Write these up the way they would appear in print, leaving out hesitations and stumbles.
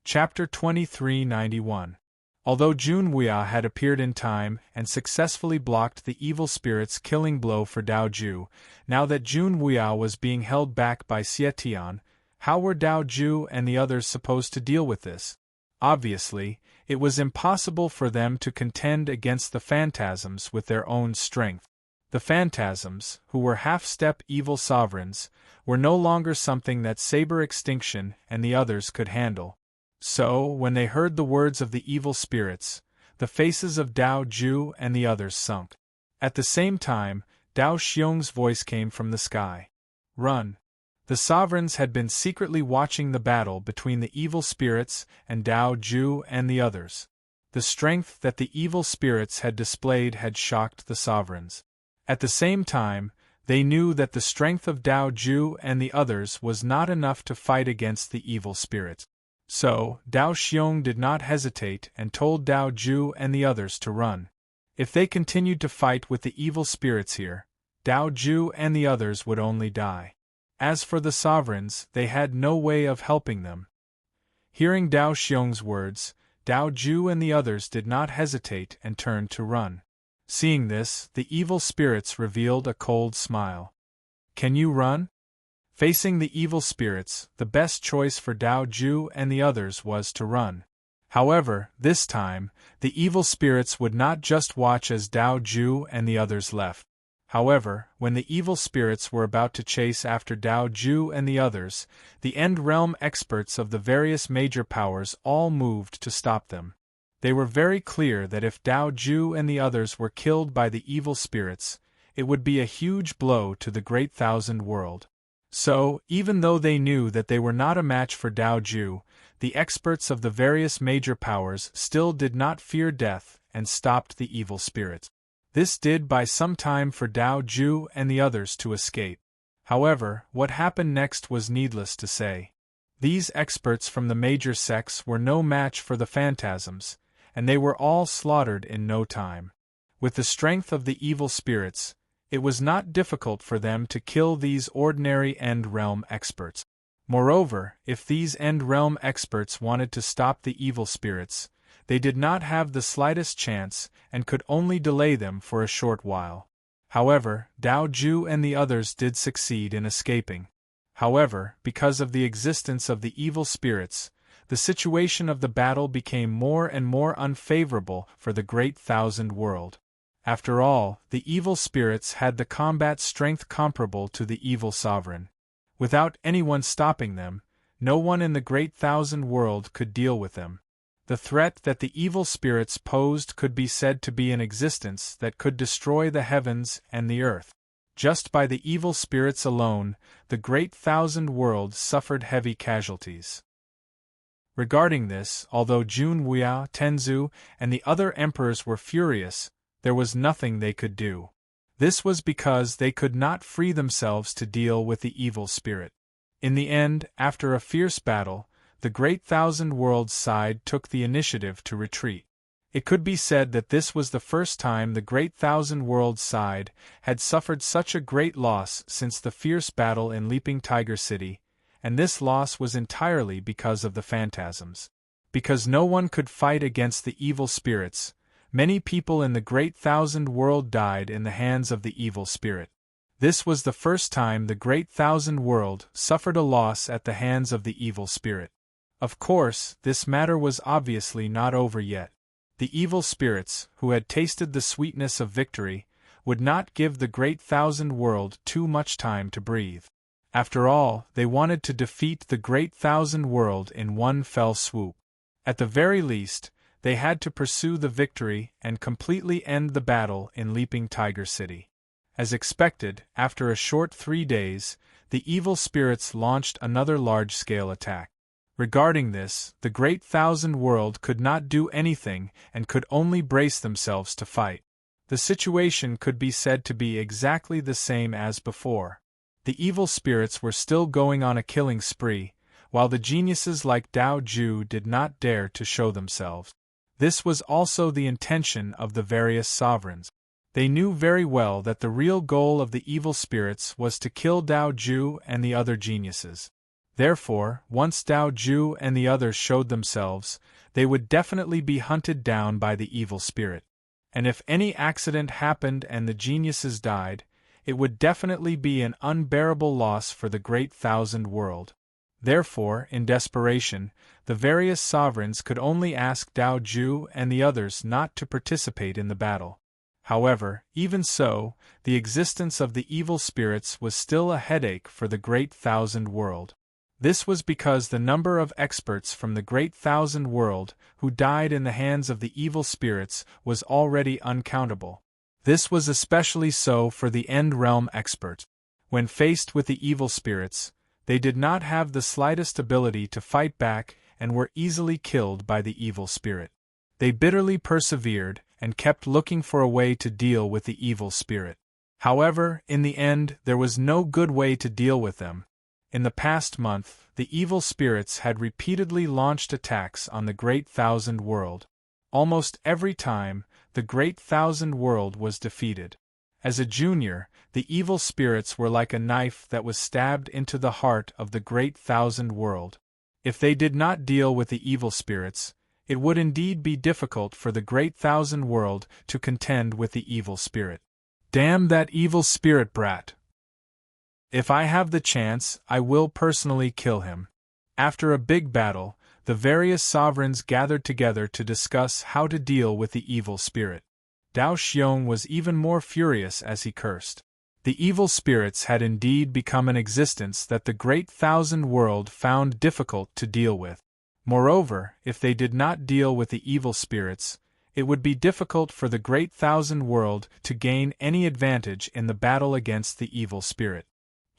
Chapter 2391. Although Junwuya had appeared in time and successfully blocked the evil spirit's killing blow for Dao Ju, now that Junwuya was being held back by Xietian, how were Dao Ju and the others supposed to deal with this? Obviously, it was impossible for them to contend against the phantasms with their own strength. The phantasms, who were half-step evil sovereigns, were no longer something that Saber Extinction and the others could handle. So, when they heard the words of the evil spirits, the faces of Dao Ju and the others sunk. At the same time, Dao Xiong's voice came from the sky. Run! The sovereigns had been secretly watching the battle between the evil spirits and Dao Ju and the others. The strength that the evil spirits had displayed had shocked the sovereigns. At the same time, they knew that the strength of Dao Ju and the others was not enough to fight against the evil spirits. So, Dao Xiong did not hesitate and told Dao Ju and the others to run. If they continued to fight with the evil spirits here, Dao Ju and the others would only die. As for the sovereigns, they had no way of helping them. Hearing Dao Xiong's words, Dao Ju and the others did not hesitate and turned to run. Seeing this, the evil spirits revealed a cold smile. Can you run? Facing the evil spirits, the best choice for Dao Ju and the others was to run. However, this time, the evil spirits would not just watch as Dao Ju and the others left. However, when the evil spirits were about to chase after Dao Ju and the others, the End Realm experts of the various major powers all moved to stop them. They were very clear that if Dao Ju and the others were killed by the evil spirits, it would be a huge blow to the Great Thousand World. So, even though they knew that they were not a match for Dao Ju, the experts of the various major powers still did not fear death and stopped the evil spirits. This did buy some time for Dao Ju and the others to escape. However, what happened next was needless to say. These experts from the major sects were no match for the phantasms, and they were all slaughtered in no time. With the strength of the evil spirits, it was not difficult for them to kill these ordinary End Realm experts. Moreover, if these End Realm experts wanted to stop the evil spirits, they did not have the slightest chance and could only delay them for a short while. However, Dao Ju and the others did succeed in escaping. However, because of the existence of the evil spirits, the situation of the battle became more and more unfavorable for the Great Thousand World. After all, the evil spirits had the combat strength comparable to the evil sovereign. Without anyone stopping them, no one in the Great Thousand World could deal with them. The threat that the evil spirits posed could be said to be an existence that could destroy the heavens and the earth. Just by the evil spirits alone, the Great Thousand World suffered heavy casualties. Regarding this, although Junwuya, Tenzu, and the other emperors were furious, there was nothing they could do. This was because they could not free themselves to deal with the evil spirit. In the end, after a fierce battle, the Great Thousand Worlds side took the initiative to retreat. It could be said that this was the first time the Great Thousand Worlds side had suffered such a great loss since the fierce battle in Leaping Tiger City, and this loss was entirely because of the phantasms. Because no one could fight against the evil spirits, many people in the Great Thousand World died in the hands of the evil spirit. This was the first time the Great Thousand World suffered a loss at the hands of the evil spirit. Of course, this matter was obviously not over yet. The evil spirits, who had tasted the sweetness of victory, would not give the Great Thousand World too much time to breathe. After all, they wanted to defeat the Great Thousand World in one fell swoop. At the very least, they had to pursue the victory and completely end the battle in Leaping Tiger City. As expected, after a short 3 days, the evil spirits launched another large-scale attack. Regarding this, the Great Thousand World could not do anything and could only brace themselves to fight. The situation could be said to be exactly the same as before. The evil spirits were still going on a killing spree, while the geniuses like Dao Ju did not dare to show themselves. This was also the intention of the various sovereigns. They knew very well that the real goal of the evil spirits was to kill Dao Ju and the other geniuses. Therefore, once Dao Ju and the others showed themselves, they would definitely be hunted down by the evil spirit. And if any accident happened and the geniuses died, it would definitely be an unbearable loss for the Great Thousand World. Therefore, in desperation, the various sovereigns could only ask Dao Ju and the others not to participate in the battle. However, even so, the existence of the evil spirits was still a headache for the Great Thousand World. This was because the number of experts from the Great Thousand World who died in the hands of the evil spirits was already uncountable. This was especially so for the End Realm experts. When faced with the evil spirits, they did not have the slightest ability to fight back and were easily killed by the evil spirit. They bitterly persevered and kept looking for a way to deal with the evil spirit. However, in the end, there was no good way to deal with them. In the past month, the evil spirits had repeatedly launched attacks on the Great Thousand World. Almost every time, the Great Thousand World was defeated. As a junior, the evil spirits were like a knife that was stabbed into the heart of the Great Thousand World. If they did not deal with the evil spirits, it would indeed be difficult for the Great Thousand World to contend with the evil spirit. Damn that evil spirit brat! If I have the chance, I will personally kill him. After a big battle, the various sovereigns gathered together to discuss how to deal with the evil spirit. Dao Xiong was even more furious as he cursed. The evil spirits had indeed become an existence that the Great Thousand World found difficult to deal with. Moreover, if they did not deal with the evil spirits, it would be difficult for the Great Thousand World to gain any advantage in the battle against the evil spirit.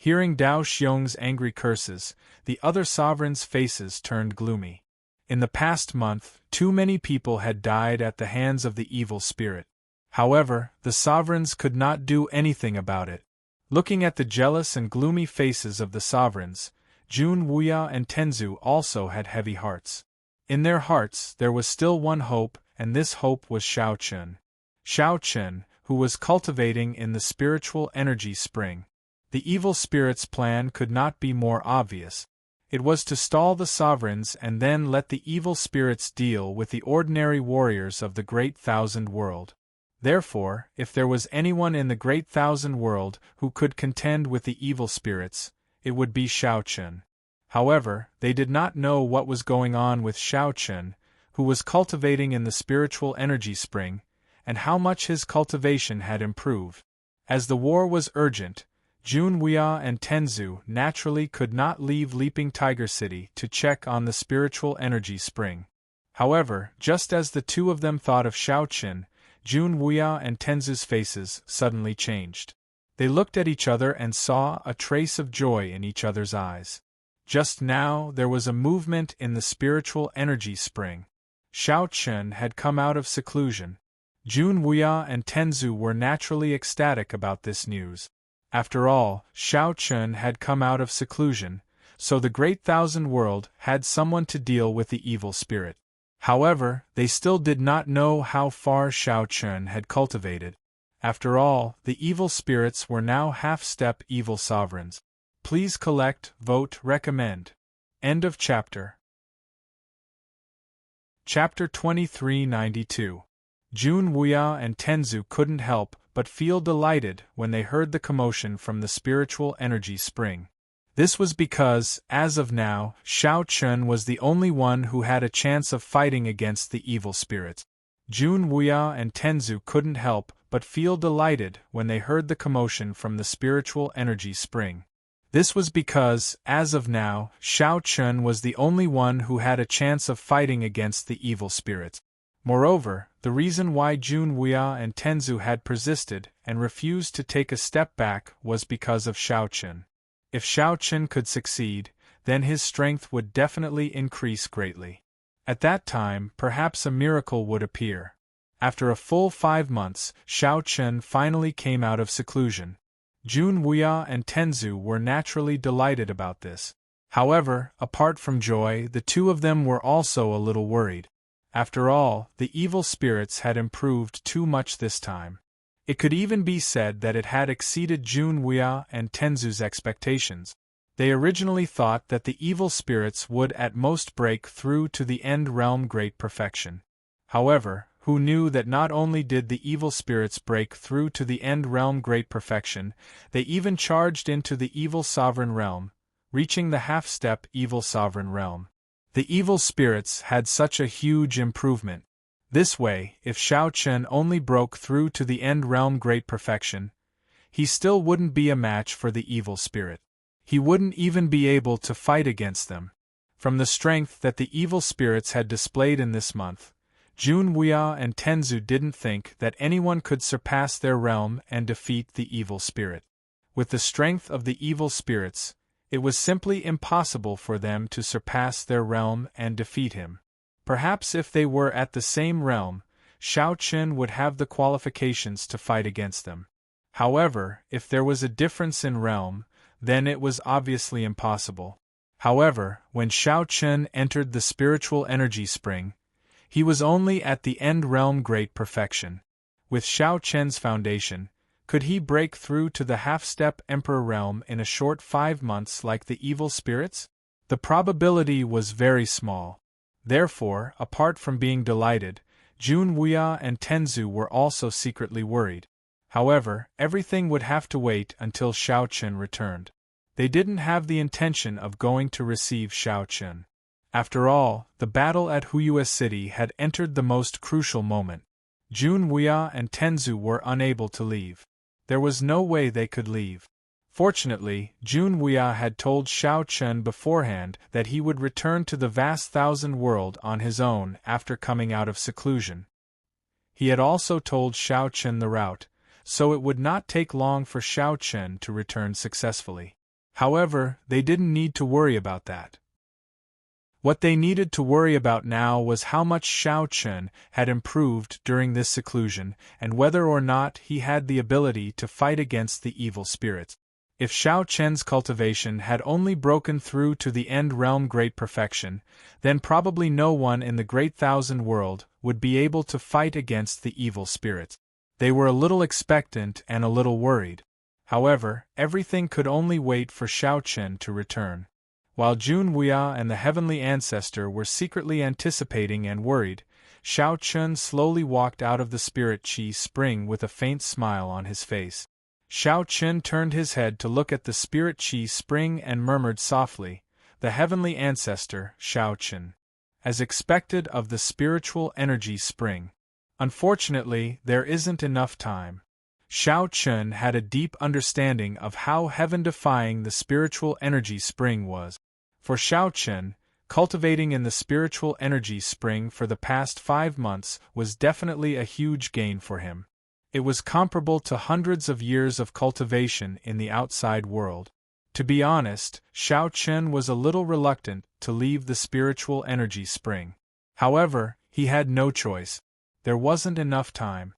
Hearing Dao Xiong's angry curses, the other sovereigns' faces turned gloomy. In the past month, too many people had died at the hands of the evil spirit. However, the sovereigns could not do anything about it. Looking at the jealous and gloomy faces of the sovereigns, Jun Wuya and Tenzu also had heavy hearts. In their hearts there was still one hope, and this hope was Shao Chun. Shao Chun, who was cultivating in the spiritual energy spring. The evil spirit's plan could not be more obvious. It was to stall the sovereigns and then let the evil spirits deal with the ordinary warriors of the Great Thousand World. Therefore, if there was anyone in the Great Thousand World who could contend with the evil spirits, it would be Shao Chun. However, they did not know what was going on with Shao Chun, who was cultivating in the spiritual energy spring, and how much his cultivation had improved. As the war was urgent, Jun Wuya and Tenzu naturally could not leave Leaping Tiger City to check on the spiritual energy spring. However, just as the two of them thought of Shao Chun, Jun Wuya and Tenzu's faces suddenly changed. They looked at each other and saw a trace of joy in each other's eyes. Just now there was a movement in the spiritual energy spring. Shao Chun had come out of seclusion. Jun Wuya and Tenzu were naturally ecstatic about this news. After all, Shao Chun had come out of seclusion, so the Great Thousand World had someone to deal with the evil spirit. However, they still did not know how far Shao Chun had cultivated. After all, the evil spirits were now half-step evil sovereigns. Please collect, vote, recommend. End of chapter. Chapter 2392. Jun Wuya and Tenzu couldn't help but feel delighted when they heard the commotion from the spiritual energy spring. This was because, as of now, Shao Chun was the only one who had a chance of fighting against the evil spirits. Jun Wuya and Tenzu couldn't help but feel delighted when they heard the commotion from the spiritual energy spring. This was because, as of now, Shao Chun was the only one who had a chance of fighting against the evil spirits. Moreover, the reason why Jun Wuya and Tenzu had persisted and refused to take a step back was because of Shao Chun. If Shao Chun could succeed, then his strength would definitely increase greatly. At that time, perhaps a miracle would appear. After a full 5 months, Shao Chun finally came out of seclusion. Jun Wuya and Tenzu were naturally delighted about this. However, apart from joy, the two of them were also a little worried. After all, the evil spirits had improved too much this time. It could even be said that it had exceeded Jun Wuya and Tenzu's expectations. They originally thought that the evil spirits would at most break through to the end realm great perfection. However, who knew that not only did the evil spirits break through to the end realm great perfection, they even charged into the evil sovereign realm, reaching the half-step evil sovereign realm. The evil spirits had such a huge improvement. This way, if Shao Chen only broke through to the end realm great perfection, he still wouldn't be a match for the evil spirit. He wouldn't even be able to fight against them. From the strength that the evil spirits had displayed in this month, Jun Wuya and Tenzu didn't think that anyone could surpass their realm and defeat the evil spirit. With the strength of the evil spirits, it was simply impossible for them to surpass their realm and defeat him. Perhaps if they were at the same realm, Shao Chen would have the qualifications to fight against them. However, if there was a difference in realm, then it was obviously impossible. However, when Shao Chen entered the spiritual energy spring, he was only at the end realm great perfection. With Shao Chen's foundation, could he break through to the half-step emperor realm in a short 5 months like the evil spirits? The probability was very small. Therefore, apart from being delighted, Jun Wuya and Tenzu were also secretly worried. However, everything would have to wait until Shao Chen returned. They didn't have the intention of going to receive Shao Chen. After all, the battle at Huyue City had entered the most crucial moment. Jun Wuya and Tenzu were unable to leave. There was no way they could leave. Fortunately, Jun Wuya had told Shao Chen beforehand that he would return to the vast thousand world on his own after coming out of seclusion. He had also told Shao Chen the route, so it would not take long for Shao Chen to return successfully. However, they didn't need to worry about that. What they needed to worry about now was how much Shao Chen had improved during this seclusion and whether or not he had the ability to fight against the evil spirits. If Shao Chen's cultivation had only broken through to the end realm great perfection, then probably no one in the Great Thousand World would be able to fight against the evil spirits. They were a little expectant and a little worried. However, everything could only wait for Shao Chen to return. While Jun Wuya and the Heavenly Ancestor were secretly anticipating and worried, Shao Chen slowly walked out of the Spirit Qi spring with a faint smile on his face. Shao Chen turned his head to look at the Spirit Qi spring and murmured softly, "The Heavenly Ancestor, Shao Chen." As expected of the spiritual energy spring. Unfortunately, there isn't enough time. Shao Chen had a deep understanding of how heaven-defying the spiritual energy spring was. For Shao Chen, cultivating in the spiritual energy spring for the past 5 months was definitely a huge gain for him. It was comparable to hundreds of years of cultivation in the outside world. To be honest, Shao Chen was a little reluctant to leave the spiritual energy spring. However, he had no choice. There wasn't enough time.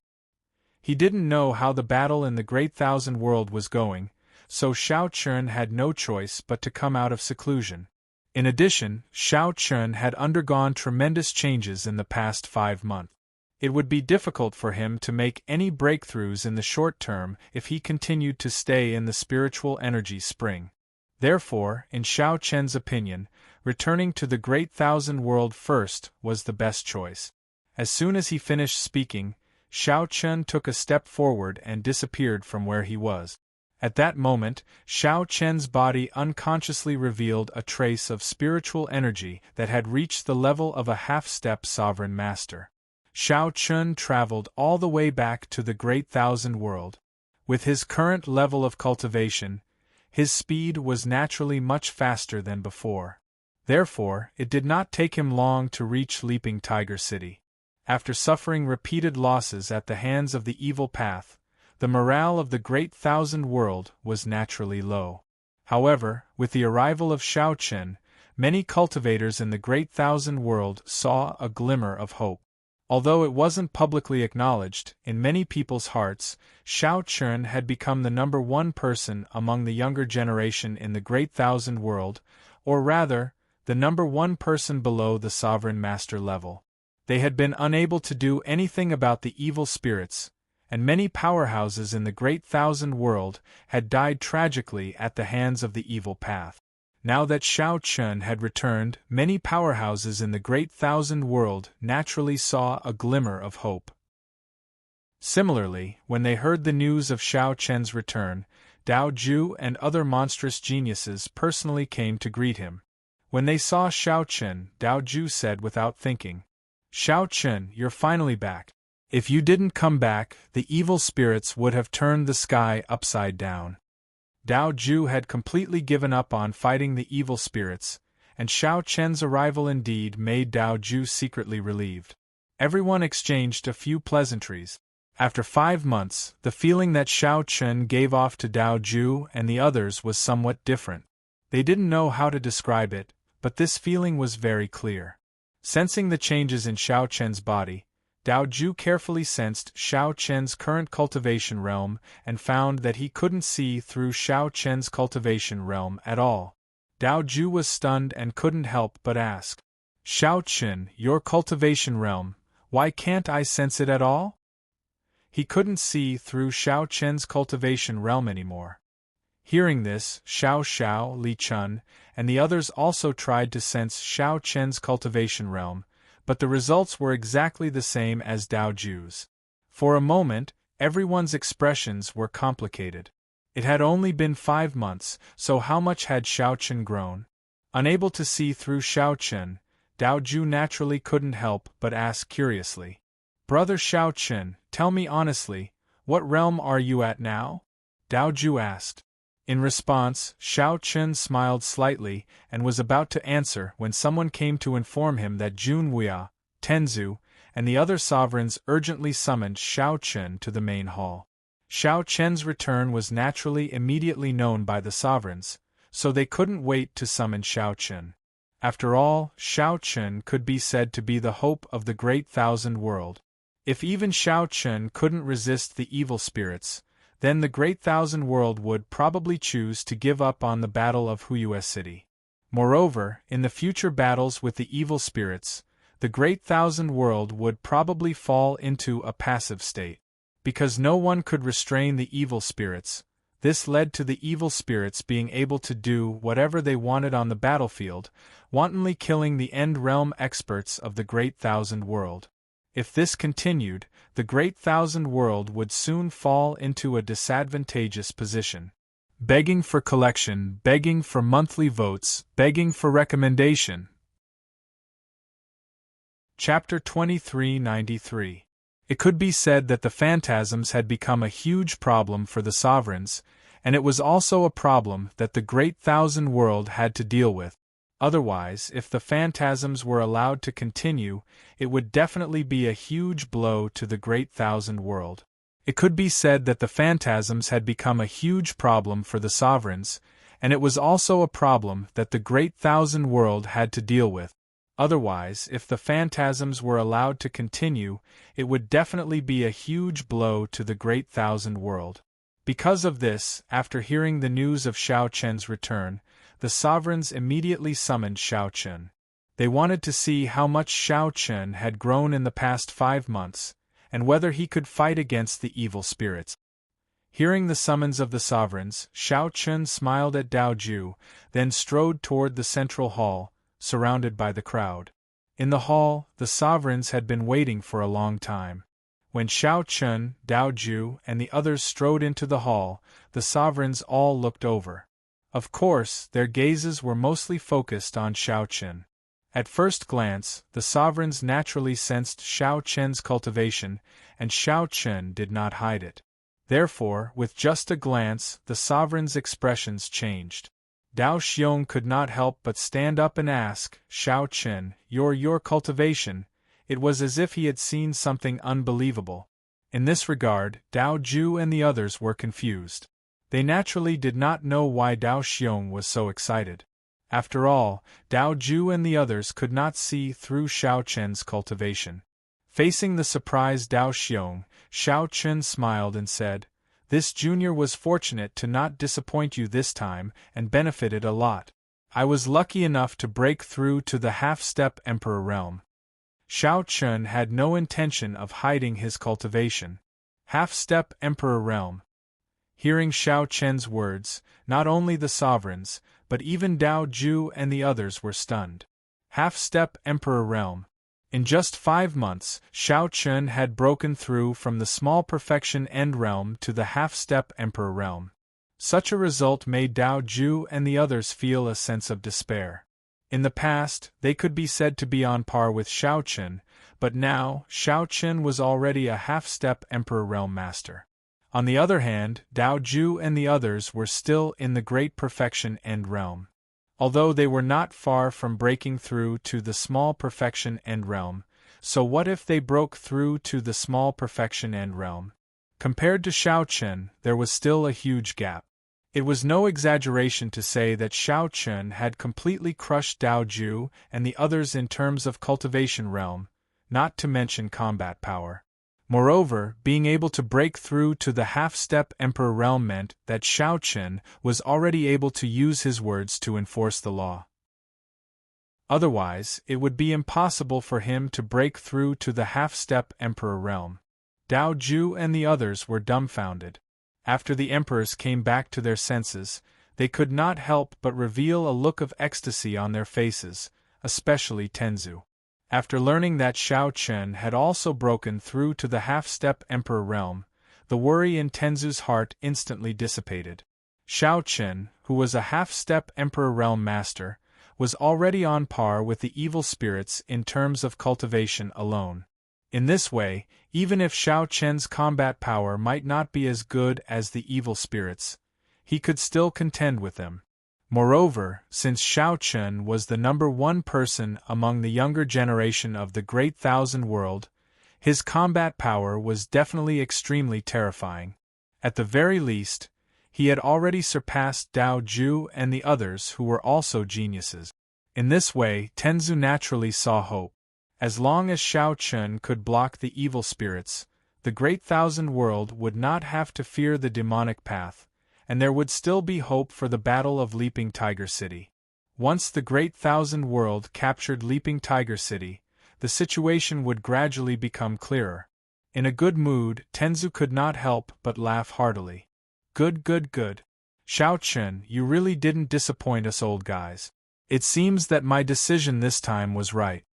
He didn't know how the battle in the Great Thousand World was going, so Shao Chen had no choice but to come out of seclusion. In addition, Shao Chen had undergone tremendous changes in the past 5 months. It would be difficult for him to make any breakthroughs in the short term if he continued to stay in the spiritual energy spring. Therefore, in Shao Chen's opinion, returning to the Great Thousand World first was the best choice. As soon as he finished speaking, Shao Chen took a step forward and disappeared from where he was. At that moment, Shao Chen's body unconsciously revealed a trace of spiritual energy that had reached the level of a half-step sovereign master. Shao Chen traveled all the way back to the Great Thousand World. With his current level of cultivation, his speed was naturally much faster than before. Therefore, it did not take him long to reach Leaping Tiger City. After suffering repeated losses at the hands of the evil path, the morale of the Great Thousand World was naturally low. However, with the arrival of Shao Chen, many cultivators in the Great Thousand World saw a glimmer of hope. Although it wasn't publicly acknowledged, in many people's hearts, Shao Chen had become the #1 person among the younger generation in the Great Thousand World, or rather, the #1 person below the Sovereign Master level. They had been unable to do anything about the evil spirits, and many powerhouses in the Great Thousand World had died tragically at the hands of the evil path. Now that Xiao Chun had returned, many powerhouses in the Great Thousand World naturally saw a glimmer of hope. Similarly, when they heard the news of Xiao Chen's return, Dao Ju and other monstrous geniuses personally came to greet him. When they saw Xiao Chen, Dao Ju said without thinking, "Xiao Chen, you're finally back. If you didn't come back, the evil spirits would have turned the sky upside down." Dao Ju had completely given up on fighting the evil spirits, and Xiao Chen's arrival indeed made Dao Ju secretly relieved. Everyone exchanged a few pleasantries. After 5 months, the feeling that Xiao Chen gave off to Dao Ju and the others was somewhat different. They didn't know how to describe it, but this feeling was very clear. Sensing the changes in Xiao Chen's body, Dao Ju carefully sensed Xiao Chen's current cultivation realm and found that he couldn't see through Xiao Chen's cultivation realm at all. Dao Ju was stunned and couldn't help but ask, "Xiao Chen, your cultivation realm, why can't I sense it at all?" He couldn't see through Xiao Chen's cultivation realm anymore. Hearing this, Xiao Xiao, Li Chun, and the others also tried to sense Xiao Chen's cultivation realm, but the results were exactly the same as Dao Ju's. For a moment, everyone's expressions were complicated. It had only been 5 months, so how much had Xiao Chen grown? Unable to see through Xiao Chen, Dao Ju naturally couldn't help but ask curiously, "Brother Xiao Chen, tell me honestly, what realm are you at now?" Dao Ju asked. In response, Xiao Chen smiled slightly and was about to answer when someone came to inform him that Jun Wuya, Tenzu, and the other sovereigns urgently summoned Xiao Chen to the main hall. Xiao Chen's return was naturally immediately known by the sovereigns, so they couldn't wait to summon Xiao Chen. After all, Xiao Chen could be said to be the hope of the Great Thousand World. If even Xiao Chen couldn't resist the evil spirits, then the Great Thousand World would probably choose to give up on the Battle of Huyue City. Moreover, in the future battles with the evil spirits, the Great Thousand World would probably fall into a passive state. Because no one could restrain the evil spirits, this led to the evil spirits being able to do whatever they wanted on the battlefield, wantonly killing the End Realm experts of the Great Thousand World. If this continued, the Great Thousand World would soon fall into a disadvantageous position. Begging for collection, begging for monthly votes, begging for recommendation. Chapter 2393. It could be said that the phantasms had become a huge problem for the sovereigns, and it was also a problem that the Great Thousand World had to deal with. Otherwise, if the phantasms were allowed to continue, it would definitely be a huge blow to the Great Thousand World. It could be said that the phantasms had become a huge problem for the sovereigns, and it was also a problem that the Great Thousand World had to deal with. Otherwise, if the phantasms were allowed to continue, it would definitely be a huge blow to the Great Thousand World. Because of this, after hearing the news of Xiao Chen's return, the sovereigns immediately summoned Xiao Chen. They wanted to see how much Xiao Chen had grown in the past 5 months, and whether he could fight against the evil spirits. Hearing the summons of the sovereigns, Xiao Chen smiled at Dao Ju, then strode toward the central hall, surrounded by the crowd. In the hall, the sovereigns had been waiting for a long time. When Xiao Chen, Dao Ju, and the others strode into the hall, the sovereigns all looked over. Of course, their gazes were mostly focused on Xiao Chen. At first glance, the sovereigns naturally sensed Xiao Chen's cultivation, and Xiao Chen did not hide it. Therefore, with just a glance, the sovereigns' expressions changed. Dao Xiong could not help but stand up and ask, "Xiao Chen, your cultivation." It was as if he had seen something unbelievable. In this regard, Dao Ju and the others were confused. They naturally did not know why Dao Xiong was so excited. After all, Dao Ju and the others could not see through Xiao Chen's cultivation. Facing the surprised Dao Xiong, Xiao Chen smiled and said, "This junior was fortunate to not disappoint you this time and benefited a lot. I was lucky enough to break through to the half-step Emperor realm." Xiao Chen had no intention of hiding his cultivation. Half-step Emperor realm. Hearing Xiao Chen's words, not only the sovereigns, but even Dao Ju and the others were stunned. Half-step Emperor Realm. In just 5 months, Xiao Chen had broken through from the small perfection End Realm to the half-step Emperor Realm. Such a result made Dao Ju and the others feel a sense of despair. In the past, they could be said to be on par with Xiao Chen, but now, Xiao Chen was already a half-step Emperor Realm Master. On the other hand, Dao Ju and the others were still in the Great Perfection End Realm. Although they were not far from breaking through to the Small Perfection End Realm, so what if they broke through to the Small Perfection End Realm? Compared to Xiao Chen, there was still a huge gap. It was no exaggeration to say that Xiao Chen had completely crushed Dao Ju and the others in terms of cultivation realm, not to mention combat power. Moreover, being able to break through to the half-step Emperor realm meant that Xiao Chen was already able to use his words to enforce the law. Otherwise, it would be impossible for him to break through to the half-step Emperor realm. Dao Ju and the others were dumbfounded. After the emperors came back to their senses, they could not help but reveal a look of ecstasy on their faces, especially Tenzu. After learning that Xiao Chen had also broken through to the half-step Emperor realm, the worry in Tenzu's heart instantly dissipated. Xiao Chen, who was a half-step Emperor realm master, was already on par with the evil spirits in terms of cultivation alone. In this way, even if Xiao Chen's combat power might not be as good as the evil spirits, he could still contend with them. Moreover, since Xiao Chen was the #1 person among the younger generation of the Great Thousand World, his combat power was definitely extremely terrifying. At the very least, he had already surpassed Dao Ju and the others who were also geniuses. In this way, Tenzu naturally saw hope. As long as Xiao Chen could block the evil spirits, the Great Thousand World would not have to fear the demonic path, and there would still be hope for the Battle of Leaping Tiger City. Once the Great Thousand World captured Leaping Tiger City, the situation would gradually become clearer. In a good mood, Tenzu could not help but laugh heartily. Good. Xiao Chen, you really didn't disappoint us old guys. It seems that my decision this time was right.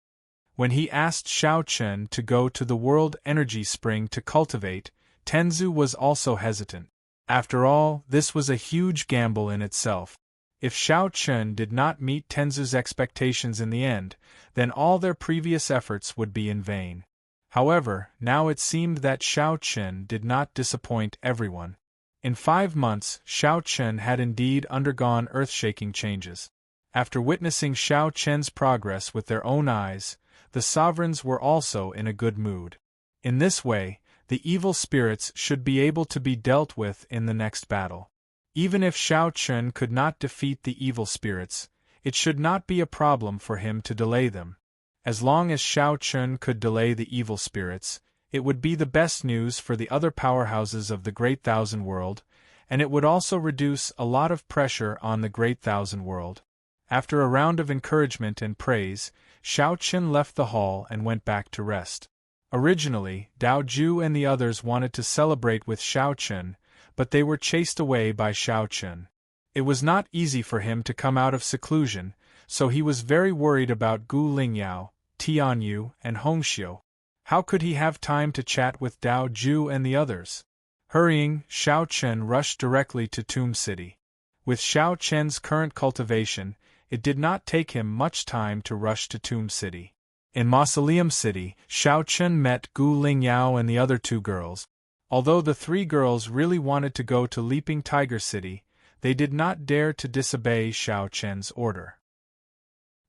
When he asked Xiao Chen to go to the World Energy Spring to cultivate, Tenzu was also hesitant. After all, this was a huge gamble in itself. If Xiao Chen did not meet Tenzu's expectations in the end, then all their previous efforts would be in vain. However, now it seemed that Xiao Chen did not disappoint everyone. In 5 months, Xiao Chen had indeed undergone earth-shaking changes. After witnessing Xiao Chen's progress with their own eyes, the sovereigns were also in a good mood. In this way, the evil spirits should be able to be dealt with in the next battle. Even if Xiao Chen could not defeat the evil spirits, it should not be a problem for him to delay them. As long as Xiao Chen could delay the evil spirits, it would be the best news for the other powerhouses of the Great Thousand World, and it would also reduce a lot of pressure on the Great Thousand World. After a round of encouragement and praise, Xiao Chen left the hall and went back to rest. Originally, Dao Ju and the others wanted to celebrate with Xiao Chen, but they were chased away by Xiao Chen. It was not easy for him to come out of seclusion, so he was very worried about Gu Lingyao, Tianyu, and Hongxiu. How could he have time to chat with Dao Ju and the others? Hurrying, Xiao Chen rushed directly to Tomb City. With Xiao Chen's current cultivation, it did not take him much time to rush to Tomb City. In Mausoleum City, Xiao Chen met Gu Lingyao and the other 2 girls. Although the 3 girls really wanted to go to Leaping Tiger City, they did not dare to disobey Xiao Chen's order.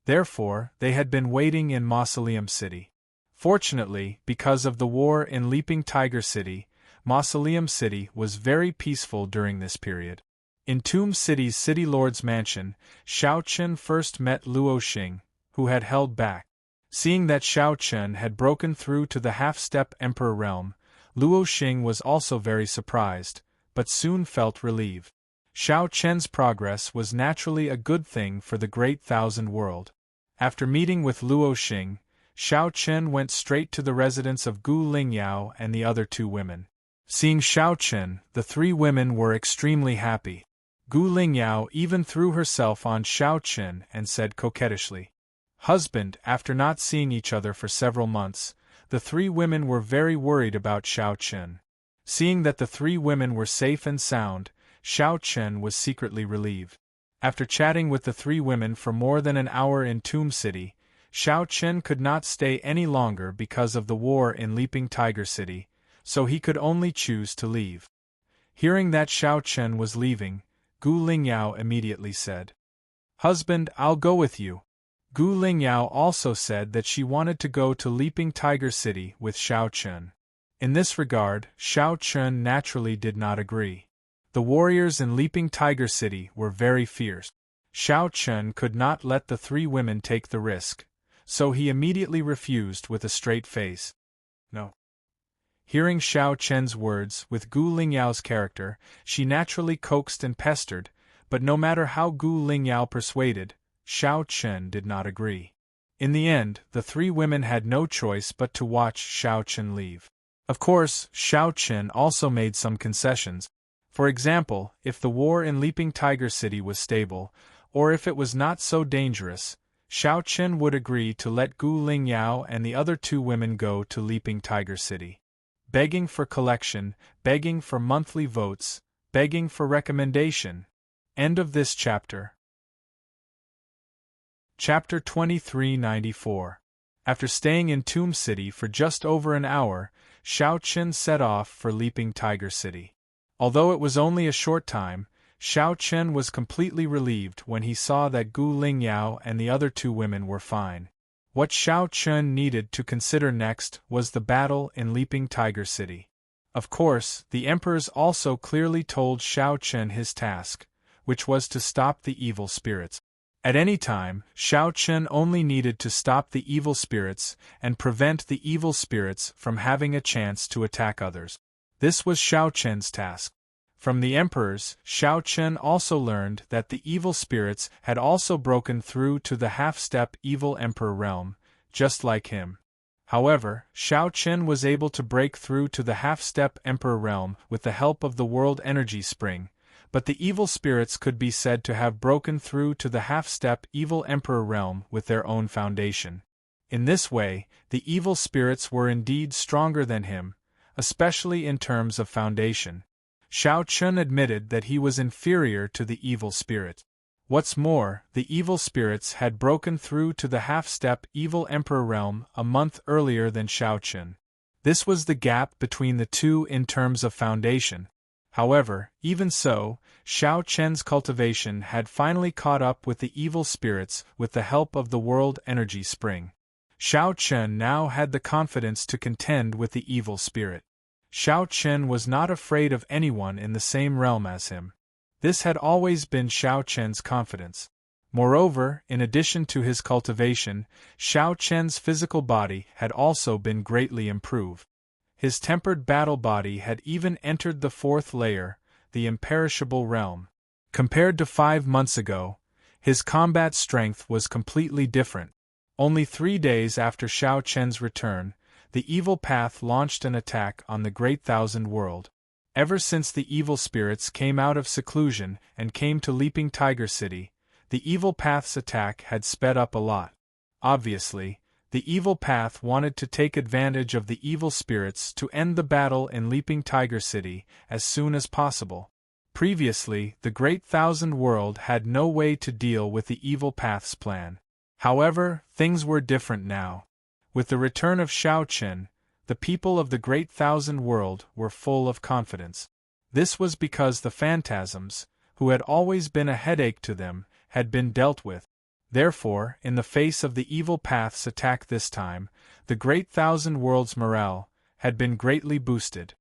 Therefore, they had been waiting in Mausoleum City. Fortunately, because of the war in Leaping Tiger City, Mausoleum City was very peaceful during this period. In Tomb City's City Lord's mansion, Xiao Chen first met Luo Xing, who had held back. Seeing that Xiao Chen had broken through to the half-step Emperor realm, Luo Xing was also very surprised, but soon felt relieved. Xiao Chen's progress was naturally a good thing for the Great Thousand World. After meeting with Luo Xing, Xiao Chen went straight to the residence of Gu Lingyao and the other 2 women. Seeing Xiao Chen, the three women were extremely happy. Gu Lingyao even threw herself on Xiao Chen and said coquettishly, "Husband." After not seeing each other for several months, the three women were very worried about Xiao Chen. Seeing that the three women were safe and sound, Xiao Chen was secretly relieved. After chatting with the three women for more than an hour in Tomb City, Xiao Chen could not stay any longer because of the war in Leaping Tiger City, so he could only choose to leave. Hearing that Xiao Chen was leaving, Gu Lingyao immediately said, "Husband, I'll go with you." Gu Lingyao also said that she wanted to go to Leaping Tiger City with Xiao Chen. In this regard, Xiao Chen naturally did not agree. The warriors in Leaping Tiger City were very fierce. Xiao Chen could not let the three women take the risk, so he immediately refused with a straight face. No. Hearing Xiao Chen's words with Gu Lingyao's character, she naturally coaxed and pestered, but no matter how Gu Lingyao persuaded, Xiao Chen did not agree. In the end, the three women had no choice but to watch Xiao Chen leave. Of course, Xiao Chen also made some concessions. For example, if the war in Leaping Tiger City was stable, or if it was not so dangerous, Xiao Chen would agree to let Gu Lingyao and the other two women go to Leaping Tiger City. Begging for collection, begging for monthly votes, begging for recommendation. End of this chapter. Chapter 2394. After staying in Tomb City for just over an hour, Xiao Chen set off for Leaping Tiger City. Although it was only a short time, Xiao Chen was completely relieved when he saw that Gu Lingyao and the other two women were fine. What Xiao Chen needed to consider next was the battle in Leaping Tiger City. Of course, the emperors also clearly told Xiao Chen his task, which was to stop the evil spirits. At any time, Xiao Chen only needed to stop the evil spirits and prevent the evil spirits from having a chance to attack others. This was Xiao Chen's task. From the emperors, Xiao Chen also learned that the evil spirits had also broken through to the half-step evil emperor realm, just like him. However, Xiao Chen was able to break through to the half-step emperor realm with the help of the world energy spring, but the evil spirits could be said to have broken through to the half-step evil emperor realm with their own foundation. In this way, the evil spirits were indeed stronger than him, especially in terms of foundation. Xiao Chen admitted that he was inferior to the evil spirit. What's more, the evil spirits had broken through to the half-step evil emperor realm a month earlier than Xiao Chen. This was the gap between the two in terms of foundation. However, even so, Xiao Chen's cultivation had finally caught up with the evil spirits with the help of the world energy spring. Xiao Chen now had the confidence to contend with the evil spirit. Xiao Chen was not afraid of anyone in the same realm as him. This had always been Xiao Chen's confidence. Moreover, in addition to his cultivation, Xiao Chen's physical body had also been greatly improved. His tempered battle body had even entered the fourth layer, the imperishable realm. Compared to 5 months ago, his combat strength was completely different. Only 3 days after Xiao Chen's return, the evil path launched an attack on the Great Thousand World. Ever since the evil spirits came out of seclusion and came to Leaping Tiger City, the evil path's attack had sped up a lot. Obviously, the evil path wanted to take advantage of the evil spirits to end the battle in Leaping Tiger City as soon as possible. Previously, the Great Thousand World had no way to deal with the evil path's plan. However, things were different now. With the return of Xiao Chen, the people of the Great Thousand World were full of confidence. This was because the phantasms, who had always been a headache to them, had been dealt with. Therefore, in the face of the evil path's attack this time, the Great Thousand World's morale had been greatly boosted.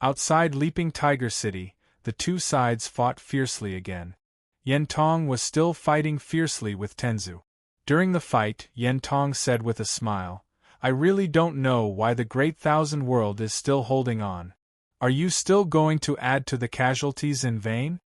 Outside Leaping Tiger City, the two sides fought fiercely again. Yen Tong was still fighting fiercely with Tenzu. During the fight, Yen Tong said with a smile, "I really don't know why the Great Thousand World is still holding on. Are you still going to add to the casualties in vain?"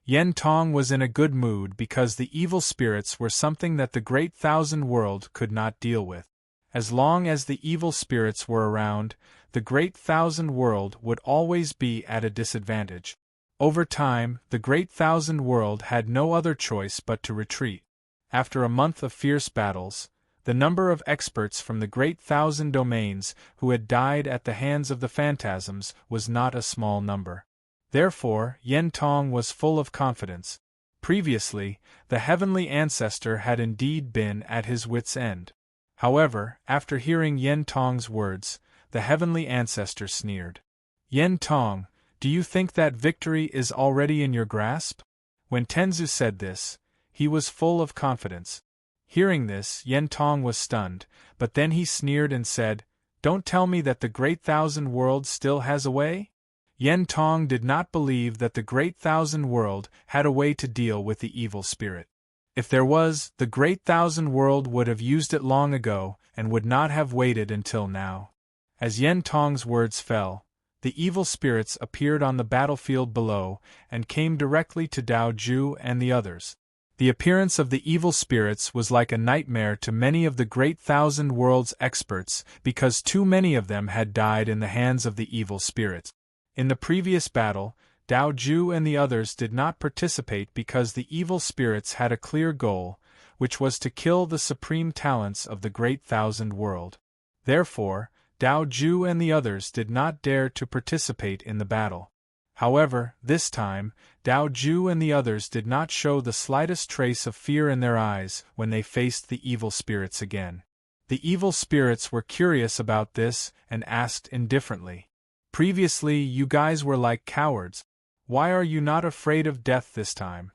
Yen Tong was in a good mood because the evil spirits were something that the Great Thousand World could not deal with. As long as the evil spirits were around, the Great Thousand World would always be at a disadvantage. Over time, the Great Thousand World had no other choice but to retreat. After a month of fierce battles, the number of experts from the Great Thousand Domains who had died at the hands of the phantasms was not a small number. Therefore, Yen Tong was full of confidence. Previously, the heavenly ancestor had indeed been at his wits' end. However, after hearing Yen Tong's words, the heavenly ancestor sneered. Yen Tong, do you think that victory is already in your grasp? When Tenzu said this, he was full of confidence. Hearing this, Yen Tong was stunned, but then he sneered and said, "Don't tell me that the Great Thousand World still has a way?" Yen Tong did not believe that the Great Thousand World had a way to deal with the evil spirit. If there was, the Great Thousand World would have used it long ago and would not have waited until now. As Yen Tong's words fell, the evil spirits appeared on the battlefield below and came directly to Dao Ju and the others. The appearance of the evil spirits was like a nightmare to many of the Great Thousand World's experts because too many of them had died in the hands of the evil spirits. In the previous battle, Dao Ju and the others did not participate because the evil spirits had a clear goal, which was to kill the supreme talents of the Great Thousand World. Therefore, Dao Ju and the others did not dare to participate in the battle. However, this time, Dao Ju and the others did not show the slightest trace of fear in their eyes when they faced the evil spirits again. The evil spirits were curious about this and asked indifferently, "Previously you guys were like cowards. Why are you not afraid of death this time?"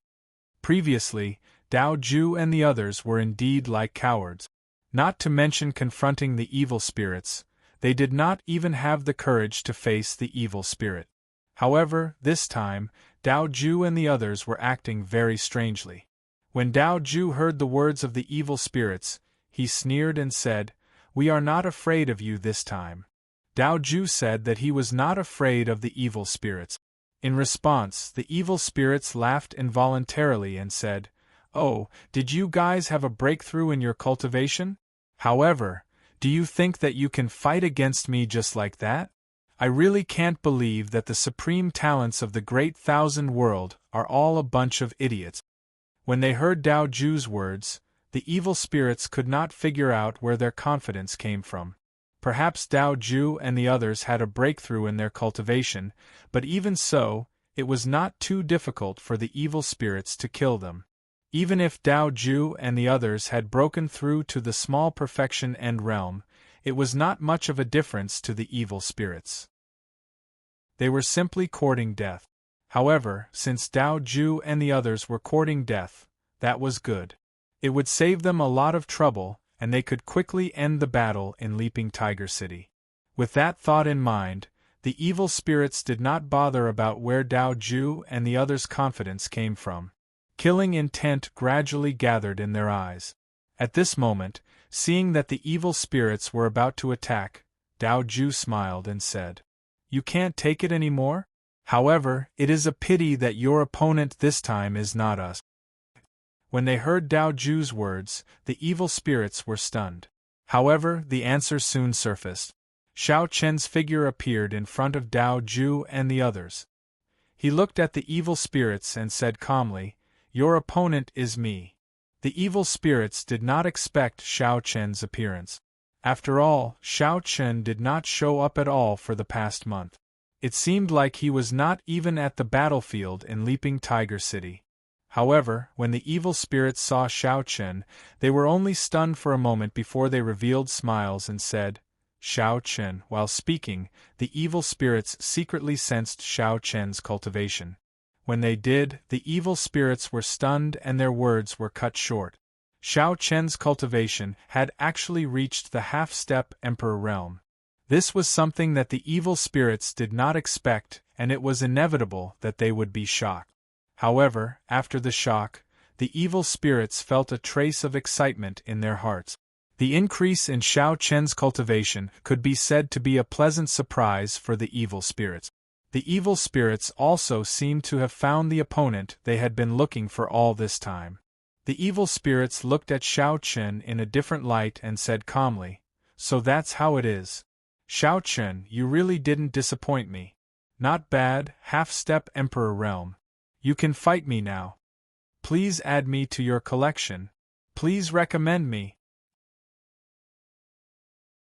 Previously, Dao Ju and the others were indeed like cowards. Not to mention confronting the evil spirits, they did not even have the courage to face the evil spirit. However, this time, Dao Ju and the others were acting very strangely. When Dao Ju heard the words of the evil spirits, he sneered and said, "We are not afraid of you this time." Dao Ju said that he was not afraid of the evil spirits. In response, the evil spirits laughed involuntarily and said, "Oh, did you guys have a breakthrough in your cultivation? However, do you think that you can fight against me just like that? I really can't believe that the supreme talents of the Great Thousand World are all a bunch of idiots." When they heard Dao Ju's words, the evil spirits could not figure out where their confidence came from. Perhaps Dao Ju and the others had a breakthrough in their cultivation, but even so, it was not too difficult for the evil spirits to kill them. Even if Dao Ju and the others had broken through to the small perfection end realm, it was not much of a difference to the evil spirits. They were simply courting death. However, since Dao Ju and the others were courting death, that was good. It would save them a lot of trouble, and they could quickly end the battle in Leaping Tiger City. With that thought in mind, the evil spirits did not bother about where Dao Ju and the others' confidence came from. Killing intent gradually gathered in their eyes. At this moment, seeing that the evil spirits were about to attack, Dao Ju smiled and said, "You can't take it anymore? However, it is a pity that your opponent this time is not us." When they heard Dao Ju's words, the evil spirits were stunned. However, the answer soon surfaced. Xiao Chen's figure appeared in front of Dao Ju and the others. He looked at the evil spirits and said calmly, "Your opponent is me." The evil spirits did not expect Xiao Chen's appearance. After all, Xiao Chen did not show up at all for the past month. It seemed like he was not even at the battlefield in Leaping Tiger City. However, when the evil spirits saw Xiao Chen, they were only stunned for a moment before they revealed smiles and said, "Xiao Chen." While speaking, the evil spirits secretly sensed Xiao Chen's cultivation. When they did, the evil spirits were stunned and their words were cut short. Xiao Chen's cultivation had actually reached the half-step Emperor realm. This was something that the evil spirits did not expect, and it was inevitable that they would be shocked. However, after the shock, the evil spirits felt a trace of excitement in their hearts. The increase in Xiao Chen's cultivation could be said to be a pleasant surprise for the evil spirits. The evil spirits also seemed to have found the opponent they had been looking for all this time. The evil spirits looked at Xiao Chen in a different light and said calmly, "So that's how it is. Shao Chun, you really didn't disappoint me. Not bad, half-step Emperor realm. You can fight me now. Please add me to your collection. Please recommend me.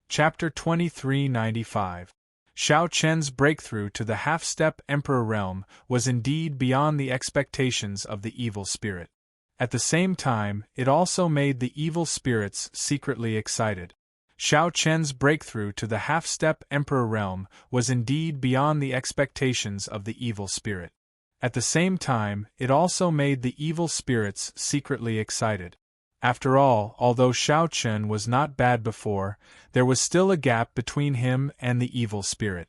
Chapter 2395. Shao Chen's breakthrough to the half-step Emperor realm was indeed beyond the expectations of the evil spirit. At the same time, it also made the evil spirits secretly excited. Shao Chen's breakthrough to the half-step Emperor realm was indeed beyond the expectations of the evil spirit. At the same time, it also made the evil spirits secretly excited. After all, although Shao Chun was not bad before, there was still a gap between him and the evil spirit.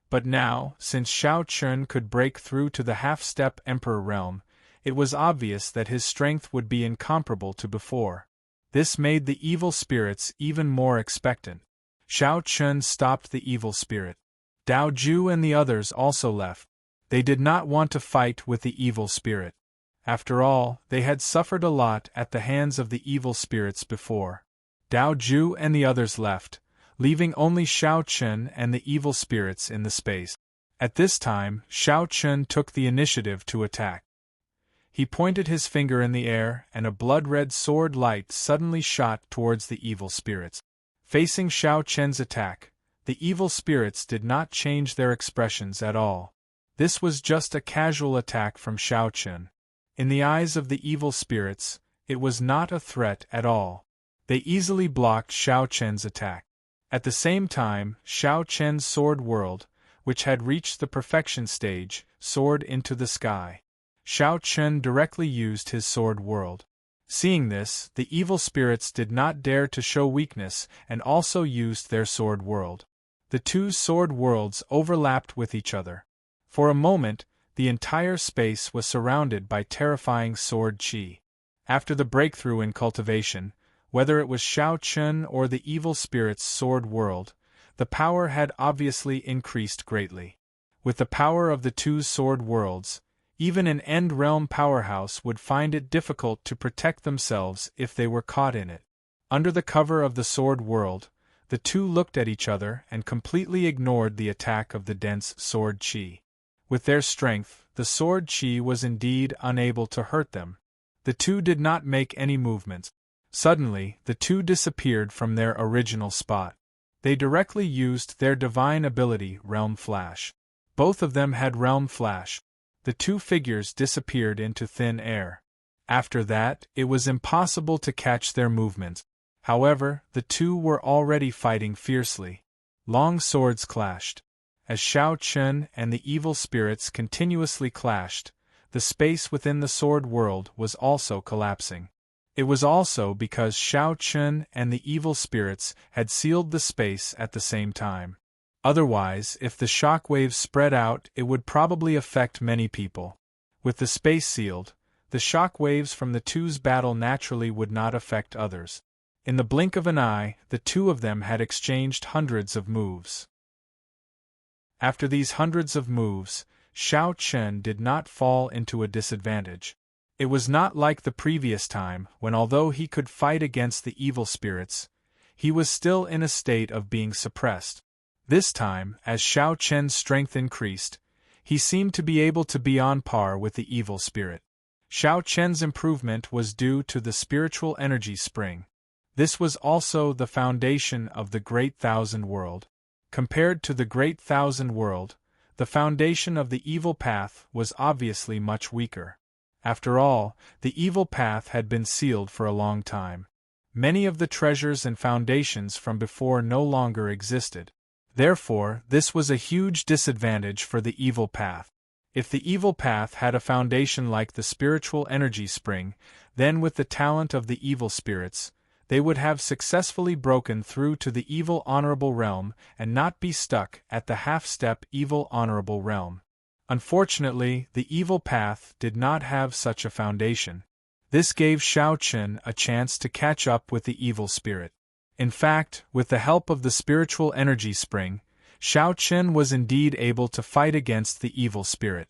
But now, since Shao Chun could break through to the half-step Emperor realm, it was obvious that his strength would be incomparable to before. This made the evil spirits even more expectant. Shao Chun stopped the evil spirit. Dao Ju and the others also left. They did not want to fight with the evil spirit. After all, they had suffered a lot at the hands of the evil spirits before. Dao Ju and the others left, leaving only Shao Chun and the evil spirits in the space. At this time, Shao Chun took the initiative to attack. He pointed his finger in the air, and a blood-red sword light suddenly shot towards the evil spirits. Facing Shao Chun's attack, the evil spirits did not change their expressions at all. This was just a casual attack from Shao Chun. In the eyes of the evil spirits, it was not a threat at all. They easily blocked Shao Chun's attack. At the same time, Shao Chun's sword whirled, which had reached the perfection stage, soared into the sky. Shao Chun directly used his sword whirled. Seeing this, the evil spirits did not dare to show weakness and also used their sword whirled. The two sword worlds overlapped with each other. For a moment, the entire space was surrounded by terrifying sword chi. After the breakthrough in cultivation, whether it was Shao Chun or the evil spirit's sword world, the power had obviously increased greatly. With the power of the two sword worlds, even an end-realm powerhouse would find it difficult to protect themselves if they were caught in it. Under the cover of the sword world, the two looked at each other and completely ignored the attack of the dense sword chi. With their strength, the sword chi was indeed unable to hurt them. The two did not make any movements. Suddenly, the two disappeared from their original spot. They directly used their divine ability, Realm Flash. Both of them had Realm Flash. The two figures disappeared into thin air. After that, it was impossible to catch their movements. However, the two were already fighting fiercely. Long swords clashed. As Shao Chun and the evil spirits continuously clashed, the space within the sword world was also collapsing. It was also because Shao Chun and the evil spirits had sealed the space at the same time. Otherwise, if the shock waves spread out, it would probably affect many people. With the space sealed, the shock waves from the two's battle naturally would not affect others. In the blink of an eye, the two of them had exchanged hundreds of moves. After these hundreds of moves, Shao Chun did not fall into a disadvantage. It was not like the previous time, when although he could fight against the evil spirits, he was still in a state of being suppressed. This time, as Shao Chun's strength increased, he seemed to be able to be on par with the evil spirit. Shao Chun's improvement was due to the spiritual energy spring. This was also the foundation of the Great Thousand World. Compared to the Great Thousand World, the foundation of the evil path was obviously much weaker. After all, the evil path had been sealed for a long time. Many of the treasures and foundations from before no longer existed. Therefore, this was a huge disadvantage for the evil path. If the evil path had a foundation like the spiritual energy spring, then with the talent of the evil spirits, they would have successfully broken through to the evil honorable realm and not be stuck at the half-step evil honorable realm. Unfortunately, the evil path did not have such a foundation. This gave Shao Chun a chance to catch up with the evil spirit. In fact, with the help of the spiritual energy spring, Shao Chun was indeed able to fight against the evil spirit.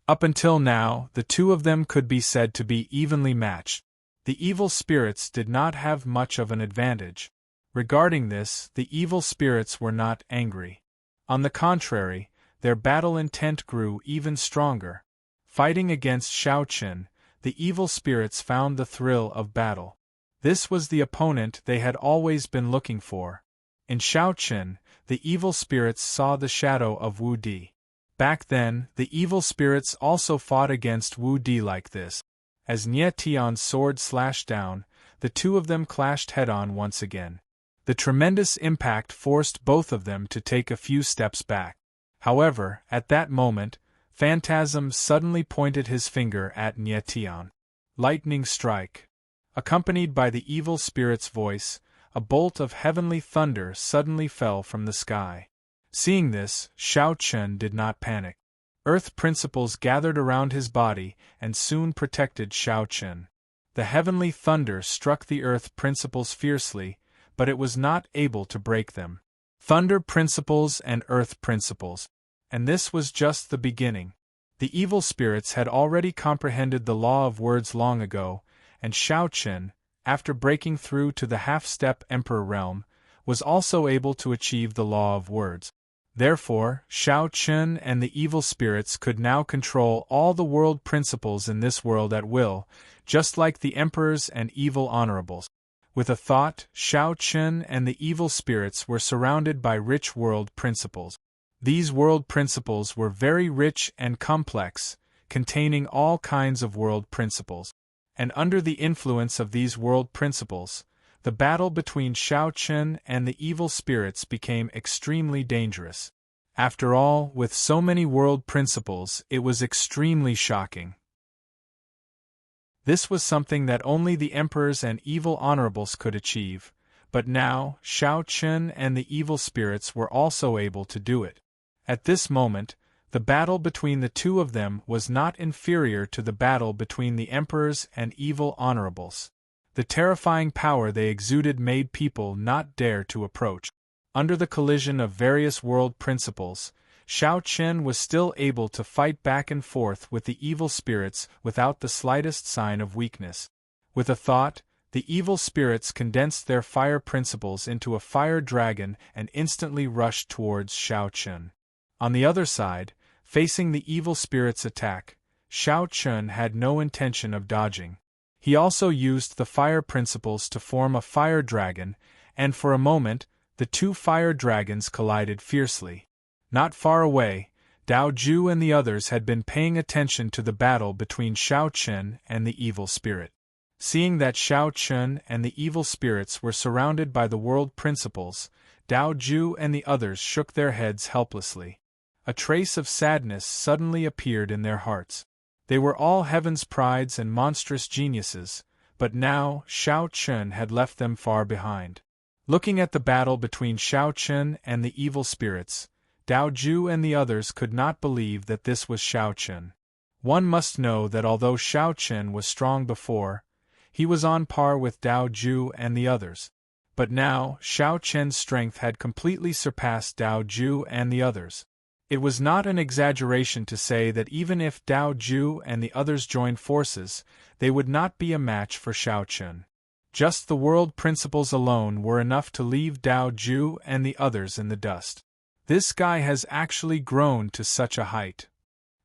Up until now, the two of them could be said to be evenly matched. The evil spirits did not have much of an advantage. Regarding this, the evil spirits were not angry. On the contrary, their battle intent grew even stronger. Fighting against Xiao Qin, the evil spirits found the thrill of battle. This was the opponent they had always been looking for. In Xiao Qin, the evil spirits saw the shadow of Wu Di. Back then, the evil spirits also fought against Wu Di like this. As Nie Tian's sword slashed down, the two of them clashed head-on once again. The tremendous impact forced both of them to take a few steps back. However, at that moment, Phantasm suddenly pointed his finger at Nie Tian. Lightning strike. Accompanied by the evil spirit's voice, a bolt of heavenly thunder suddenly fell from the sky. Seeing this, Xiao Qin did not panic. Earth principles gathered around his body and soon protected Xiao Qin. The heavenly thunder struck the earth principles fiercely, but it was not able to break them. Thunder principles and earth principles. And this was just the beginning. The evil spirits had already comprehended the law of words long ago, and Xiao Qin, after breaking through to the half-step emperor realm, was also able to achieve the law of words. Therefore, Xiao Qin and the evil spirits could now control all the world principles in this world at will, just like the emperors and evil honorables. With a thought, Xiao Qin and the evil spirits were surrounded by rich world principles. These world principles were very rich and complex, containing all kinds of world principles. And under the influence of these world principles, the battle between Xiao Qin and the evil spirits became extremely dangerous. After all, with so many world principles, it was extremely shocking. This was something that only the emperors and evil honorables could achieve, but now, Xiao Qin and the evil spirits were also able to do it. At this moment, the battle between the two of them was not inferior to the battle between the emperors and evil honorables. The terrifying power they exuded made people not dare to approach. Under the collision of various world principles, Xiao Qin was still able to fight back and forth with the evil spirits without the slightest sign of weakness. With a thought, the evil spirits condensed their fire principles into a fire dragon and instantly rushed towards Xiao Qin. On the other side, facing the evil spirit's attack, Xiao Qin had no intention of dodging. He also used the fire principles to form a fire dragon, and for a moment, the two fire dragons collided fiercely. Not far away, Dao Ju and the others had been paying attention to the battle between Xiao Qin and the evil spirit. Seeing that Xiao Qin and the evil spirits were surrounded by the world principles, Dao Ju and the others shook their heads helplessly. A trace of sadness suddenly appeared in their hearts. They were all heaven's prides and monstrous geniuses, but now Xiao Qin had left them far behind. Looking at the battle between Xiao Qin and the evil spirits, Dao Ju and the others could not believe that this was Xiao Qin. One must know that although Xiao Qin was strong before, he was on par with Dao Ju and the others. But now, Xiao Qin's strength had completely surpassed Dao Ju and the others. It was not an exaggeration to say that even if Dao Ju and the others joined forces, they would not be a match for Xiao Qin. Just the world principles alone were enough to leave Dao Ju and the others in the dust. This guy has actually grown to such a height.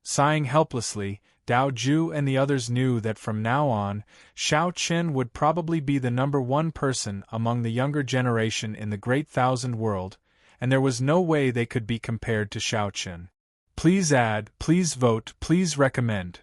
Sighing helplessly, Dao Ju and the others knew that from now on, Xiao Qin would probably be the #1 person among the younger generation in the Great Thousand World, and there was no way they could be compared to Xiao Qin. Please add, please vote, please recommend.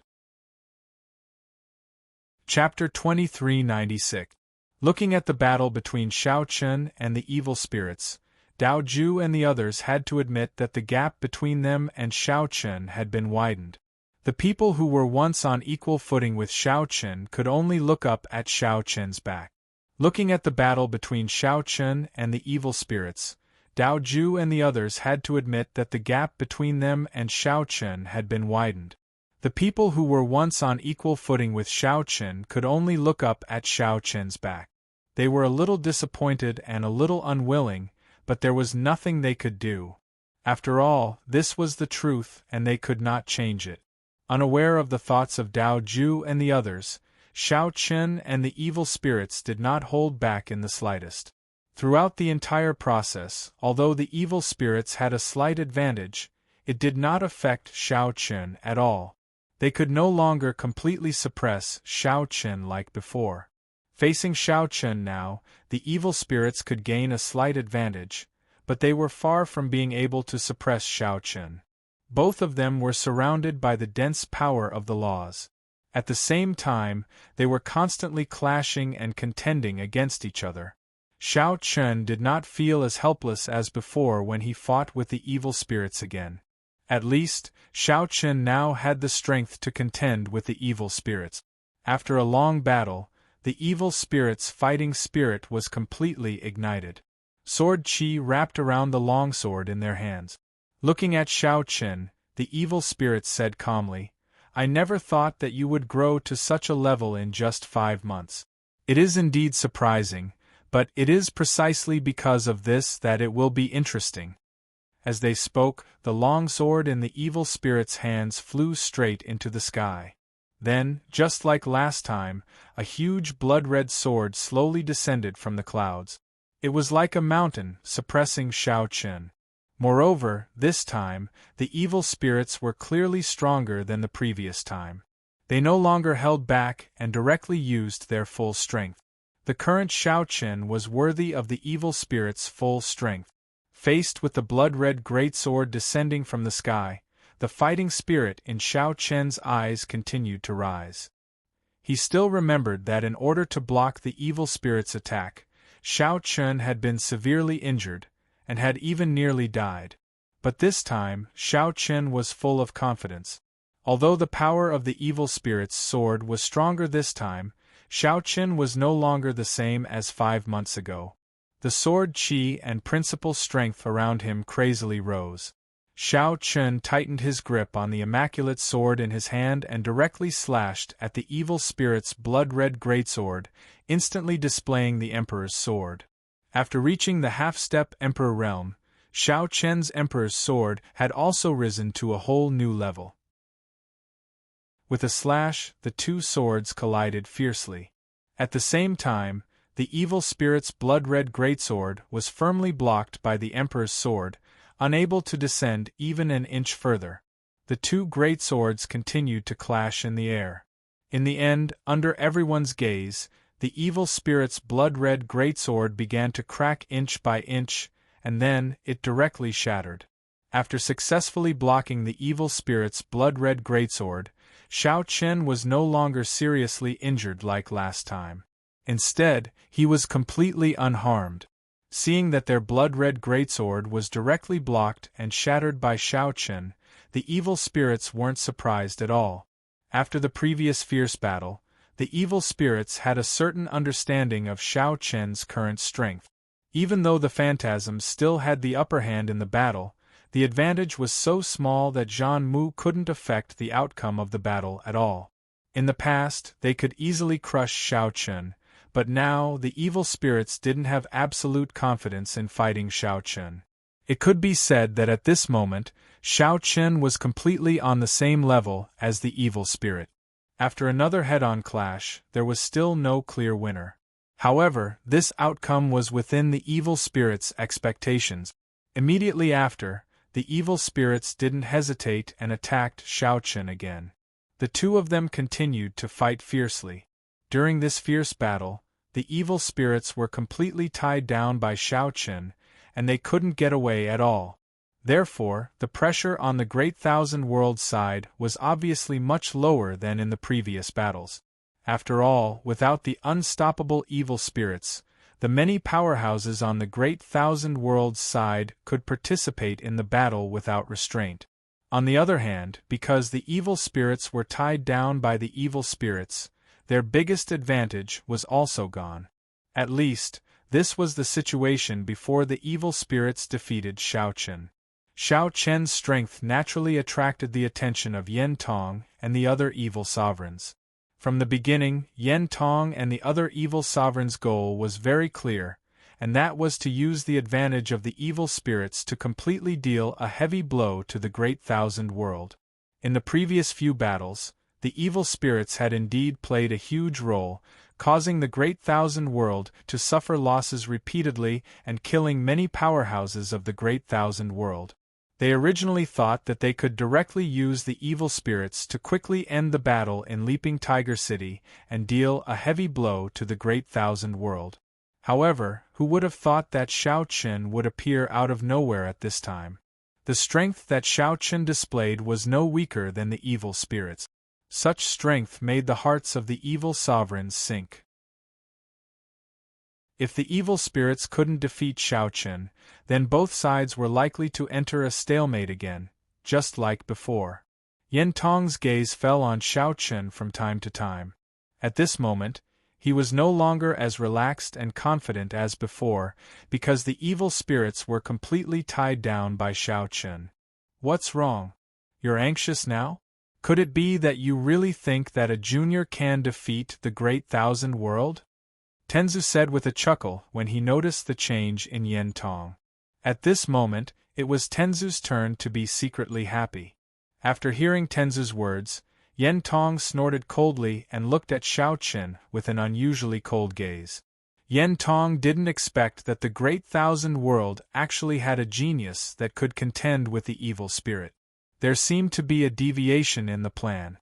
Chapter 2396. Looking at the battle between Xiao Qin and the evil spirits, Dao Ju and the others had to admit that the gap between them and Xiao Qin had been widened. The people who were once on equal footing with Xiao Qin could only look up at Xiao Qin's back. Looking at the battle between Xiao Qin and the evil spirits, Dao Ju and the others had to admit that the gap between them and Xiao Qin had been widened. The people who were once on equal footing with Xiao Qin could only look up at Xiao Qin's back. They were a little disappointed and a little unwilling, but there was nothing they could do. After all, this was the truth and they could not change it. Unaware of the thoughts of Dao Ju and the others, Xiao Qin and the evil spirits did not hold back in the slightest. Throughout the entire process, although the evil spirits had a slight advantage, it did not affect Xiao Qun at all. They could no longer completely suppress Xiao Qun like before. Facing Xiao Qun now, the evil spirits could gain a slight advantage, but they were far from being able to suppress Xiao Qun. Both of them were surrounded by the dense power of the laws. At the same time, they were constantly clashing and contending against each other. Xiao Qun did not feel as helpless as before when he fought with the evil spirits again. At least, Xiao Qun now had the strength to contend with the evil spirits. After a long battle, the evil spirit's fighting spirit was completely ignited. Sword qi wrapped around the longsword in their hands. Looking at Xiao Qun, the evil spirit said calmly, "I never thought that you would grow to such a level in just 5 months. It is indeed surprising, but it is precisely because of this that it will be interesting." As they spoke, the long sword in the evil spirit's hands flew straight into the sky. Then, just like last time, a huge blood-red sword slowly descended from the clouds. It was like a mountain, suppressing Xiao Qun. Moreover, this time, the evil spirits were clearly stronger than the previous time. They no longer held back and directly used their full strength. The current Xiao Qun was worthy of the evil spirit's full strength. Faced with the blood-red greatsword descending from the sky, the fighting spirit in Xiao Qun's eyes continued to rise. He still remembered that in order to block the evil spirit's attack, Xiao Qun had been severely injured, and had even nearly died. But this time, Xiao Qun was full of confidence. Although the power of the evil spirit's sword was stronger this time, Xiao Qun was no longer the same as 5 months ago. The sword qi and principal strength around him crazily rose. Xiao Qun tightened his grip on the immaculate sword in his hand and directly slashed at the evil spirit's blood-red greatsword, instantly displaying the Emperor's sword. After reaching the half-step Emperor realm, Xiao Qun's Emperor's sword had also risen to a whole new level. With a slash, the two swords collided fiercely. At the same time, the evil spirit's blood-red greatsword was firmly blocked by the Emperor's sword, unable to descend even an inch further. The two great swords continued to clash in the air. In the end, under everyone's gaze, the evil spirit's blood-red greatsword began to crack inch by inch, and then it directly shattered. After successfully blocking the evil spirit's blood-red greatsword, Xiao Qun was no longer seriously injured like last time. Instead, he was completely unharmed. Seeing that their blood-red greatsword was directly blocked and shattered by Xiao Qun, the evil spirits weren't surprised at all. After the previous fierce battle, the evil spirits had a certain understanding of Xiao Qun's current strength. Even though the phantasms still had the upper hand in the battle, the advantage was so small that Zhan Mu couldn't affect the outcome of the battle at all. In the past, they could easily crush Xiao Qun, but now the evil spirits didn't have absolute confidence in fighting Xiao Qun. It could be said that at this moment, Xiao Qun was completely on the same level as the evil spirit. After another head-on clash, there was still no clear winner. However, this outcome was within the evil spirit's expectations. Immediately after, the evil spirits didn't hesitate and attacked Xiao Qun again. The two of them continued to fight fiercely. During this fierce battle, the evil spirits were completely tied down by Xiao Qun, and they couldn't get away at all. Therefore, the pressure on the Great Thousand Worlds side was obviously much lower than in the previous battles. After all, without the unstoppable evil spirits, the many powerhouses on the Great Thousand Worlds side could participate in the battle without restraint. On the other hand, because the evil spirits were tied down by the evil spirits, their biggest advantage was also gone. At least, this was the situation before the evil spirits defeated Xiao Qun. Xiao Qun's strength naturally attracted the attention of Yen Tong and the other evil sovereigns. From the beginning, Yen Tong and the other evil sovereigns' goal was very clear, and that was to use the advantage of the evil spirits to completely deal a heavy blow to the Great Thousand World. In the previous few battles, the evil spirits had indeed played a huge role, causing the Great Thousand World to suffer losses repeatedly and killing many powerhouses of the Great Thousand World. They originally thought that they could directly use the evil spirits to quickly end the battle in Leaping Tiger City and deal a heavy blow to the Great Thousand World. However, who would have thought that Shao Qin would appear out of nowhere at this time? The strength that Shao Qin displayed was no weaker than the evil spirits. Such strength made the hearts of the evil sovereigns sink. If the evil spirits couldn't defeat Shao Qin, then both sides were likely to enter a stalemate again, just like before. Yen Tong's gaze fell on Shao Qin from time to time. At this moment, he was no longer as relaxed and confident as before, because the evil spirits were completely tied down by Shao Qin. What's wrong? You're anxious now? Could it be that you really think that a junior can defeat the Great Thousand World? Tenzu said with a chuckle when he noticed the change in Yen Tong. At this moment, it was Tenzu's turn to be secretly happy. After hearing Tenzu's words, Yen Tong snorted coldly and looked at Shao Qin with an unusually cold gaze. Yen Tong didn't expect that the Great Thousand World actually had a genius that could contend with the evil spirit. There seemed to be a deviation in the plan.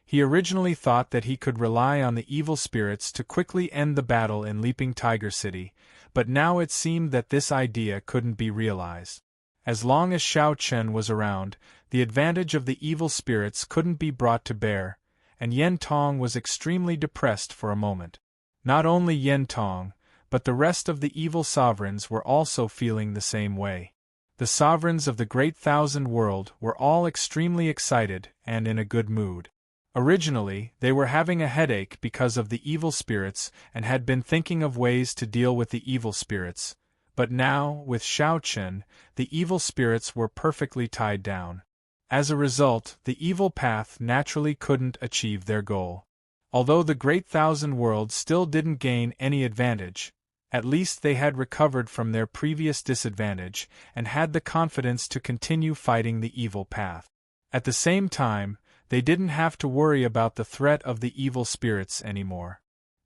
He originally thought that he could rely on the evil spirits to quickly end the battle in Leaping Tiger City, but now it seemed that this idea couldn't be realized. As long as Shao Qin was around, the advantage of the evil spirits couldn't be brought to bear, and Yen Tong was extremely depressed for a moment. Not only Yen Tong, but the rest of the evil sovereigns were also feeling the same way. The sovereigns of the Great Thousand World were all extremely excited and in a good mood. Originally, they were having a headache because of the evil spirits and had been thinking of ways to deal with the evil spirits, but now, with Shao Qin, the evil spirits were perfectly tied down. As a result, the evil path naturally couldn't achieve their goal. Although the Great Thousand World still didn't gain any advantage, at least they had recovered from their previous disadvantage and had the confidence to continue fighting the evil path. At the same time, they didn't have to worry about the threat of the evil spirits anymore.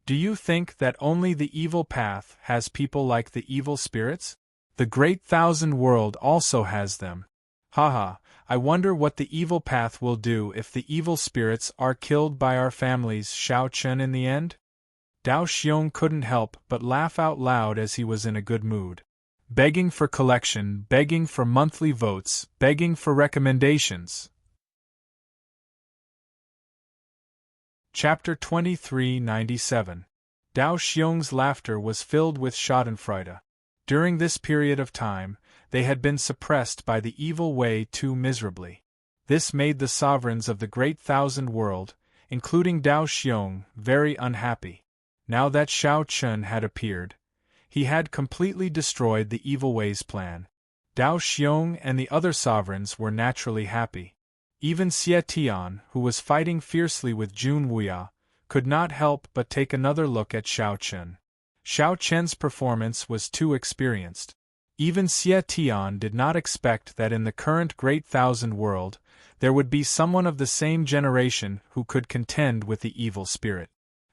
Do you think that only the evil path has people like the evil spirits? The Great Thousand World also has them. Haha, I wonder what the evil path will do if the evil spirits are killed by our family's Shao Qin in the end? Dao Xiong couldn't help but laugh out loud as he was in a good mood. Begging for collection, begging for monthly votes, begging for recommendations. Chapter 2397. Dao Xiong's laughter was filled with schadenfreude. During this period of time, they had been suppressed by the evil way too miserably. This made the sovereigns of the Great Thousand World, including Dao Xiong, very unhappy. Now that Shao Qin had appeared, he had completely destroyed the evil way's plan. Dao Xiong and the other sovereigns were naturally happy. Even Xie Tian, who was fighting fiercely with Jun Wuya, could not help but take another look at Shao Qin. Shao Qin's performance was too experienced. Even Xie Tian did not expect that in the current Great Thousand World, there would be someone of the same generation who could contend with the evil spirit.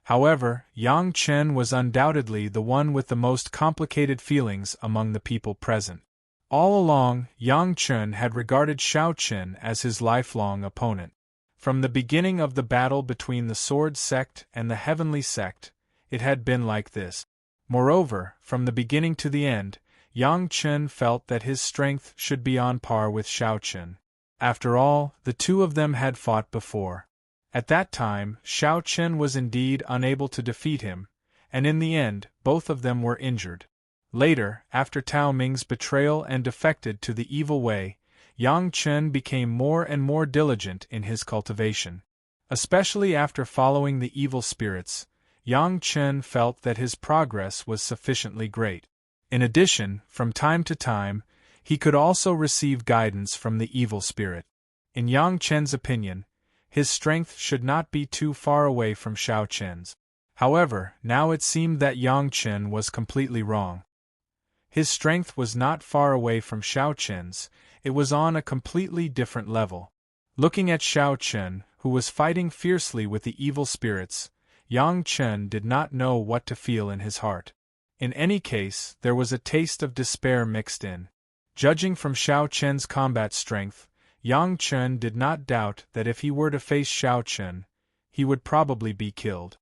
However, Yang Chen was undoubtedly the one with the most complicated feelings among the people present. All along, Yang Chen had regarded Shao Qin as his lifelong opponent. From the beginning of the battle between the Sword Sect and the Heavenly Sect, it had been like this. Moreover, from the beginning to the end, Yang Chen felt that his strength should be on par with Shao Qin. After all, the two of them had fought before. At that time, Shao Qin was indeed unable to defeat him, and in the end, both of them were injured. Later, after Tao Ming's betrayal and defected to the evil way, Yang Chen became more and more diligent in his cultivation. Especially after following the evil spirits, Yang Chen felt that his progress was sufficiently great. In addition, from time to time, he could also receive guidance from the evil spirit. In Yang Chen's opinion, his strength should not be too far away from Shao Qin's. However, now it seemed that Yang Chen was completely wrong. His strength was not far away from Shao Qin's, it was on a completely different level. Looking at Shao Qin, who was fighting fiercely with the evil spirits, Yang Chen did not know what to feel in his heart. In any case, there was a taste of despair mixed in. Judging from Xiao Chen's combat strength, Yang Chen did not doubt that if he were to face Xiao Chen, he would probably be killed.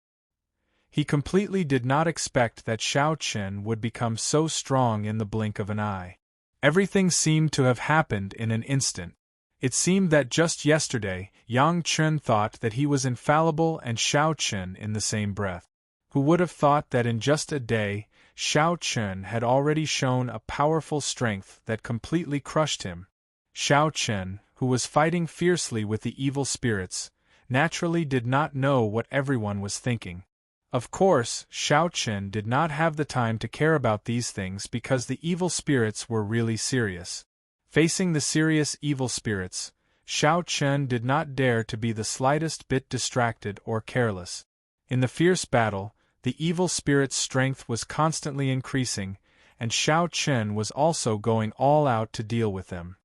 He completely did not expect that Xiao Chen would become so strong in the blink of an eye. Everything seemed to have happened in an instant. It seemed that just yesterday, Yang Chen thought that he was infallible and Xiao Chen in the same breath. Who would have thought that in just a day, Xiao Chen had already shown a powerful strength that completely crushed him? Xiao Chen, who was fighting fiercely with the evil spirits, naturally did not know what everyone was thinking. Of course, Xiao Chen did not have the time to care about these things because the evil spirits were really serious. Facing the serious evil spirits, Xiao Chen did not dare to be the slightest bit distracted or careless. In the fierce battle, the evil spirit's strength was constantly increasing, and Xiao Chen was also going all out to deal with them.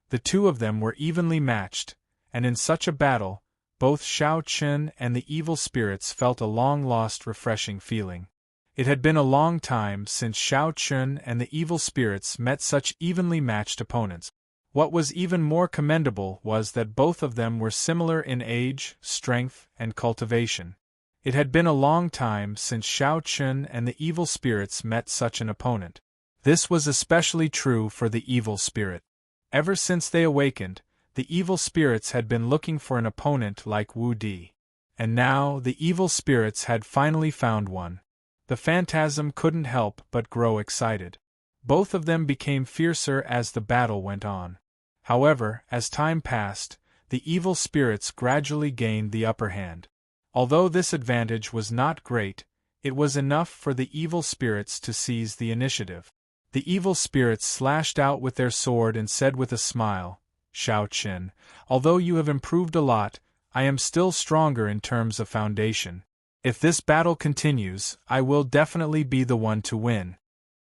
The two of them were evenly matched, and in such a battle, both Xiao Chen and the evil spirits felt a long-lost refreshing feeling. It had been a long time since Xiao Chen and the evil spirits met such evenly matched opponents. What was even more commendable was that both of them were similar in age, strength, and cultivation. It had been a long time since Xiao Chen and the evil spirits met such an opponent. This was especially true for the evil spirit. Ever since they awakened, the evil spirits had been looking for an opponent like Wu Di. And now the evil spirits had finally found one. The phantasm couldn't help but grow excited. Both of them became fiercer as the battle went on. However, as time passed, the evil spirits gradually gained the upper hand. Although this advantage was not great, it was enough for the evil spirits to seize the initiative. The evil spirits slashed out with their sword and said with a smile, "Xiao Chen, although you have improved a lot, I am still stronger in terms of foundation. If this battle continues, I will definitely be the one to win."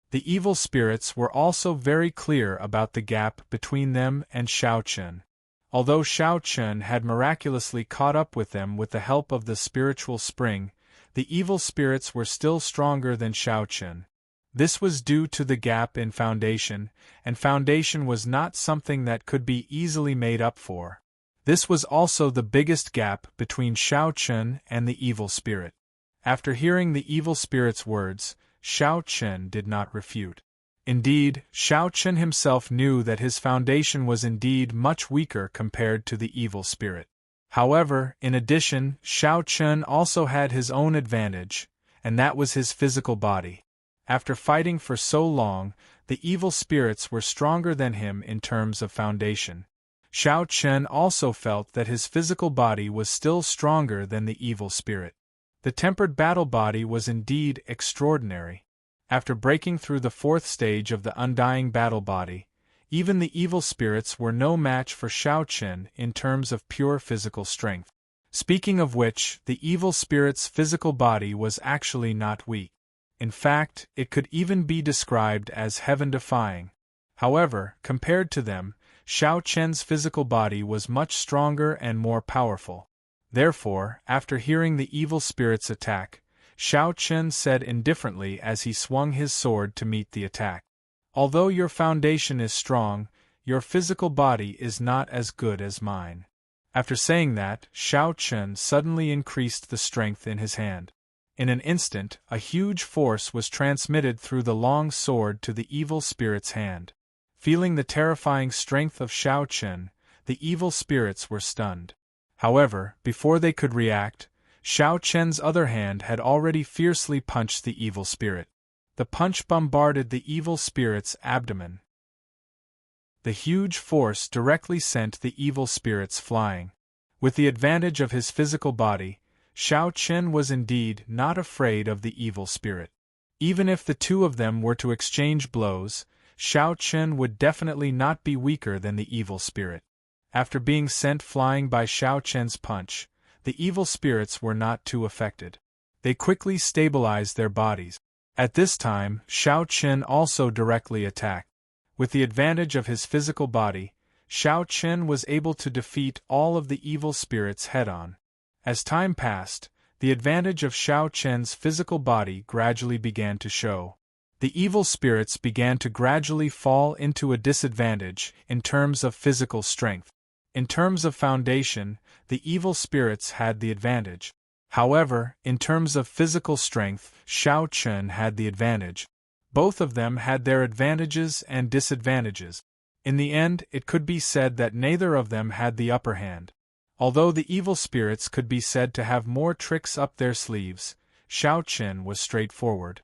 The evil spirits were also very clear about the gap between them and Xiao Chen. Although Xiao Chen had miraculously caught up with them with the help of the spiritual spring, the evil spirits were still stronger than Xiao Chen. This was due to the gap in foundation, and foundation was not something that could be easily made up for. This was also the biggest gap between Xiao Chen and the evil spirit. After hearing the evil spirit's words, Xiao Chen did not refute. Indeed, Xiao Chen himself knew that his foundation was indeed much weaker compared to the evil spirit. However, in addition, Xiao Chen also had his own advantage, and that was his physical body. After fighting for so long, the evil spirits were stronger than him in terms of foundation. Xiao Chen also felt that his physical body was still stronger than the evil spirit. The tempered battle body was indeed extraordinary. After breaking through the fourth stage of the undying battle body, even the evil spirits were no match for Xiao Chen in terms of pure physical strength. Speaking of which, the evil spirit's physical body was actually not weak. In fact, it could even be described as heaven-defying. However, compared to them, Xiao Chen's physical body was much stronger and more powerful. Therefore, after hearing the evil spirit's attack, Xiao Chen said indifferently as he swung his sword to meet the attack, "Although your foundation is strong, your physical body is not as good as mine." After saying that, Xiao Chen suddenly increased the strength in his hand. In an instant, a huge force was transmitted through the long sword to the evil spirit's hand. Feeling the terrifying strength of Xiao Chen, the evil spirits were stunned. However, before they could react, Xiao Chen's other hand had already fiercely punched the evil spirit. The punch bombarded the evil spirit's abdomen. The huge force directly sent the evil spirits flying. With the advantage of his physical body, Xiao Chen was indeed not afraid of the evil spirit. Even if the two of them were to exchange blows, Xiao Chen would definitely not be weaker than the evil spirit. After being sent flying by Xiao Chen's punch, the evil spirits were not too affected. They quickly stabilized their bodies. At this time, Xiao Chen also directly attacked. With the advantage of his physical body, Xiao Chen was able to defeat all of the evil spirits head-on. As time passed, The advantage of Xiao Chen's physical body gradually began to show. The evil spirits began to gradually fall into a disadvantage in terms of physical strength. In terms of foundation, the evil spirits had the advantage. However, in terms of physical strength, Xiao Chen had the advantage. Both of them had their advantages and disadvantages. In the end, it could be said that neither of them had the upper hand. Although the evil spirits could be said to have more tricks up their sleeves, Xiao Chen was straightforward.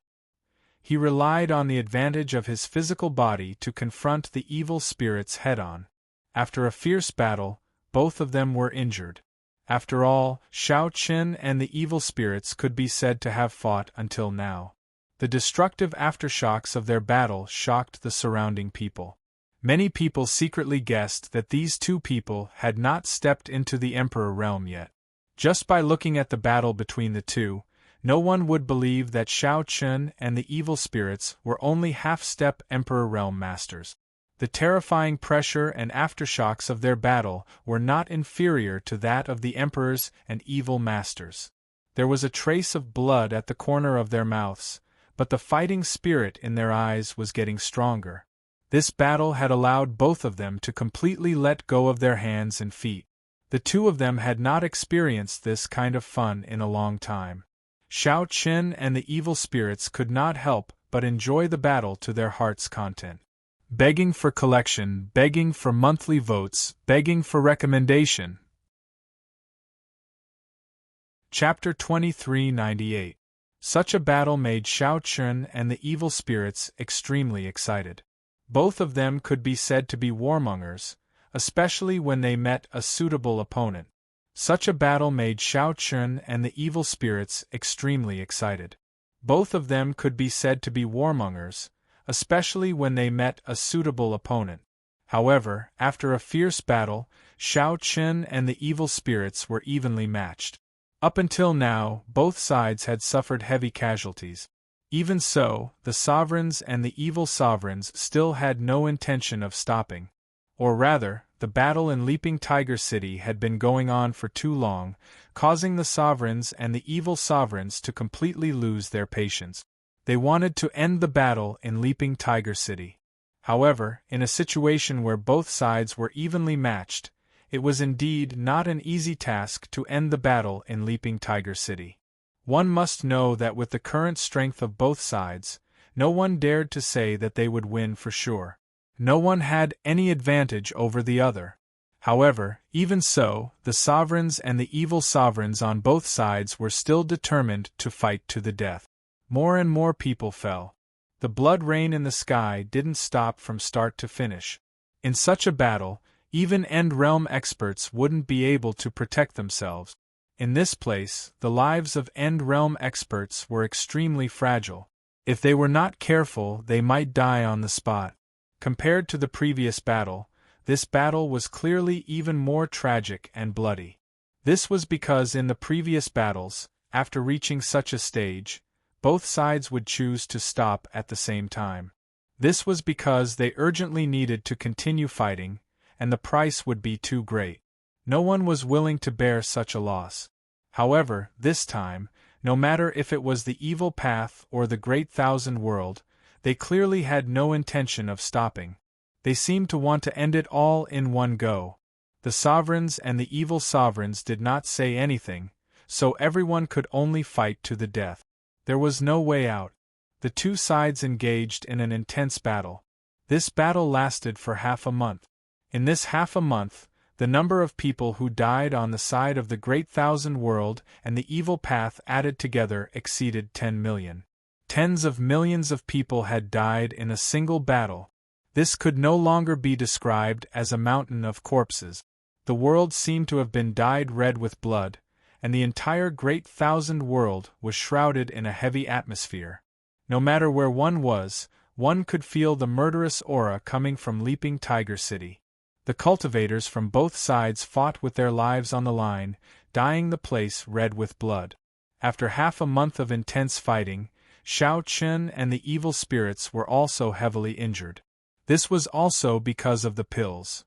He relied on the advantage of his physical body to confront the evil spirits head-on. After a fierce battle, both of them were injured. After all, Xiao Chen and the evil spirits could be said to have fought until now. The destructive aftershocks of their battle shocked the surrounding people. Many people secretly guessed that these two people had not stepped into the Emperor realm yet. Just by looking at the battle between the two, no one would believe that Xiao Chen and the evil spirits were only half-step Emperor realm masters. The terrifying pressure and aftershocks of their battle were not inferior to that of the Emperors and evil masters. There was a trace of blood at the corner of their mouths, but the fighting spirit in their eyes was getting stronger. This battle had allowed both of them to completely let go of their hands and feet. The two of them had not experienced this kind of fun in a long time. Xiao Chen and the evil spirits could not help but enjoy the battle to their heart's content. Begging for collection, begging for monthly votes, begging for recommendation. Chapter 2398. Such a battle made Xiao Chen and the evil spirits extremely excited. Both of them could be said to be warmongers, especially when they met a suitable opponent. Such a battle made Xiao Chen and the evil spirits extremely excited. Both of them could be said to be warmongers, especially when they met a suitable opponent. However, after a fierce battle, Xiao Chen and the evil spirits were evenly matched. Up until now, both sides had suffered heavy casualties. Even so, the sovereigns and the evil sovereigns still had no intention of stopping. Or rather, the battle in Leaping Tiger City had been going on for too long, causing the sovereigns and the evil sovereigns to completely lose their patience. They wanted to end the battle in Leaping Tiger City. However, in a situation where both sides were evenly matched, it was indeed not an easy task to end the battle in Leaping Tiger City. One must know that with the current strength of both sides, no one dared to say that they would win for sure. No one had any advantage over the other. However, even so, the sovereigns and the evil sovereigns on both sides were still determined to fight to the death. More and more people fell. The blood rain in the sky didn't stop from start to finish. In such a battle, even End Realm experts wouldn't be able to protect themselves. In this place, the lives of End Realm experts were extremely fragile. If they were not careful, they might die on the spot. Compared to the previous battle, this battle was clearly even more tragic and bloody. This was because in the previous battles, after reaching such a stage, both sides would choose to stop at the same time. This was because they urgently needed to continue fighting, and the price would be too great. No one was willing to bear such a loss. However, this time, no matter if it was the evil path or the Great Thousand World, they clearly had no intention of stopping. They seemed to want to end it all in one go. The sovereigns and the evil sovereigns did not say anything, so everyone could only fight to the death. There was no way out. The two sides engaged in an intense battle. This battle lasted for half a month. In this half a month, the number of people who died on the side of the Great Thousand World and the evil path added together exceeded 10 million. Tens of millions of people had died in a single battle. This could no longer be described as a mountain of corpses. The world seemed to have been dyed red with blood, and the entire Great Thousand World was shrouded in a heavy atmosphere. No matter where one was, one could feel the murderous aura coming from Leaping Tiger City. The cultivators from both sides fought with their lives on the line, dyeing the place red with blood. After half a month of intense fighting, Xiao Chen and the evil spirits were also heavily injured. This was also because of the pills.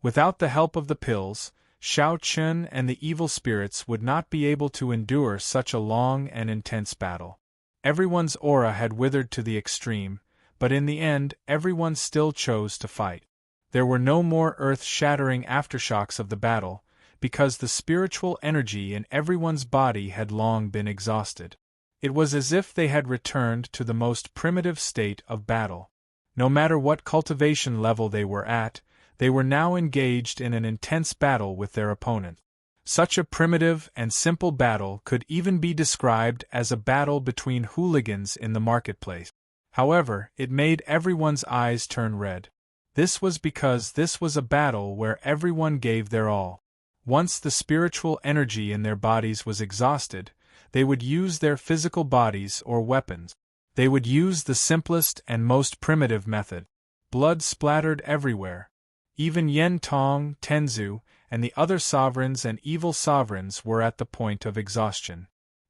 Without the help of the pills, Shao Chun and the evil spirits would not be able to endure such a long and intense battle. Everyone's aura had withered to the extreme, but in the end, everyone still chose to fight. There were no more earth-shattering aftershocks of the battle, because the spiritual energy in everyone's body had long been exhausted. It was as if they had returned to the most primitive state of battle. No matter what cultivation level they were at, they were now engaged in an intense battle with their opponent. Such a primitive and simple battle could even be described as a battle between hooligans in the marketplace. However, it made everyone's eyes turn red. This was because this was a battle where everyone gave their all. Once the spiritual energy in their bodies was exhausted, they would use their physical bodies or weapons. They would use the simplest and most primitive method. Blood splattered everywhere. Even Yen Tong, Tenzu, and the other sovereigns and evil sovereigns were at the point of exhaustion.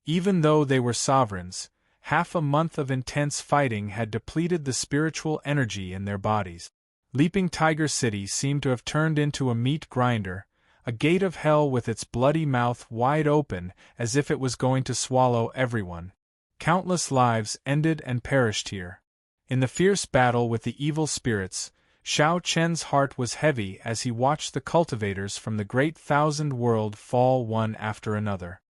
Even though they were sovereigns, half a month of intense fighting had depleted the spiritual energy in their bodies. Leaping Tiger City seemed to have turned into a meat grinder, a gate of hell with its bloody mouth wide open as if it was going to swallow everyone. Countless lives ended and perished here. In the fierce battle with the evil spirits, Shao Chen's heart was heavy as he watched the cultivators from the Great Thousand World fall one after another.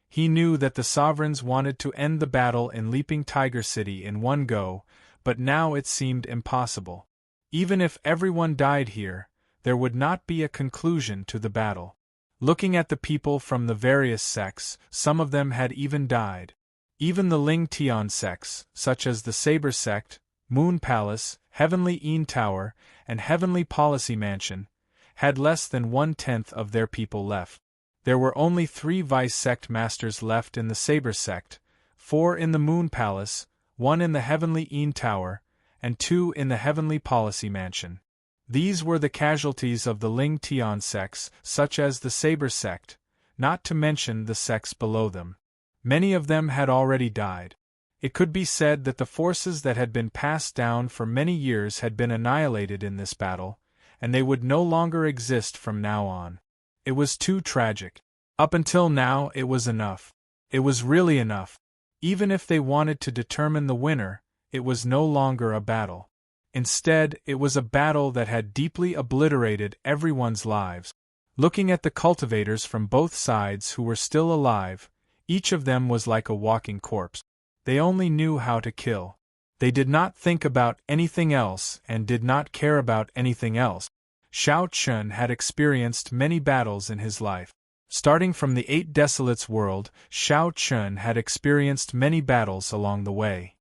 He knew that the sovereigns wanted to end the battle in Leaping Tiger City in one go, but now it seemed impossible. Even if everyone died here, there would not be a conclusion to the battle. Looking at the people from the various sects, some of them had even died. Even the Ling Tian sects, such as the Saber sect, Moon Palace, Heavenly Een Tower, and Heavenly Policy Mansion, had less than 1/10 of their people left. There were only 3 vice sect masters left in the Saber sect, 4 in the Moon Palace, 1 in the Heavenly Een Tower, and 2 in the Heavenly Policy Mansion. These were the casualties of the Ling Tian sects, such as the Saber sect, not to mention the sects below them. Many of them had already died. It could be said that the forces that had been passed down for many years had been annihilated in this battle, and they would no longer exist from now on. It was too tragic. Up until now it was enough. It was really enough. Even if they wanted to determine the winner, it was no longer a battle. Instead, it was a battle that had deeply obliterated everyone's lives. Looking at the cultivators from both sides who were still alive, each of them was like a walking corpse. They only knew how to kill. They did not think about anything else and did not care about anything else. Shao Chun had experienced many battles in his life. Starting from the 8 Desolates world, Shao Chun had experienced many battles along the way.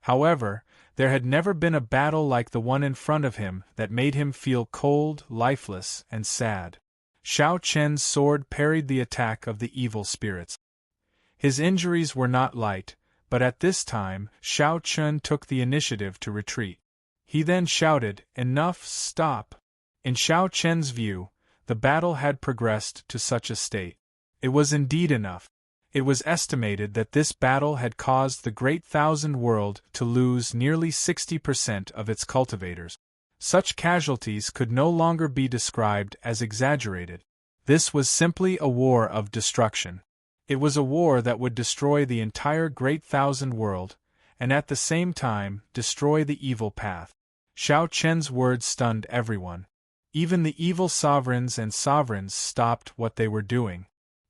However, there had never been a battle like the one in front of him that made him feel cold, lifeless, and sad. Shao Chen's sword parried the attack of the evil spirits. His injuries were not light, but at this time, Shao Chun took the initiative to retreat. He then shouted, "Enough, stop!" In Shao Chen's view, the battle had progressed to such a state. It was indeed enough. It was estimated that this battle had caused the Great Thousand World to lose nearly 60% of its cultivators. Such casualties could no longer be described as exaggerated. This was simply a war of destruction. It was a war that would destroy the entire Great Thousand World, and at the same time destroy the evil path. Shao Chen's words stunned everyone. Even the evil sovereigns and sovereigns stopped what they were doing.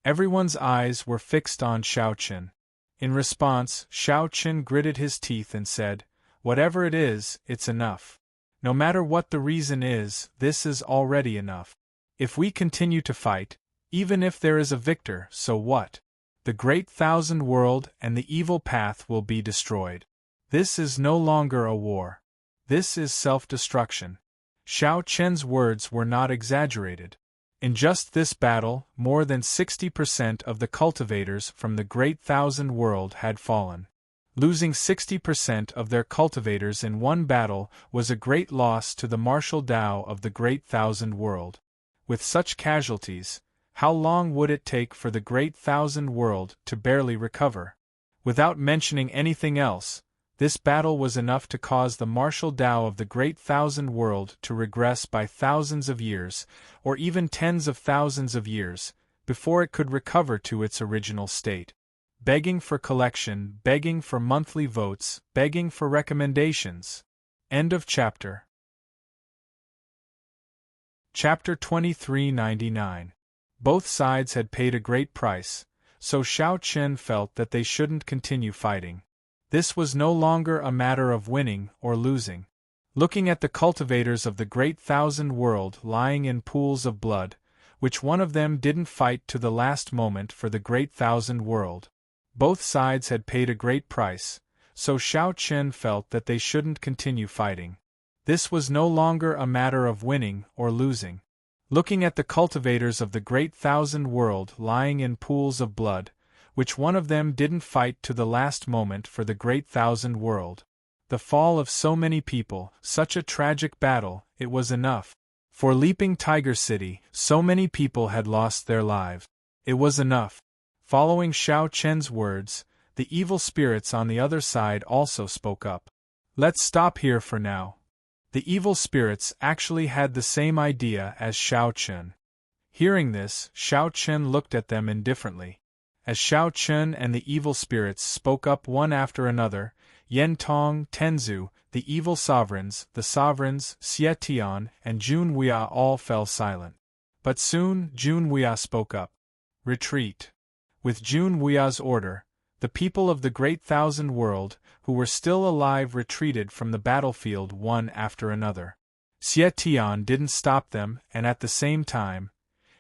Everyone's eyes were fixed on Shao Chen. In response, Shao Chen gritted his teeth and said, "Whatever it is, it's enough. No matter what the reason is, this is already enough. If we continue to fight, even if there is a victor, so what? The Great Thousand World and the evil path will be destroyed. This is no longer a war. This is self-destruction." Shao Chen's words were not exaggerated. In just this battle, more than 60% of the cultivators from the Great Thousand World had fallen. Losing 60% of their cultivators in one battle was a great loss to the martial Tao of the Great Thousand World. With such casualties, how long would it take for the Great Thousand World to barely recover? Without mentioning anything else, This battle was enough to cause the martial Tao of the Great Thousand World to regress by thousands of years, or even tens of thousands of years, before it could recover to its original state. Begging for collection, begging for monthly votes, begging for recommendations. End of chapter. Chapter 2399. Both sides had paid a great price, so Xiao Chen felt that they shouldn't continue fighting. This was no longer a matter of winning or losing. Looking at the cultivators of the Great Thousand World lying in pools of blood, which one of them didn't fight to the last moment for the Great Thousand World. Both sides had paid a great price, so Xiao Chen felt that they shouldn't continue fighting. This was no longer a matter of winning or losing. Looking at the cultivators of the Great Thousand World lying in pools of blood, which one of them didn't fight to the last moment for the Great Thousand World. The fall of so many people, such a tragic battle, it was enough. For Leaping Tiger City, so many people had lost their lives. It was enough. Following Xiao Chen's words, the evil spirits on the other side also spoke up. Let's stop here for now. The evil spirits actually had the same idea as Xiao Chen. Hearing this, Xiao Chen looked at them indifferently. As Xiao Chen and the evil spirits spoke up one after another, Yen Tong, Tenzu, the evil sovereigns, Xie Tian, and Jun Huia all fell silent. But soon, Jun Huia spoke up. Retreat. With Jun Huia's order, the people of the Great Thousand World, who were still alive, retreated from the battlefield one after another. Xie Tian didn't stop them, and at the same time,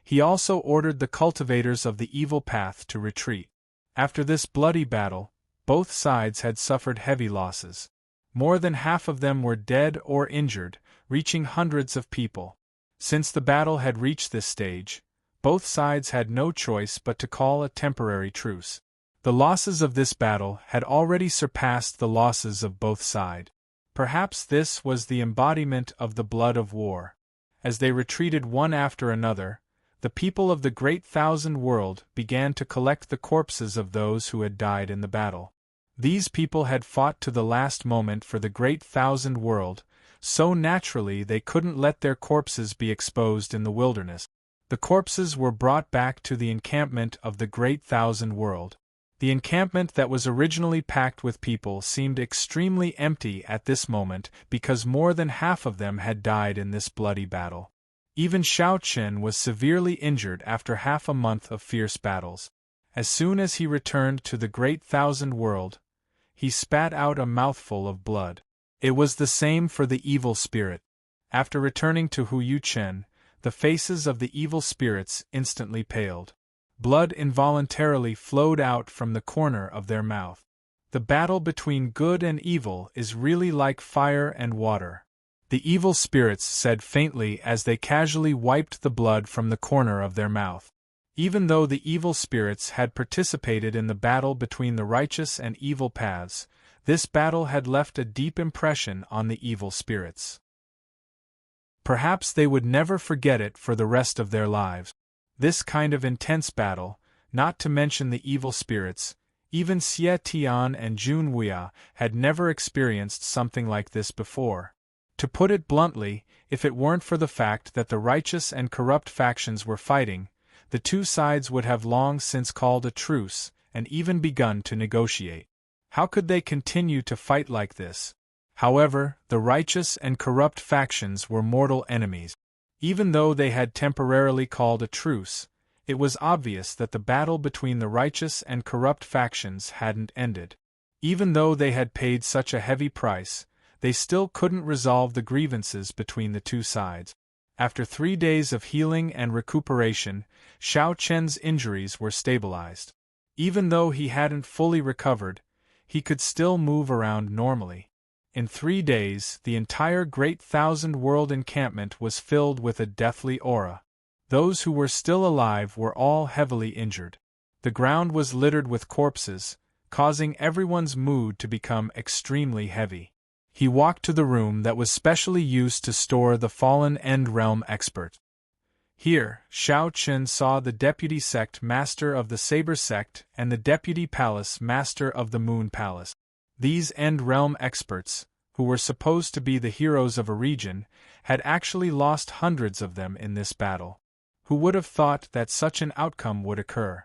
he also ordered the cultivators of the evil path to retreat. After this bloody battle, both sides had suffered heavy losses. More than half of them were dead or injured, reaching hundreds of people. Since the battle had reached this stage, both sides had no choice but to call a temporary truce. The losses of this battle had already surpassed the losses of both sides. Perhaps this was the embodiment of the blood of war. As they retreated one after another, the people of the Great Thousand World began to collect the corpses of those who had died in the battle. These people had fought to the last moment for the Great Thousand World, so naturally they couldn't let their corpses be exposed in the wilderness. The corpses were brought back to the encampment of the Great Thousand World. The encampment that was originally packed with people seemed extremely empty at this moment because more than half of them had died in this bloody battle. Even Xiao Chen was severely injured after half a month of fierce battles. As soon as he returned to the Great Thousand World, he spat out a mouthful of blood. It was the same for the evil spirit. After returning to Hu Chen, the faces of the evil spirits instantly paled. Blood involuntarily flowed out from the corner of their mouth. The battle between good and evil is really like fire and water. The evil spirits said faintly as they casually wiped the blood from the corner of their mouth. Even though the evil spirits had participated in the battle between the righteous and evil paths, this battle had left a deep impression on the evil spirits. Perhaps they would never forget it for the rest of their lives. This kind of intense battle, not to mention the evil spirits, even Xie Tian and Jun Huia had never experienced something like this before. To put it bluntly, if it weren't for the fact that the righteous and corrupt factions were fighting, the two sides would have long since called a truce and even begun to negotiate. How could they continue to fight like this? However, the righteous and corrupt factions were mortal enemies. Even though they had temporarily called a truce, it was obvious that the battle between the righteous and corrupt factions hadn't ended. Even though they had paid such a heavy price, they still couldn't resolve the grievances between the two sides. After 3 days of healing and recuperation, Xiao Chen's injuries were stabilized. Even though he hadn't fully recovered, he could still move around normally. In 3 days, the entire Great Thousand World encampment was filled with a deathly aura. Those who were still alive were all heavily injured. The ground was littered with corpses, causing everyone's mood to become extremely heavy. He walked to the room that was specially used to store the fallen End Realm expert. Here, Xiao Chen saw the Deputy Sect Master of the Saber Sect and the Deputy Palace Master of the Moon Palace. These End Realm experts, who were supposed to be the heroes of a region, had actually lost hundreds of them in this battle. Who would have thought that such an outcome would occur?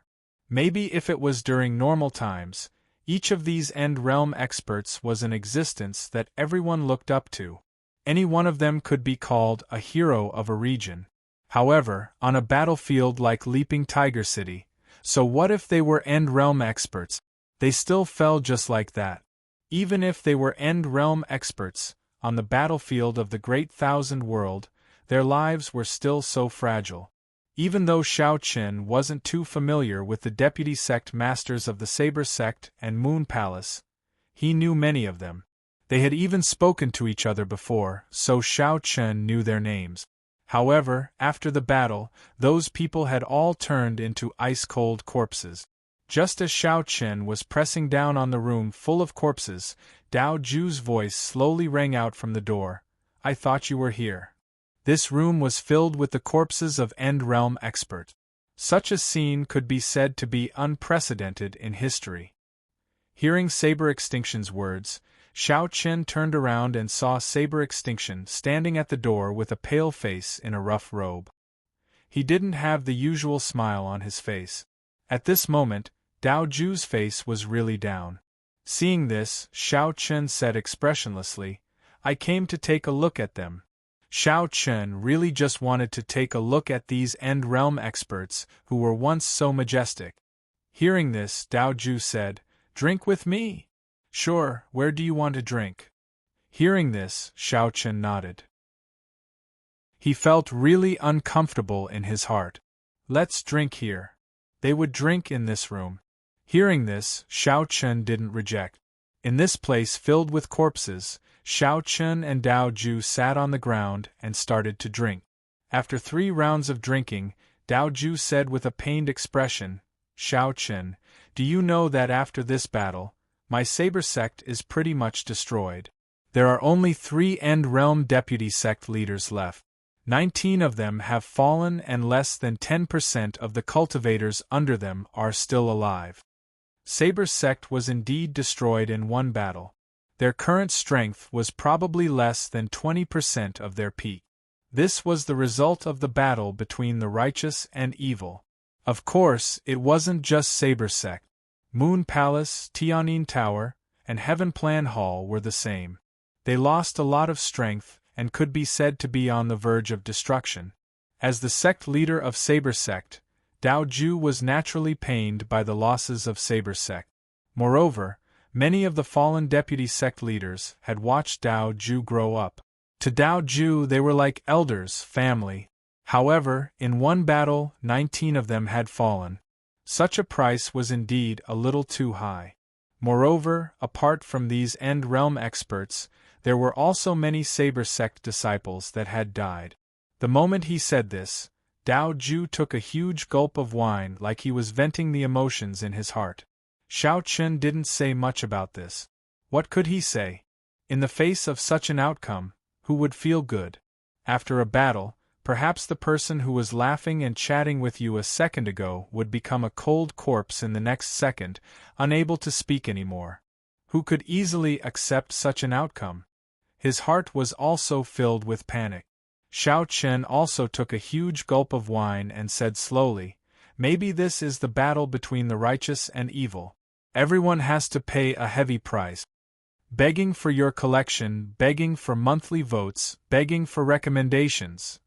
Maybe if it was during normal times, each of these End Realm experts was an existence that everyone looked up to. Any one of them could be called a hero of a region. However, on a battlefield like Leaping Tiger City, so what if they were End Realm experts? They still fell just like that. Even if they were End Realm experts, on the battlefield of the Great Thousand World, their lives were still so fragile. Even though Shao Qin wasn't too familiar with the deputy sect masters of the Saber Sect and Moon Palace, he knew many of them. They had even spoken to each other before, so Shao Qin knew their names. However, after the battle, those people had all turned into ice-cold corpses. Just as Shao Qin was pressing down on the room full of corpses, Dao Ju's voice slowly rang out from the door. "I thought you were here." This room was filled with the corpses of End Realm experts. Such a scene could be said to be unprecedented in history. Hearing Saber Extinction's words, Shao Qin turned around and saw Saber Extinction standing at the door with a pale face in a rough robe. He didn't have the usual smile on his face. At this moment, Dao Ju's face was really down. Seeing this, Shao Qin said expressionlessly, "I came to take a look at them." Shao Qin really just wanted to take a look at these End Realm experts who were once so majestic. Hearing this, Dao Ju said, "Drink with me?" "Sure, where do you want to drink?" Hearing this, Shao Qin nodded. He felt really uncomfortable in his heart. "Let's drink here." They would drink in this room. Hearing this, Shao Qin didn't reject. In this place filled with corpses, Shao Qin and Dao Ju sat on the ground and started to drink. After 3 rounds of drinking, Dao Ju said with a pained expression, "Shao Qin, do you know that after this battle, my Saber Sect is pretty much destroyed? There are only 3 End Realm deputy sect leaders left. 19 of them have fallen and less than 10% of the cultivators under them are still alive." Saber Sect was indeed destroyed in one battle. Their current strength was probably less than 20% of their peak. This was the result of the battle between the righteous and evil. Of course, it wasn't just Saber Sect. Moon Palace, Tianyin Tower, and Heaven Plan Hall were the same. They lost a lot of strength and could be said to be on the verge of destruction. As the sect leader of Saber Sect, Dao Ju was naturally pained by the losses of Saber Sect. Moreover, many of the fallen deputy sect leaders had watched Dao Ju grow up. To Dao Ju they were like elders, family. However, in one battle, 19 of them had fallen. Such a price was indeed a little too high. Moreover, apart from these End Realm experts, there were also many Saber Sect disciples that had died. The moment he said this, Dao Ju took a huge gulp of wine like he was venting the emotions in his heart. Shao Qin didn't say much about this. What could he say? In the face of such an outcome, who would feel good? After a battle, perhaps the person who was laughing and chatting with you a second ago would become a cold corpse in the next second, unable to speak anymore. Who could easily accept such an outcome? His heart was also filled with panic. Shao Qin also took a huge gulp of wine and said slowly, "Maybe this is the battle between the righteous and evil. Everyone has to pay a heavy price. Begging for your collection, begging for monthly votes, begging for recommendations."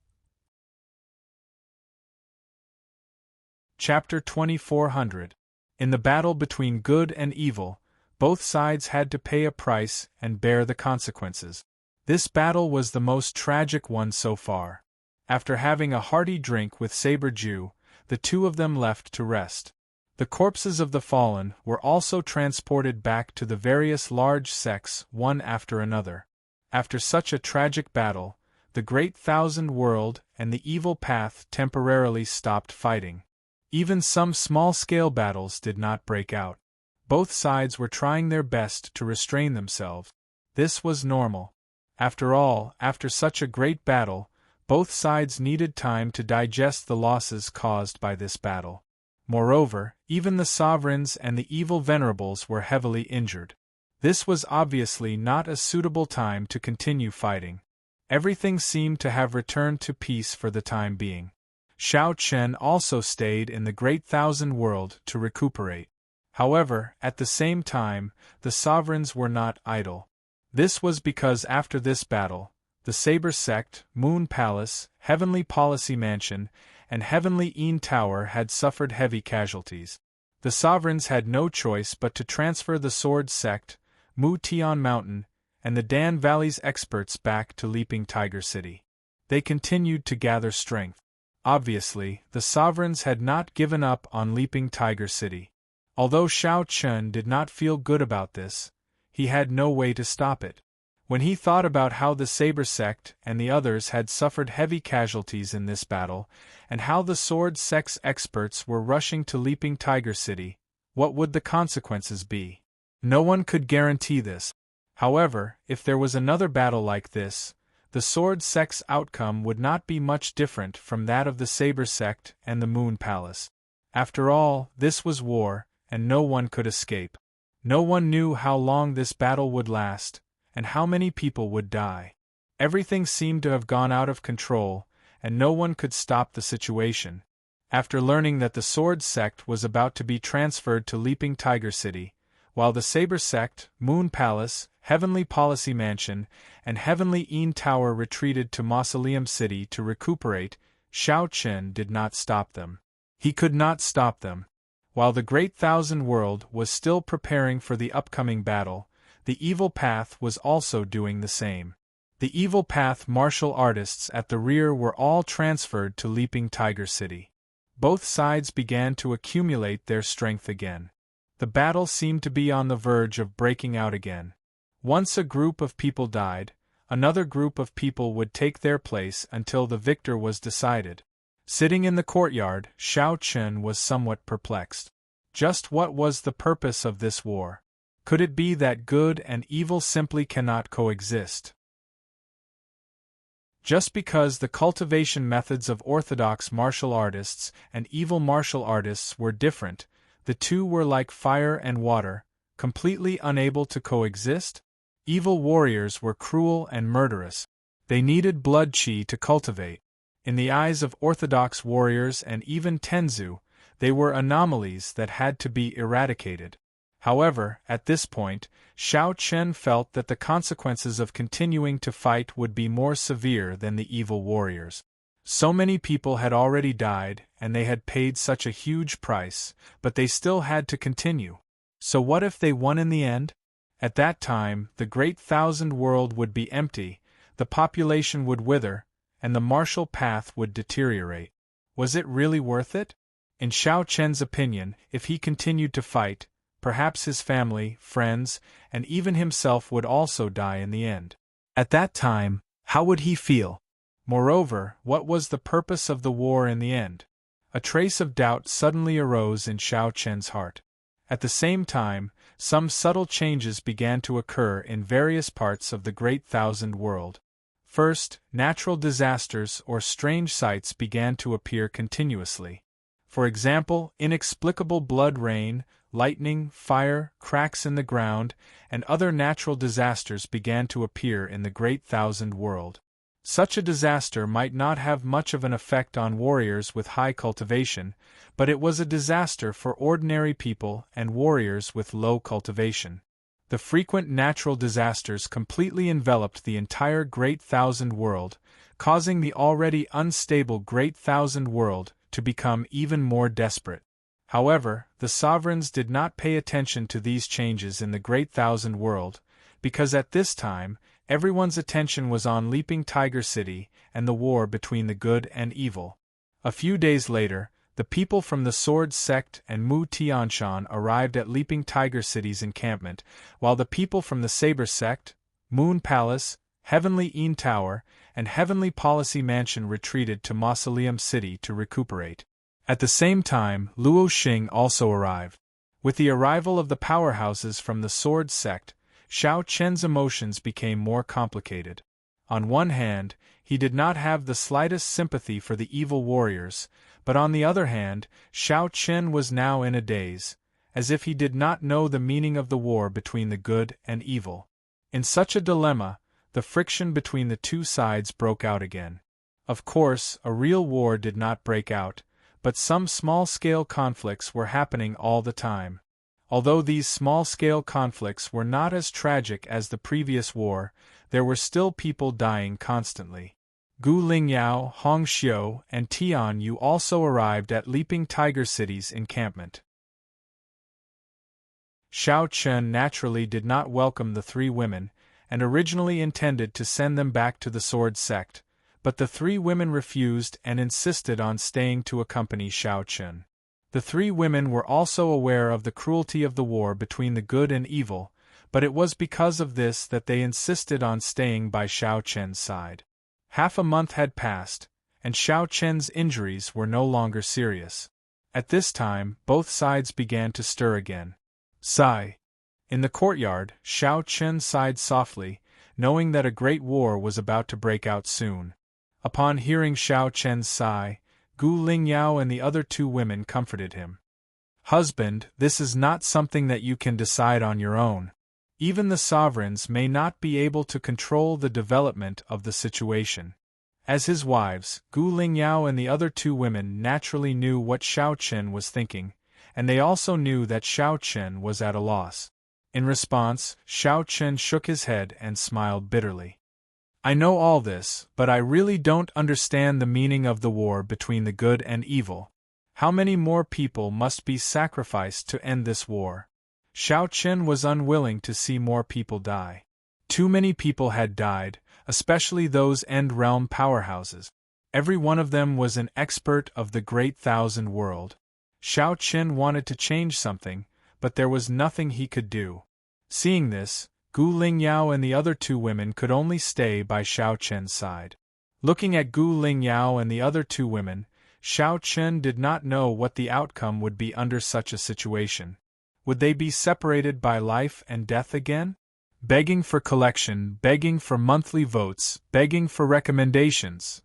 Chapter 2400. In the battle between good and evil, both sides had to pay a price and bear the consequences. This battle was the most tragic one so far. After having a hearty drink with Saber Ju, the two of them left to rest. The corpses of the fallen were also transported back to the various large sects one after another. After such a tragic battle, the Great Thousand World and the Evil Path temporarily stopped fighting. Even some small-scale battles did not break out. Both sides were trying their best to restrain themselves. This was normal. After all, after such a great battle, both sides needed time to digest the losses caused by this battle. Moreover, even the sovereigns and the evil venerables were heavily injured. This was obviously not a suitable time to continue fighting. Everything seemed to have returned to peace for the time being. Xiao Chen also stayed in the Great Thousand World to recuperate. However, at the same time, the sovereigns were not idle. This was because after this battle, the Saber Sect, Moon Palace, Heavenly Policy Mansion, and Heavenly Een Tower had suffered heavy casualties. The sovereigns had no choice but to transfer the Sword Sect, Mu Tian Mountain, and the Dan Valley's experts back to Leaping Tiger City. They continued to gather strength. Obviously, the sovereigns had not given up on Leaping Tiger City. Although Xiao Chen did not feel good about this, he had no way to stop it. When he thought about how the Saber Sect and the others had suffered heavy casualties in this battle, and how the Sword Sect's experts were rushing to Leaping Tiger City, what would the consequences be? No one could guarantee this. However, if there was another battle like this, the Sword Sect's outcome would not be much different from that of the Saber Sect and the Moon Palace. After all, this was war, and no one could escape. No one knew how long this battle would last, and how many people would die. Everything seemed to have gone out of control, and no one could stop the situation. After learning that the Sword Sect was about to be transferred to Leaping Tiger City, while the Saber Sect, Moon Palace, Heavenly Policy Mansion, and Heavenly Een Tower retreated to Mausoleum City to recuperate, Xiao Chen did not stop them. He could not stop them. While the Great Thousand World was still preparing for the upcoming battle, the Evil Path was also doing the same. The Evil Path martial artists at the rear were all transferred to Leaping Tiger City. Both sides began to accumulate their strength again. The battle seemed to be on the verge of breaking out again. Once a group of people died, another group of people would take their place until the victor was decided. Sitting in the courtyard, Xiao Chen was somewhat perplexed. Just what was the purpose of this war? Could it be that good and evil simply cannot coexist? Just because the cultivation methods of orthodox martial artists and evil martial artists were different, the two were like fire and water, completely unable to coexist? Evil warriors were cruel and murderous. They needed blood qi to cultivate. In the eyes of orthodox warriors and even Tenzu, they were anomalies that had to be eradicated. However, at this point, Xiao Chen felt that the consequences of continuing to fight would be more severe than the evil warriors. So many people had already died, and they had paid such a huge price, but they still had to continue. So what if they won in the end? At that time, the Great Thousand World would be empty, the population would wither, and the martial path would deteriorate. Was it really worth it? In Xiao Chen's opinion, if he continued to fight, perhaps his family, friends, and even himself would also die in the end. At that time, how would he feel? Moreover, what was the purpose of the war in the end? A trace of doubt suddenly arose in Xiao Chen's heart. At the same time, some subtle changes began to occur in various parts of the Great Thousand World. First, natural disasters or strange sights began to appear continuously. For example, inexplicable blood rain, lightning, fire, cracks in the ground, and other natural disasters began to appear in the Great Thousand World. Such a disaster might not have much of an effect on warriors with high cultivation, but it was a disaster for ordinary people and warriors with low cultivation. The frequent natural disasters completely enveloped the entire Great Thousand World, causing the already unstable Great Thousand World to become even more desperate. However, the sovereigns did not pay attention to these changes in the Great Thousand World, because at this time, everyone's attention was on Leaping Tiger City and the war between the good and evil. A few days later, the people from the Sword Sect and Mu Tianshan arrived at Leaping Tiger City's encampment, while the people from the Saber Sect, Moon Palace, Heavenly Een Tower, and Heavenly Policy Mansion retreated to Mausoleum City to recuperate. At the same time, Luo Xing also arrived. With the arrival of the powerhouses from the Sword Sect, Xiao Chen's emotions became more complicated. On one hand, he did not have the slightest sympathy for the evil warriors, but on the other hand, Xiao Chen was now in a daze, as if he did not know the meaning of the war between the good and evil. In such a dilemma, the friction between the two sides broke out again. Of course, a real war did not break out, but some small-scale conflicts were happening all the time. Although these small-scale conflicts were not as tragic as the previous war, there were still people dying constantly. Gu Lingyao, Hong Xiu, and Tian Yu also arrived at Leaping Tiger City's encampment. Xiao Chen naturally did not welcome the three women, and originally intended to send them back to the Sword Sect, but the three women refused and insisted on staying to accompany Xiao Chen. The three women were also aware of the cruelty of the war between the good and evil, but it was because of this that they insisted on staying by Xiao Chen's side. Half a month had passed, and Xiao Chen's injuries were no longer serious. At this time, both sides began to stir again. Sigh. In the courtyard, Xiao Chen sighed softly, knowing that a great war was about to break out soon. Upon hearing Xiao Chen's sigh, Gu Lingyao and the other two women comforted him. Husband, this is not something that you can decide on your own. Even the sovereigns may not be able to control the development of the situation. As his wives, Gu Lingyao and the other two women naturally knew what Xiao Chen was thinking, and they also knew that Xiao Chen was at a loss. In response, Xiao Chen shook his head and smiled bitterly. I know all this, but I really don't understand the meaning of the war between the good and evil. How many more people must be sacrificed to end this war? Xiao Chen was unwilling to see more people die. Too many people had died, especially those end-realm powerhouses. Every one of them was an expert of the Great Thousand World. Xiao Chen wanted to change something, but there was nothing he could do. Seeing this, Gu Lingyao and the other two women could only stay by Xiao Chen's side. Looking at Gu Lingyao and the other two women, Xiao Chen did not know what the outcome would be under such a situation. Would they be separated by life and death again? Begging for collection, begging for monthly votes, begging for recommendations.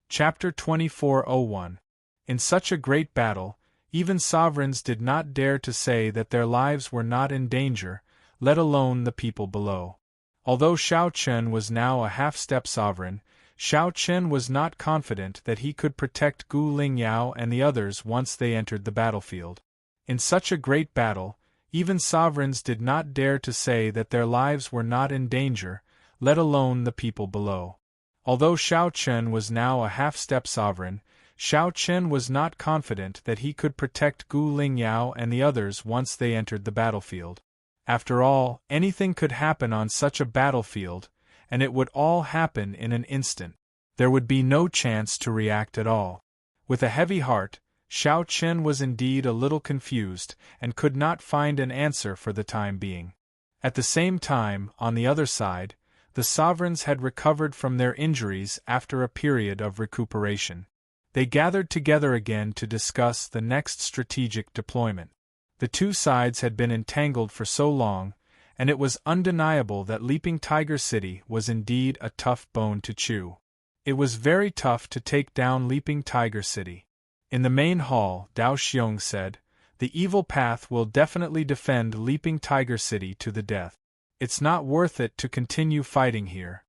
Chapter 2401. In such a great battle, even sovereigns did not dare to say that their lives were not in danger, let alone the people below. Although Xiao Chen was now a half-step sovereign, Xiao Chen was not confident that he could protect Gu Lingyao and the others once they entered the battlefield. In such a great battle, even sovereigns did not dare to say that their lives were not in danger, let alone the people below. Although Xiao Chen was now a half-step sovereign, Xiao Chen was not confident that he could protect Gu Lingyao and the others once they entered the battlefield. After all, anything could happen on such a battlefield, and it would all happen in an instant. There would be no chance to react at all. With a heavy heart, Xiao Chen was indeed a little confused, and could not find an answer for the time being. At the same time, on the other side, the sovereigns had recovered from their injuries after a period of recuperation. They gathered together again to discuss the next strategic deployment. The two sides had been entangled for so long, and it was undeniable that Leaping Tiger City was indeed a tough bone to chew. It was very tough to take down Leaping Tiger City. In the main hall, Dao Xiong said, "The evil path will definitely defend Leaping Tiger City to the death. It's not worth it to continue fighting here."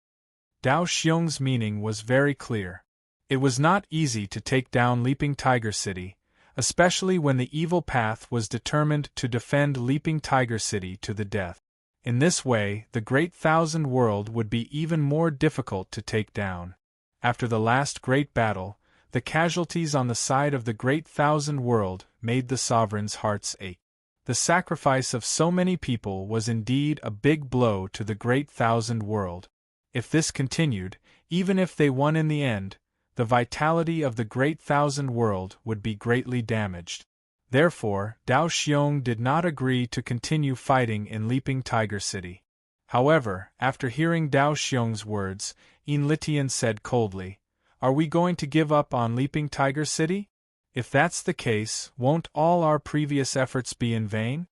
Dao Xiong's meaning was very clear. It was not easy to take down Leaping Tiger City, especially when the evil path was determined to defend Leaping Tiger City to the death. In this way, the Great Thousand World would be even more difficult to take down. After the last great battle, the casualties on the side of the Great Thousand World made the sovereigns' hearts ache. The sacrifice of so many people was indeed a big blow to the Great Thousand World. If this continued, even if they won in the end, the vitality of the Great Thousand World would be greatly damaged. Therefore, Dao Xiong did not agree to continue fighting in Leaping Tiger City. However, after hearing Dao Xiong's words, Yin Litian said coldly, "Are we going to give up on Leaping Tiger City? If that's the case, won't all our previous efforts be in vain?"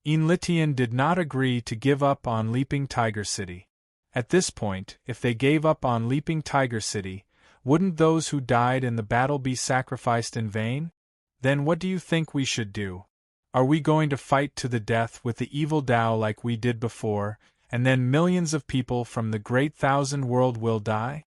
Yin Litian did not agree to give up on Leaping Tiger City. At this point, if they gave up on Leaping Tiger City, Wouldn't those who died in the battle be sacrificed in vain? Then what do you think we should do? Are we going to fight to the death with the evil Tao like we did before, and then millions of people from the great thousand world will die?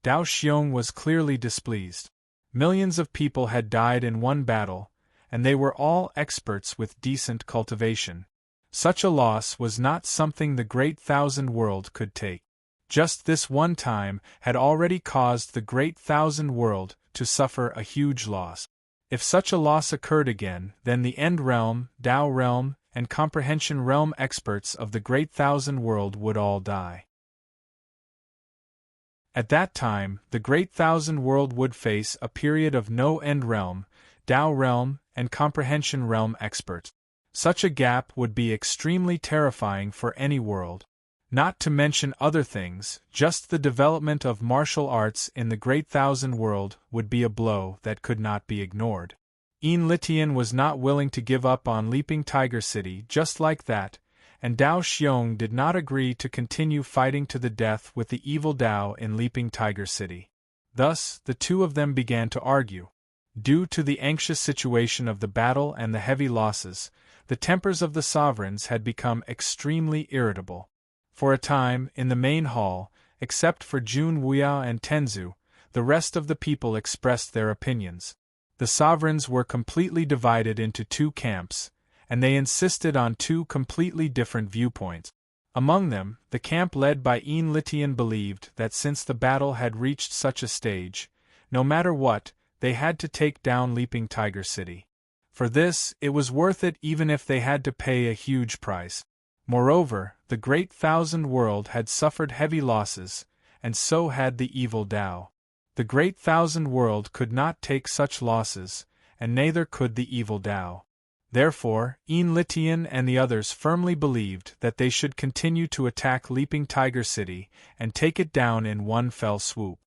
Dao Xiong was clearly displeased. Millions of people had died in one battle, and they were all experts with decent cultivation. Such a loss was not something the great thousand world could take. Just this one time had already caused the great thousand world to suffer a huge loss. If such a loss occurred again, then the End Realm, Tao Realm, and Comprehension Realm experts of the great thousand world would all die. At that time, the great thousand world would face a period of no End Realm, Tao Realm, and Comprehension Realm experts. Such a gap would be extremely terrifying for any world. Not to mention other things, just the development of martial arts in the great thousand world would be a blow that could not be ignored. Litian was not willing to give up on Leaping Tiger City just like that, and Dao Xiong did not agree to continue fighting to the death with the evil Tao in Leaping Tiger City. Thus, the two of them began to argue. Due to the anxious situation of the battle and the heavy losses, the tempers of the sovereigns had become extremely irritable. For a time, in the main hall, except for Jun Wuya and Tenzu, the rest of the people expressed their opinions. The sovereigns were completely divided into two camps, and they insisted on two completely different viewpoints. Among them, the camp led by Litian believed that since the battle had reached such a stage, no matter what, they had to take down Leaping Tiger City. For this, it was worth it even if they had to pay a huge price. Moreover, the great thousand world had suffered heavy losses, and so had the evil Tao. The great thousand world could not take such losses, and neither could the evil Tao. Therefore, Litian and the others firmly believed that they should continue to attack Leaping Tiger City and take it down in one fell swoop.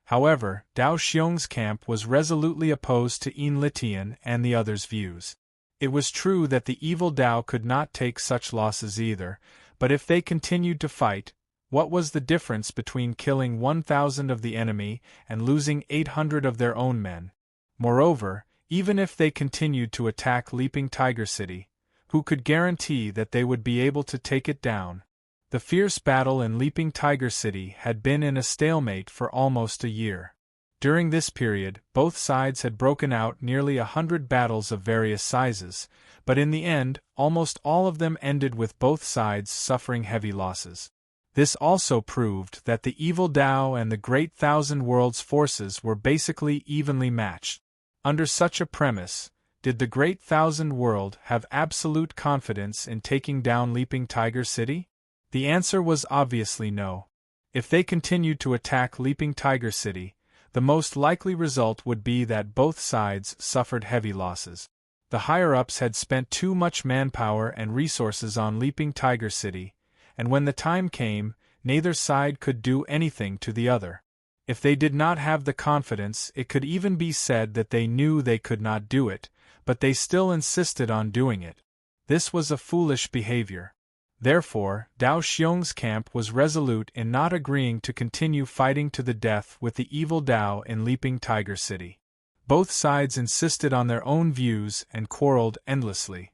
However, Dao Xiong's camp was resolutely opposed to Litian and the others' views. It was true that the evil Tao could not take such losses either, but if they continued to fight, what was the difference between killing 1,000 of the enemy and losing 800 of their own men? Moreover, even if they continued to attack Leaping Tiger City, who could guarantee that they would be able to take it down? The fierce battle in Leaping Tiger City had been in a stalemate for almost a year. During this period, both sides had broken out nearly 100 battles of various sizes, but in the end, almost all of them ended with both sides suffering heavy losses. This also proved that the evil Tao and the great thousand worlds forces were basically evenly matched. Under such a premise, did the great thousand world have absolute confidence in taking down Leaping Tiger City? The answer was obviously no. If they continued to attack Leaping Tiger City, the most likely result would be that both sides suffered heavy losses. The higher-ups had spent too much manpower and resources on Leaping Tiger City, and when the time came, neither side could do anything to the other. If they did not have the confidence, it could even be said that they knew they could not do it, but they still insisted on doing it. This was a foolish behavior. Therefore, Dao Xiong's camp was resolute in not agreeing to continue fighting to the death with the evil Tao in Leaping Tiger City. Both sides insisted on their own views and quarreled endlessly.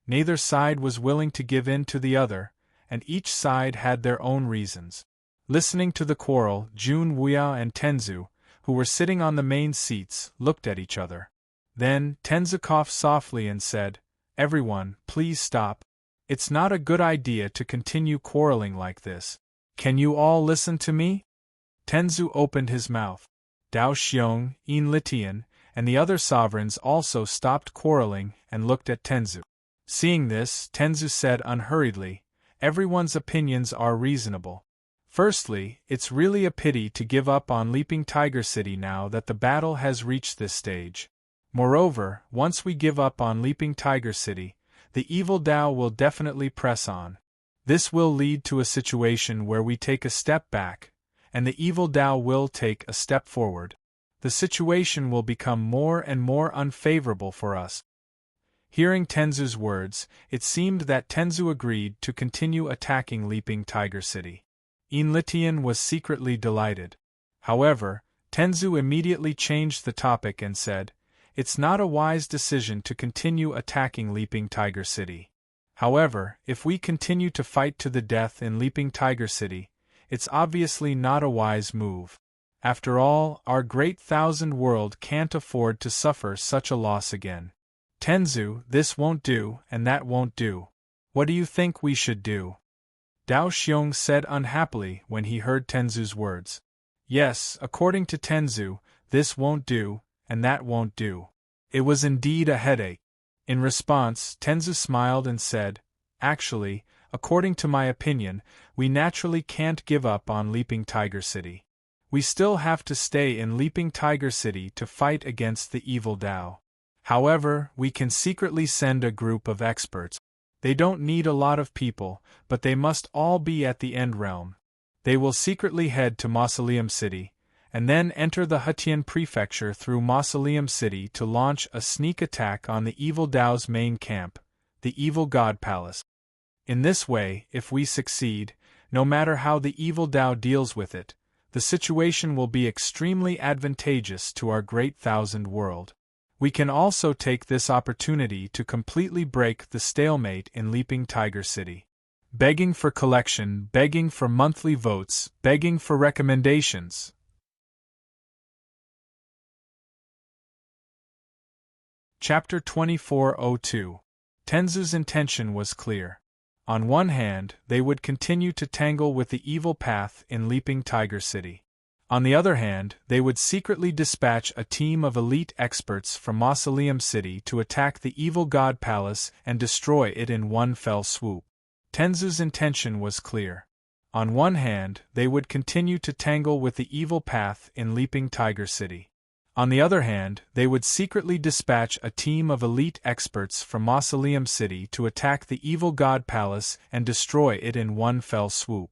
Neither side was willing to give in to the other, and each side had their own reasons. Listening to the quarrel, Jun Wuya and Tenzu, who were sitting on the main seats, looked at each other. Then, Tenzu coughed softly and said, "Everyone, please stop. It's not a good idea to continue quarreling like this. Can you all listen to me?" Tenzu opened his mouth. Dao Xiong, Litian, and the other sovereigns also stopped quarreling and looked at Tenzu. Seeing this, Tenzu said unhurriedly, "Everyone's opinions are reasonable. Firstly, it's really a pity to give up on Leaping Tiger City now that the battle has reached this stage. Moreover, once we give up on Leaping Tiger City, the evil Tao will definitely press on. This will lead to a situation where we take a step back, and the evil Tao will take a step forward. The situation will become more and more unfavorable for us." Hearing Tenzu's words, it seemed that Tenzu agreed to continue attacking Leaping Tiger City. Litian was secretly delighted. However, Tenzu immediately changed the topic and said, "It's not a wise decision to continue attacking Leaping Tiger City. However, if we continue to fight to the death in Leaping Tiger City, it's obviously not a wise move. After all, our great thousand world can't afford to suffer such a loss again. Tenzu, this won't do, and that won't do. What do you think we should do?" Dao Xiong said unhappily when he heard Tenzu's words. Yes, according to Tenzu, this won't do, and that won't do. It was indeed a headache. In response, Tenzu smiled and said, "Actually, according to my opinion, we naturally can't give up on Leaping Tiger City. We still have to stay in Leaping Tiger City to fight against the evil Dao. However, we can secretly send a group of experts. They don't need a lot of people, but they must all be at the End Realm. They will secretly head to Mausoleum City, and then enter the Hetian Prefecture through Mausoleum City to launch a sneak attack on the evil Dao's main camp, the Evil God Palace. In this way, if we succeed, no matter how the evil Dao deals with it, the situation will be extremely advantageous to our great thousand world. We can also take this opportunity to completely break the stalemate in Leaping Tiger City. Begging for collection, begging for monthly votes, begging for recommendations." Chapter 2402. Tenzu's intention was clear. On one hand, they would continue to tangle with the evil path in Leaping Tiger City. On the other hand, they would secretly dispatch a team of elite experts from Mausoleum City to attack the Evil God Palace and destroy it in one fell swoop. Tenzu's intention was clear. On one hand, they would continue to tangle with the evil path in Leaping Tiger City. On the other hand, they would secretly dispatch a team of elite experts from Mausoleum City to attack the Evil God Palace and destroy it in one fell swoop.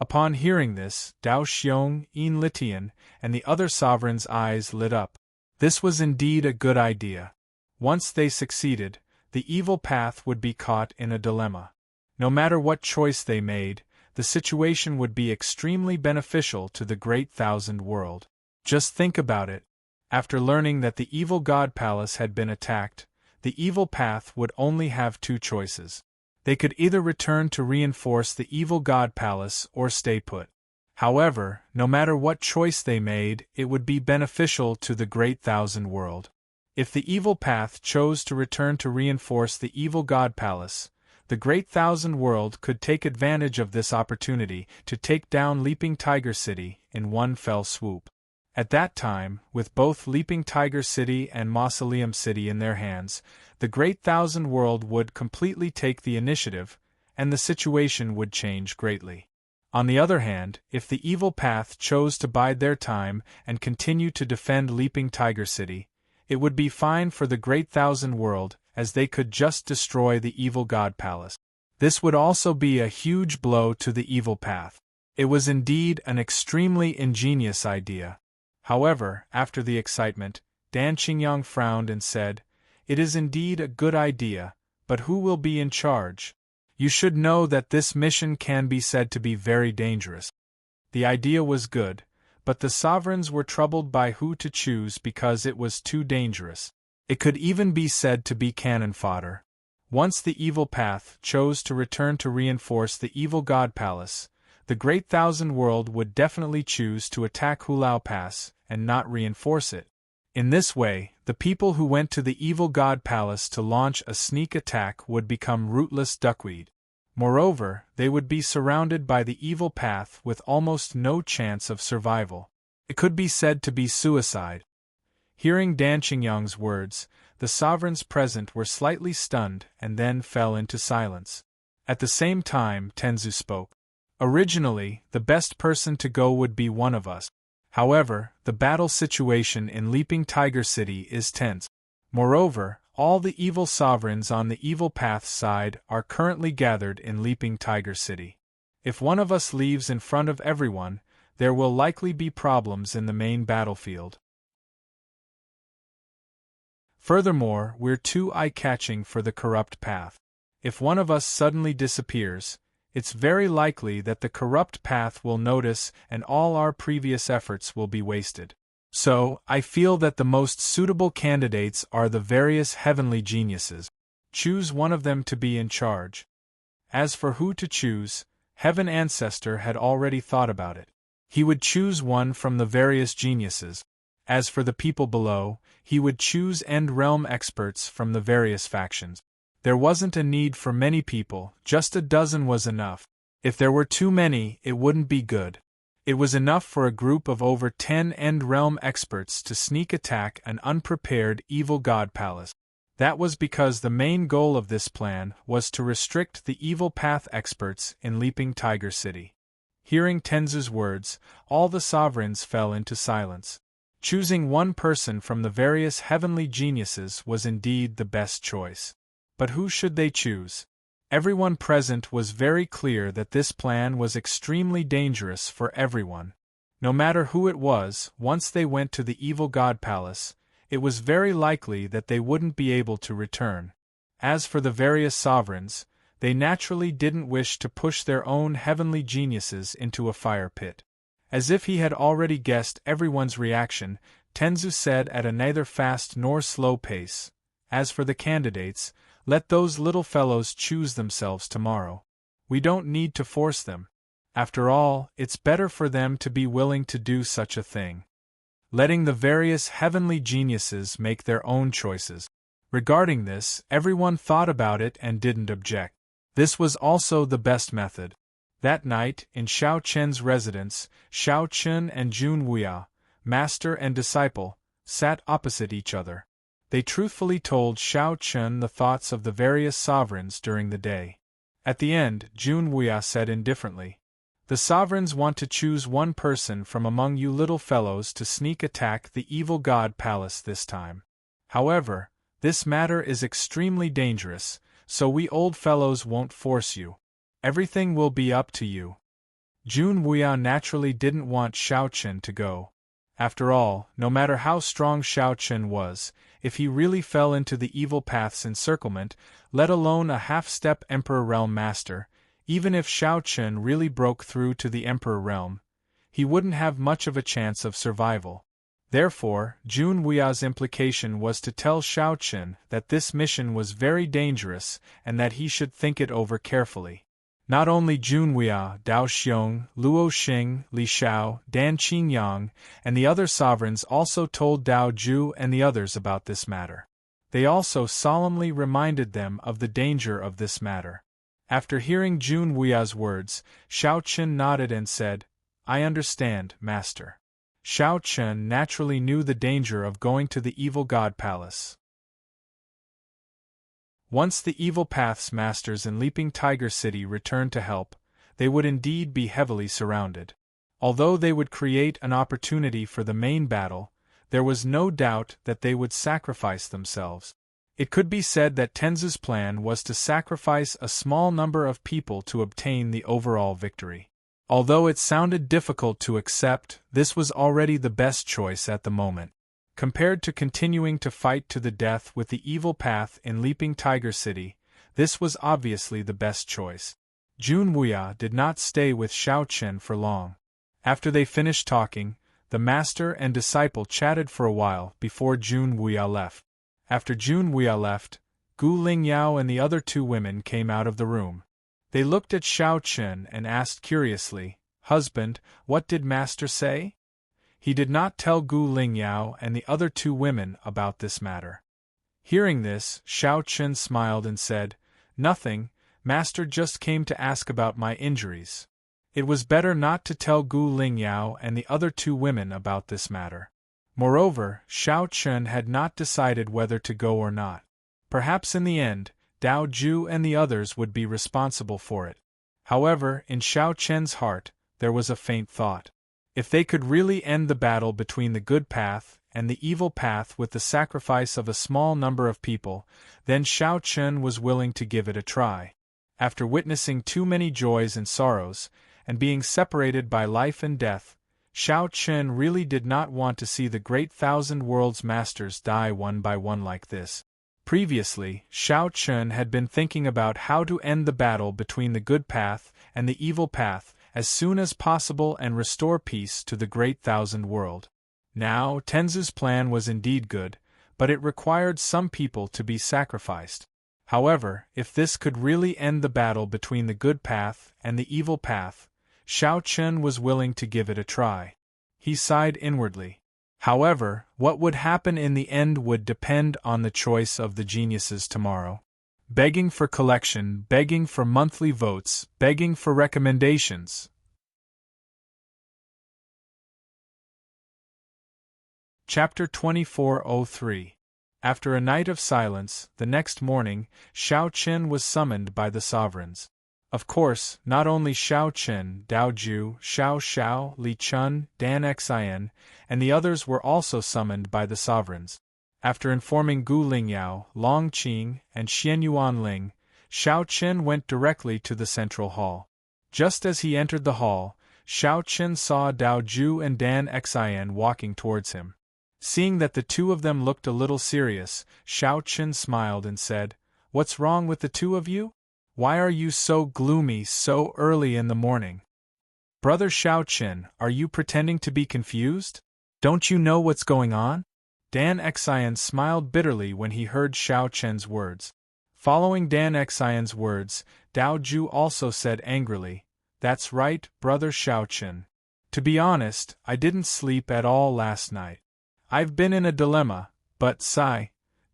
Upon hearing this, Dao Xiong, Yin Litian, and the other sovereigns' eyes lit up. This was indeed a good idea. Once they succeeded, the evil path would be caught in a dilemma. No matter what choice they made, the situation would be extremely beneficial to the great thousand world. Just think about it. After learning that the Evil God Palace had been attacked, the evil path would only have two choices. They could either return to reinforce the Evil God Palace or stay put. However, no matter what choice they made, it would be beneficial to the great thousand world. If the evil path chose to return to reinforce the Evil God Palace, the great thousand world could take advantage of this opportunity to take down Leaping Tiger City in one fell swoop. At that time, with both Leaping Tiger City and Mausoleum City in their hands, the great thousand world would completely take the initiative, and the situation would change greatly. On the other hand, if the evil path chose to bide their time and continue to defend Leaping Tiger City, it would be fine for the great thousand world, as they could just destroy the Evil God Palace. This would also be a huge blow to the evil path. It was indeed an extremely ingenious idea. However, after the excitement, Dan Qingyang frowned and said, "It is indeed a good idea, but who will be in charge? You should know that this mission can be said to be very dangerous." The idea was good, but the sovereigns were troubled by who to choose because it was too dangerous. It could even be said to be cannon fodder. Once the evil path chose to return to reinforce the Evil God Palace, the great thousand world would definitely choose to attack Hulao Pass and not reinforce it. In this way, the people who went to the Evil God Palace to launch a sneak attack would become rootless duckweed. Moreover, they would be surrounded by the evil path with almost no chance of survival. It could be said to be suicide. Hearing Dan Qingyang's words, the sovereigns present were slightly stunned and then fell into silence. At the same time, Tenzu spoke. "Originally, the best person to go would be one of us. However, the battle situation in Leaping Tiger City is tense. Moreover, all the evil sovereigns on the evil path side are currently gathered in Leaping Tiger City. If one of us leaves in front of everyone, there will likely be problems in the main battlefield. Furthermore, we're too eye-catching for the corrupt path. If one of us suddenly disappears, it's very likely that the corrupt path will notice and all our previous efforts will be wasted. So, I feel that the most suitable candidates are the various heavenly geniuses. Choose one of them to be in charge. As for who to choose, Heaven Ancestor had already thought about it. He would choose one from the various geniuses. As for the people below, he would choose End Realm experts from the various factions. There wasn't a need for many people, just a dozen was enough. If there were too many, it wouldn't be good. It was enough for a group of over 10 End Realm experts to sneak attack an unprepared evil god palace. That was because the main goal of this plan was to restrict the evil path experts in Leaping Tiger City. Hearing Tenzu's words, all the sovereigns fell into silence. Choosing one person from the various heavenly geniuses was indeed the best choice. But who should they choose? Everyone present was very clear that this plan was extremely dangerous for everyone. No matter who it was, once they went to the evil god palace, it was very likely that they wouldn't be able to return. As for the various sovereigns, they naturally didn't wish to push their own heavenly geniuses into a fire pit. As if he had already guessed everyone's reaction, Tenzu said at a neither fast nor slow pace, "As for the candidates, let those little fellows choose themselves tomorrow. We don't need to force them. After all, it's better for them to be willing to do such a thing." Letting the various heavenly geniuses make their own choices. Regarding this, everyone thought about it and didn't object. This was also the best method. That night, in Xiao Chen's residence, Xiao Chen and Jun Wuya, master and disciple, sat opposite each other. They truthfully told Xiao Chen the thoughts of the various sovereigns during the day. At the end, Jun Wuya said indifferently, "The sovereigns want to choose one person from among you little fellows to sneak attack the evil god palace this time. However, this matter is extremely dangerous, so we old fellows won't force you. Everything will be up to you." Jun Wuya naturally didn't want Xiao Chen to go. After all, no matter how strong Xiao Chen was, if he really fell into the evil path's encirclement, let alone a half-step Emperor Realm Master, even if Xiao Chen really broke through to the Emperor Realm, he wouldn't have much of a chance of survival. Therefore, Jun Wuya's implication was to tell Xiao Chen that this mission was very dangerous and that he should think it over carefully. Not only Jun Wuya, Dao Xiong, Luo Xing, Li Xiao, Dan Qingyang, and the other sovereigns also told Dao Zhu and the others about this matter. They also solemnly reminded them of the danger of this matter. After hearing Jun Wuya's words, Xiao Chen nodded and said, "I understand, Master." Xiao Chen naturally knew the danger of going to the evil god palace. Once the evil path's masters in Leaping Tiger City returned to help, they would indeed be heavily surrounded. Although they would create an opportunity for the main battle, there was no doubt that they would sacrifice themselves. It could be said that Tenzu's plan was to sacrifice a small number of people to obtain the overall victory. Although it sounded difficult to accept, this was already the best choice at the moment. Compared to continuing to fight to the death with the evil path in Leaping Tiger City, this was obviously the best choice. Jun Wuya did not stay with Xiao Chen for long. After they finished talking, the master and disciple chatted for a while before Jun Wuya left. After Jun Wuya left, Gu Lingyao and the other two women came out of the room. They looked at Xiao Chen and asked curiously, "Husband, what did Master say?" He did not tell Gu Lingyao and the other two women about this matter. Hearing this, Xiao Chen smiled and said, "Nothing, Master just came to ask about my injuries." It was better not to tell Gu Lingyao and the other two women about this matter. Moreover, Xiao Chen had not decided whether to go or not. Perhaps in the end, Dao Zhu and the others would be responsible for it. However, in Xiao Chen's heart, there was a faint thought. If they could really end the battle between the good path and the evil path with the sacrifice of a small number of people, then Xiao Chen was willing to give it a try. After witnessing too many joys and sorrows, and being separated by life and death, Xiao Chen really did not want to see the great 1,000 worlds masters die one by one like this. Previously, Xiao Chun had been thinking about how to end the battle between the good path and the evil path as soon as possible and restore peace to the Great Thousand World. Now, Tenzu's plan was indeed good, but it required some people to be sacrificed. However, if this could really end the battle between the good path and the evil path, Xiao Chun was willing to give it a try. He sighed inwardly. However, what would happen in the end would depend on the choice of the geniuses tomorrow. Begging for collection, begging for monthly votes, begging for recommendations. Chapter 2403. After a night of silence, the next morning, Xiao Qin was summoned by the sovereigns. Of course, not only Xiao Qin, Dao Ju, Xiao Xiao, Li Chun, Dan Xian, and the others were also summoned by the sovereigns. After informing Gu Lingyao, Long Qing, and Xian Yuanling, Xiao Qin went directly to the central hall. Just as he entered the hall, Xiao Qin saw Dao Ju and Dan Xian walking towards him. Seeing that the two of them looked a little serious, Xiao Qin smiled and said, "What's wrong with the two of you? Why are you so gloomy so early in the morning? Brother Xiao Qin, are you pretending to be confused? Don't you know what's going on?" Dan Xian smiled bitterly when he heard Xiao Qin's words. Following Dan Xian's words, Dao Ju also said angrily, "That's right, Brother Xiao Qin. To be honest, I didn't sleep at all last night. I've been in a dilemma, but sigh."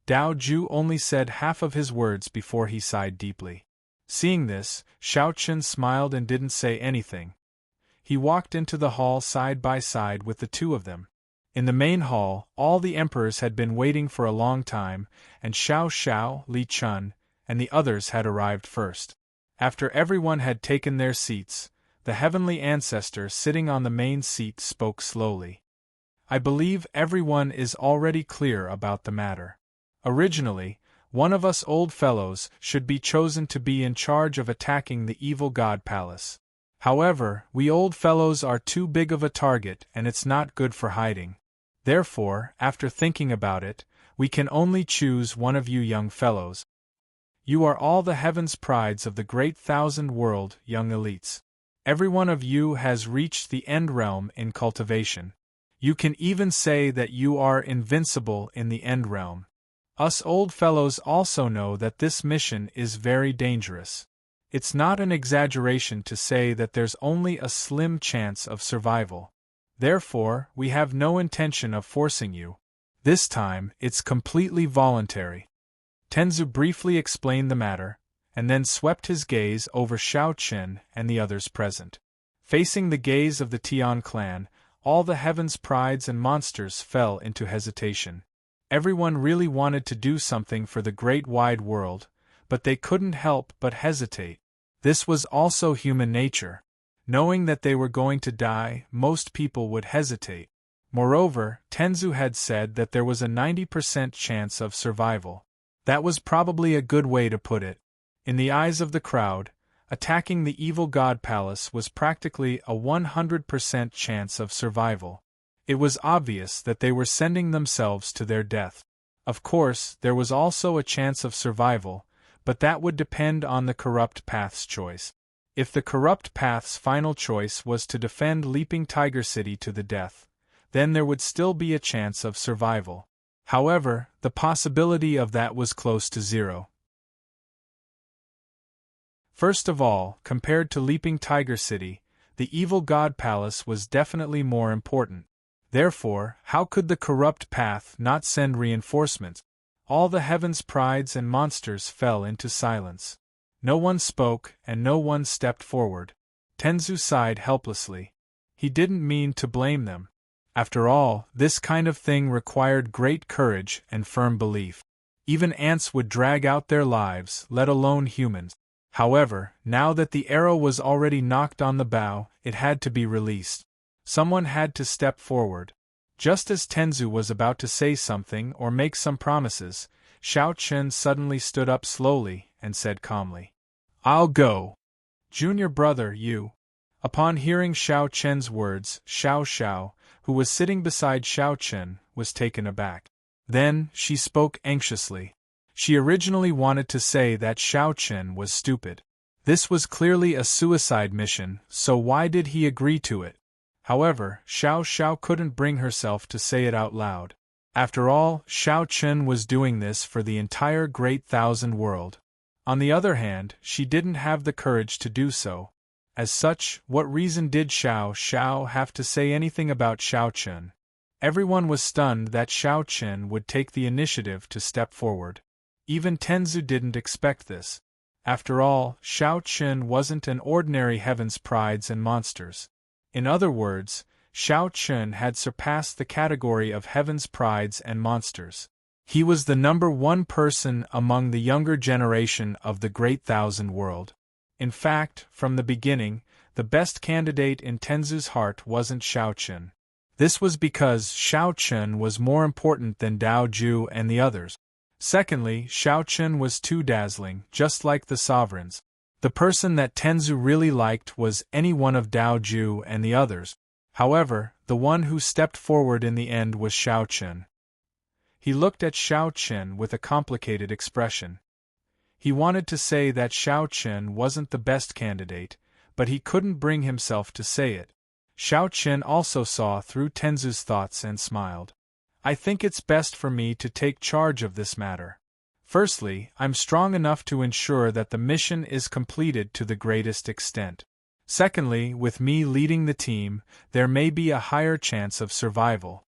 Dao Ju only said half of his words before he sighed deeply. Seeing this, Xiao Qin smiled and didn't say anything. He walked into the hall side by side with the two of them. In the main hall, all the emperors had been waiting for a long time, and Xiao Xiao, Li Chun, and the others had arrived first. After everyone had taken their seats, the heavenly ancestor sitting on the main seat spoke slowly. "I believe everyone is already clear about the matter. Originally, one of us old fellows should be chosen to be in charge of attacking the evil god palace. However, we old fellows are too big of a target and it's not good for hiding. Therefore, after thinking about it, we can only choose one of you young fellows. You are all the heaven's prides of the great thousand world, young elites. Every one of you has reached the end realm in cultivation. You can even say that you are invincible in the end realm. Us old fellows also know that this mission is very dangerous. It's not an exaggeration to say that there's only a slim chance of survival. Therefore, we have no intention of forcing you. This time, it's completely voluntary." Tenzu briefly explained the matter, and then swept his gaze over Xiao Qin and the others present. Facing the gaze of the Tian clan, all the heaven's prides and monsters fell into hesitation. Everyone really wanted to do something for the great wide world, but they couldn't help but hesitate. This was also human nature. Knowing that they were going to die, most people would hesitate. Moreover, Tenzu had said that there was a 90% chance of survival. That was probably a good way to put it. In the eyes of the crowd, attacking the evil god palace was practically a 100% chance of survival. It was obvious that they were sending themselves to their death. Of course, there was also a chance of survival, but that would depend on the corrupt path's choice. If the corrupt path's final choice was to defend Leaping Tiger City to the death, then there would still be a chance of survival. However, the possibility of that was close to zero. First of all, compared to Leaping Tiger City, the evil god palace was definitely more important. Therefore, how could the corrupt path not send reinforcements? All the heaven's prides and monsters fell into silence. No one spoke, and no one stepped forward. Tenzu sighed helplessly. He didn't mean to blame them. After all, this kind of thing required great courage and firm belief. Even ants would drag out their lives, let alone humans. However, now that the arrow was already knocked on the bow, it had to be released. Someone had to step forward. Just as Tenzu was about to say something or make some promises, Xiao Qin suddenly stood up slowly and said calmly, "I'll go." "Junior brother, you." Upon hearing Xiao Qin's words, Xiao Xiao, who was sitting beside Xiao Qin, was taken aback. Then, she spoke anxiously. She originally wanted to say that Xiao Chen was stupid. This was clearly a suicide mission, so why did he agree to it? However, Xiao couldn't bring herself to say it out loud. After all, Xiao Chen was doing this for the entire Great Thousand World. On the other hand, she didn't have the courage to do so. As such, what reason did Xiao have to say anything about Xiao Chen? Everyone was stunned that Xiao Chen would take the initiative to step forward. Even Tenzu didn't expect this. After all, Xiao Chen wasn't an ordinary heaven's prides and monsters. In other words, Xiao Chen had surpassed the category of heaven's prides and monsters. He was the number one person among the younger generation of the Great Thousand World. In fact, from the beginning, the best candidate in Tenzu's heart wasn't Xiao Chen. This was because Xiao Chen was more important than Dao Ju and the others. Secondly, Xiao Chen was too dazzling, just like the sovereigns. The person that Tenzu really liked was any one of Dao Ju and the others. However, the one who stepped forward in the end was Xiao Chen. He looked at Xiao Chen with a complicated expression. He wanted to say that Xiao Chen wasn't the best candidate, but he couldn't bring himself to say it. Xiao Chen also saw through Tenzu's thoughts and smiled. I think it's best for me to take charge of this matter. Firstly, I'm strong enough to ensure that the mission is completed to the greatest extent. Secondly, with me leading the team, there may be a higher chance of survival.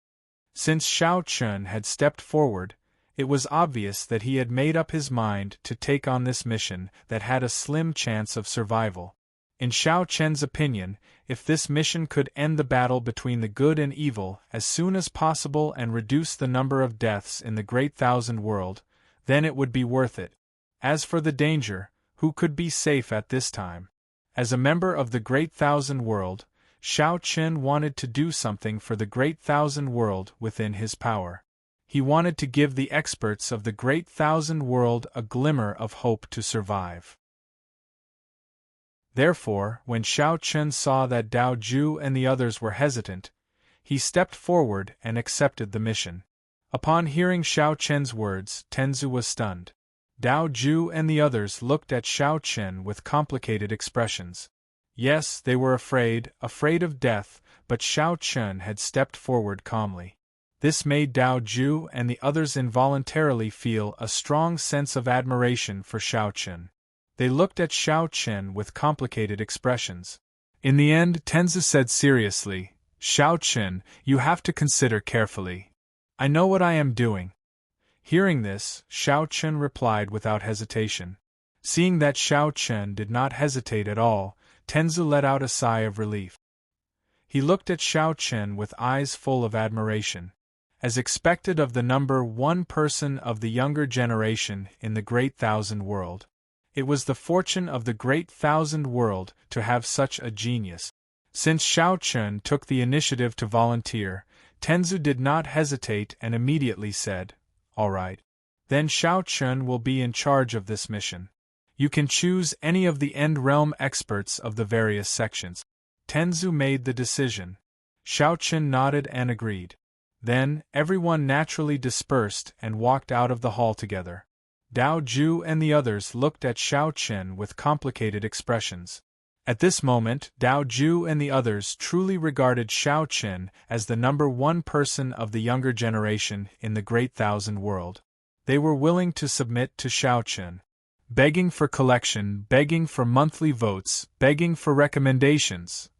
Since Xiao Chen had stepped forward, it was obvious that he had made up his mind to take on this mission that had a slim chance of survival. In Xiao Chen's opinion, if this mission could end the battle between the good and evil as soon as possible and reduce the number of deaths in the Great Thousand World, then it would be worth it. As for the danger, who could be safe at this time? As a member of the Great Thousand World, Xiao Chen wanted to do something for the Great Thousand World within his power. He wanted to give the experts of the Great Thousand World a glimmer of hope to survive. Therefore, when Xiao Chen saw that Dao Ju and the others were hesitant, he stepped forward and accepted the mission. Upon hearing Xiao Chen's words, Tenzu was stunned. Dao Ju and the others looked at Xiao Chen with complicated expressions. Yes, they were afraid of death, but Xiao Chen had stepped forward calmly. This made Dao Ju and the others involuntarily feel a strong sense of admiration for Xiao Chen. They looked at Xiao Chen with complicated expressions. In the end, Tenzu said seriously, "Xiao Chen, you have to consider carefully. I know what I am doing." Hearing this, Xiao Chen replied without hesitation. Seeing that Xiao Chen did not hesitate at all, Tenzu let out a sigh of relief. He looked at Xiao Chen with eyes full of admiration. As expected of the number one person of the younger generation in the Great Thousand World, it was the fortune of the Great Thousand World to have such a genius. Since Xiao Chen took the initiative to volunteer, Tenzu did not hesitate and immediately said, "All right. Then Xiao Chen will be in charge of this mission. You can choose any of the End Realm experts of the various sections." Tenzu made the decision. Xiao Chen nodded and agreed. Then, everyone naturally dispersed and walked out of the hall together. Dao Ju and the others looked at Xiao Chen with complicated expressions. At this moment, Dao Ju and the others truly regarded Xiao Chen as the number one person of the younger generation in the Great Thousand World. They were willing to submit to Xiao Chen. Begging for collection, begging for monthly votes, begging for recommendations.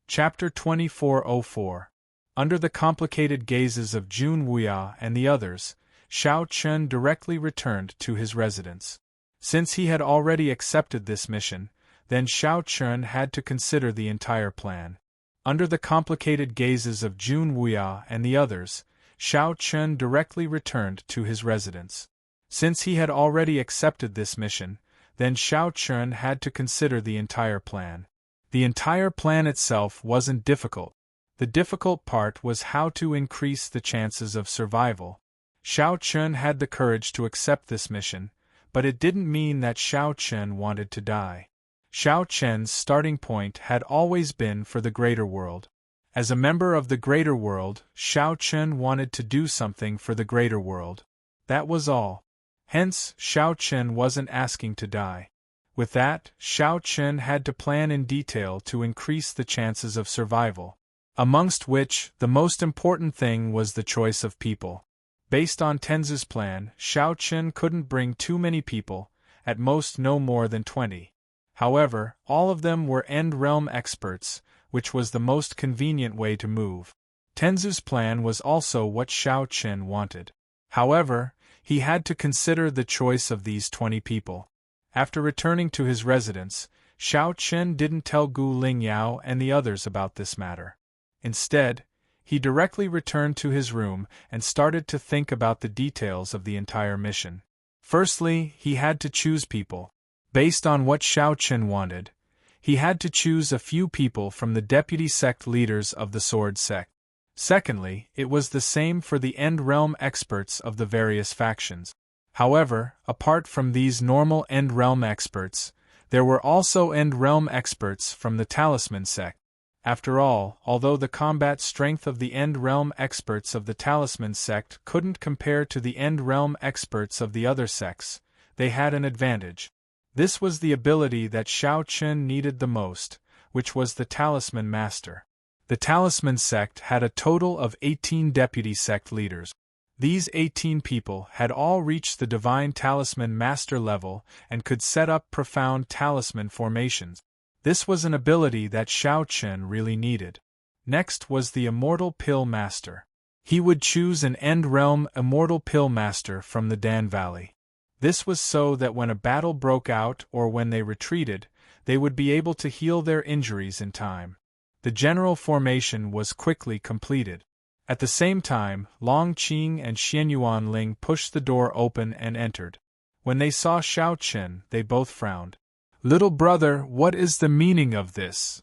Chapter 2404. Under the complicated gazes of Jun Wuya and the others, Xiao Chen directly returned to his residence. Since he had already accepted this mission, then Xiao Chen had to consider the entire plan. Under the complicated gazes of Jun Wuya and the others, Xiao Chen directly returned to his residence. Since he had already accepted this mission, then Xiao Chen had to consider the entire plan. The entire plan itself wasn't difficult. The difficult part was how to increase the chances of survival. Xiao Chen had the courage to accept this mission, but it didn't mean that Xiao Chen wanted to die. Xiao Chen's starting point had always been for the greater world. As a member of the greater world, Shao Chen wanted to do something for the greater world. That was all. Hence, Shao Chen wasn't asking to die. With that, Shao Chen had to plan in detail to increase the chances of survival. Amongst which, the most important thing was the choice of people. Based on Tenzu's plan, Shao Chen couldn't bring too many people, at most no more than 20. However, all of them were End Realm experts, which was the most convenient way to move. Tenzu's plan was also what Shao Chen wanted. However, he had to consider the choice of these 20 people. After returning to his residence, Shao Chen didn't tell Gu Lingyao and the others about this matter. Instead, he directly returned to his room and started to think about the details of the entire mission. Firstly, he had to choose people. Based on what Shao Chen wanted, he had to choose a few people from the deputy sect leaders of the Sword Sect. Secondly, it was the same for the End Realm experts of the various factions. However, apart from these normal End Realm experts, there were also End Realm experts from the Talisman Sect. After all, although the combat strength of the End Realm experts of the Talisman Sect couldn't compare to the End Realm experts of the other sects, they had an advantage. This was the ability that Shao Chen needed the most, which was the Talisman Master. The Talisman Sect had a total of 18 deputy sect leaders. These 18 people had all reached the Divine Talisman Master level and could set up profound talisman formations. This was an ability that Shao Chen really needed. Next was the Immortal Pill Master. He would choose an End Realm Immortal Pill Master from the Dan Valley. This was so that when a battle broke out or when they retreated, they would be able to heal their injuries in time. The general formation was quickly completed. At the same time, Long Qing and Xianyuan Ling pushed the door open and entered. When they saw Shao Chen, they both frowned. "Little brother, what is the meaning of this?"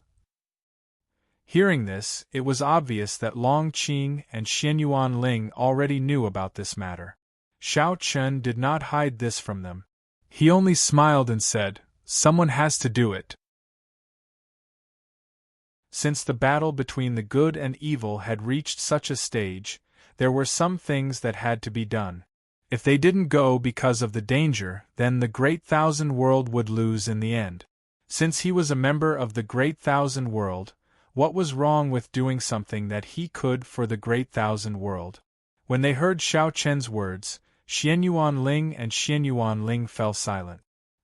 Hearing this, it was obvious that Long Qing and Xianyuan Ling already knew about this matter. Shao Chen did not hide this from them. He only smiled and said, "Someone has to do it." Since the battle between the good and evil had reached such a stage, there were some things that had to be done. If they didn't go because of the danger, then the Great Thousand World would lose in the end. Since he was a member of the Great Thousand World, what was wrong with doing something that he could for the Great Thousand World? When they heard Shao Chen's words, Xianyuan Ling and Xianyuan Ling fell silent.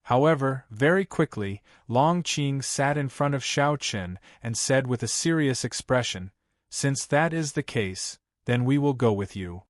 However, very quickly, Long Qing sat in front of Shao Chen and said with a serious expression, "Since that is the case, then we will go with you."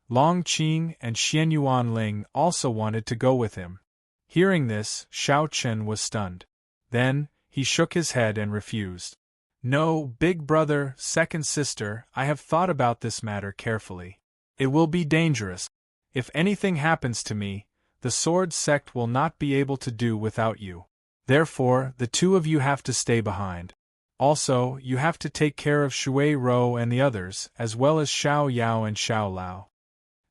Long Qing and Xianyuan Ling also wanted to go with him. Hearing this, Shao Chen was stunned. Then, he shook his head and refused. "No, big brother, second sister, I have thought about this matter carefully. It will be dangerous. If anything happens to me, the Sword Sect will not be able to do without you. Therefore, the two of you have to stay behind. Also, you have to take care of Shui Rou and the others, as well as Xiao Yao and Xiao Lao."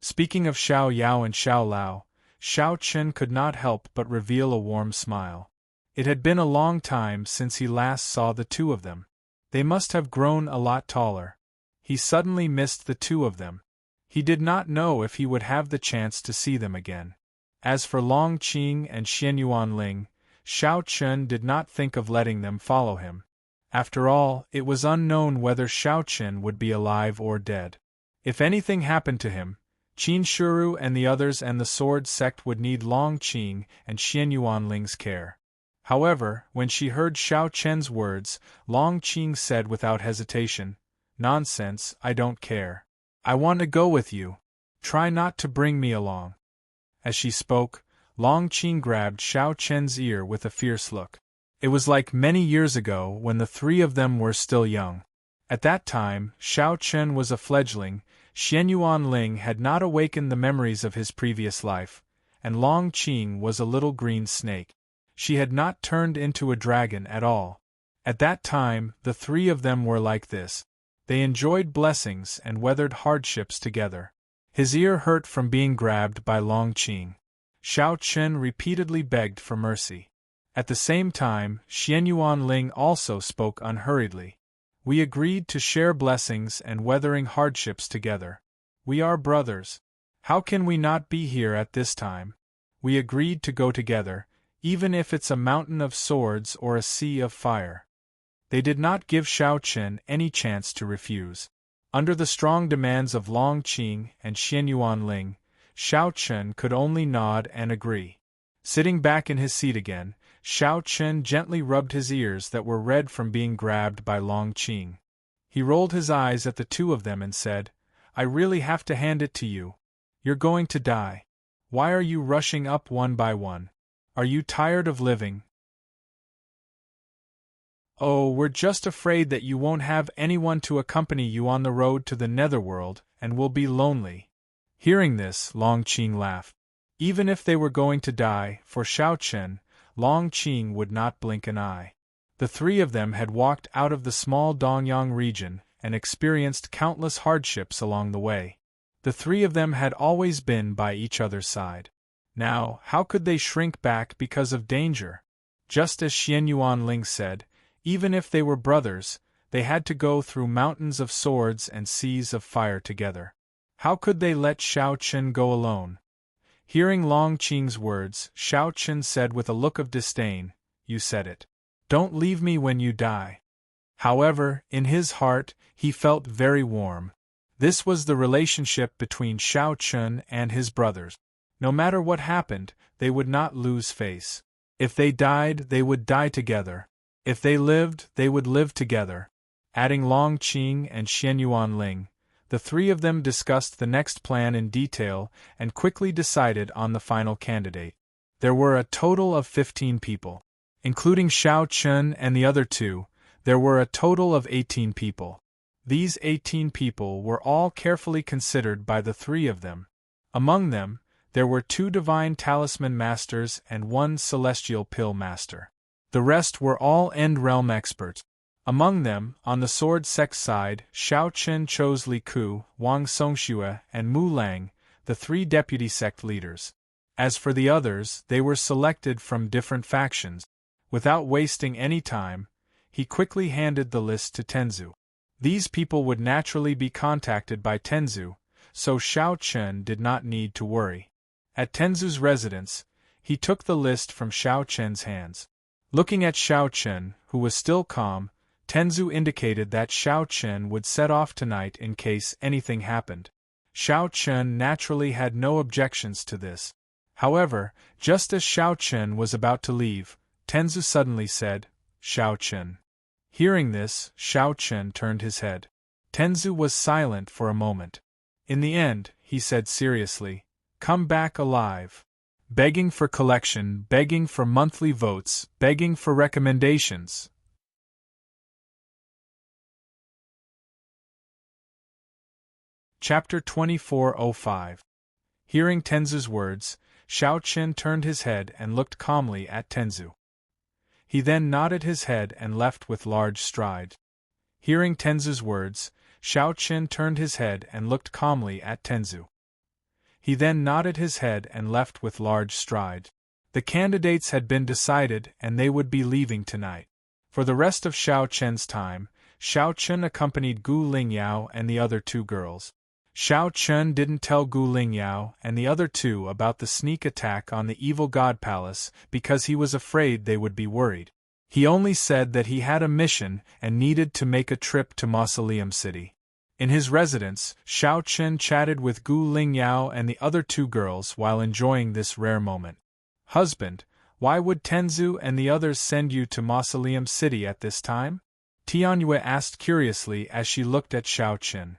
Speaking of Xiao Yao and Xiao Lao, Shao Chen could not help but reveal a warm smile. It had been a long time since he last saw the two of them. They must have grown a lot taller. He suddenly missed the two of them. He did not know if he would have the chance to see them again. As for Long Qing and Xianyuan Ling, Shao Chen did not think of letting them follow him. After all, it was unknown whether Shao Chen would be alive or dead. If anything happened to him, Qin Shuru and the others and the Sword Sect would need Long Qing and Xianyuan Ling's care. However, when she heard Shao Chen's words, Long Qing said without hesitation, "Nonsense, I don't care. I want to go with you. Try not to bring me along." As she spoke, Long Qing grabbed Shao Chen's ear with a fierce look. It was like many years ago when the three of them were still young. At that time, Shao Chen was a fledgling, Xianyuan Ling had not awakened the memories of his previous life, and Long Qing was a little green snake. She had not turned into a dragon at all. At that time, the three of them were like this. They enjoyed blessings and weathered hardships together. His ear hurt from being grabbed by Long Qing. Shao Chen repeatedly begged for mercy. At the same time, Xianyuan Ling also spoke unhurriedly. We agreed to share blessings and weathering hardships together. We are brothers. How can we not be here at this time? We agreed to go together, even if it's a mountain of swords or a sea of fire. They did not give Xiao Chen any chance to refuse. Under the strong demands of Long Qing and Xian Yuanling, Xiao Chen could only nod and agree. Sitting back in his seat again, Xiao Chen gently rubbed his ears that were red from being grabbed by Long Qing. He rolled his eyes at the two of them and said, "I really have to hand it to you. You're going to die. Why are you rushing up one by one? Are you tired of living?" "Oh, we're just afraid that you won't have anyone to accompany you on the road to the netherworld, and will be lonely." Hearing this, Long Qing laughed. Even if they were going to die, for Xiao Chen, Long Qing would not blink an eye. The three of them had walked out of the small Dongyang region and experienced countless hardships along the way. The three of them had always been by each other's side. Now, how could they shrink back because of danger? Just as Xian Yuanling said, even if they were brothers, they had to go through mountains of swords and seas of fire together. How could they let Xiao Chen go alone? Hearing Long Qing's words, Xiao Chen said with a look of disdain, "You said it. Don't leave me when you die." However, in his heart, he felt very warm. This was the relationship between Xiao Chen and his brothers. No matter what happened, they would not lose face. If they died, they would die together. If they lived, they would live together. Adding Long Qing and Xian Yuanling, the three of them discussed the next plan in detail and quickly decided on the final candidate. There were a total of 15 people. Including Xiao Chen and the other two, there were a total of 18 people. These 18 people were all carefully considered by the three of them. Among them, there were 2 divine talisman masters and 1 celestial pill master. The rest were all end-realm experts. Among them, on the sword sect side, Xiao Chen chose Li Ku, Wang Songxue, and Mu Lang, the 3 deputy sect leaders. As for the others, they were selected from different factions. Without wasting any time, he quickly handed the list to Tenzu. These people would naturally be contacted by Tenzu, so Xiao Chen did not need to worry. At Tenzu's residence, he took the list from Xiao Chen's hands. Looking at Xiao Chen, who was still calm, Tenzu indicated that Xiao Chen would set off tonight in case anything happened. Xiao Chen naturally had no objections to this. However, just as Xiao Chen was about to leave, Tenzu suddenly said, "Xiao Chen." Hearing this, Xiao Chen turned his head. Tenzu was silent for a moment. In the end, he said seriously, "Come back alive." Begging for collection, begging for monthly votes, begging for recommendations. Chapter 2405. Hearing Tenzu's words, Xiao Chen turned his head and looked calmly at Tenzu. He then nodded his head and left with large strides. Hearing Tenzu's words, Xiao Chen turned his head and looked calmly at Tenzu. He then nodded his head and left with large strides. The candidates had been decided and they would be leaving tonight. For the rest of Xiao Chen's time, Xiao Chen accompanied Gu Lingyao and the other 2 girls. Xiao Chen didn't tell Gu Lingyao and the other 2 about the sneak attack on the evil god palace because he was afraid they would be worried. He only said that he had a mission and needed to make a trip to Mausoleum City. In his residence, Xiao Chen chatted with Gu Lingyao and the other 2 girls while enjoying this rare moment. "Husband, why would Tenzu and the others send you to Mausoleum City at this time?" Tianyue asked curiously as she looked at Xiao Chen.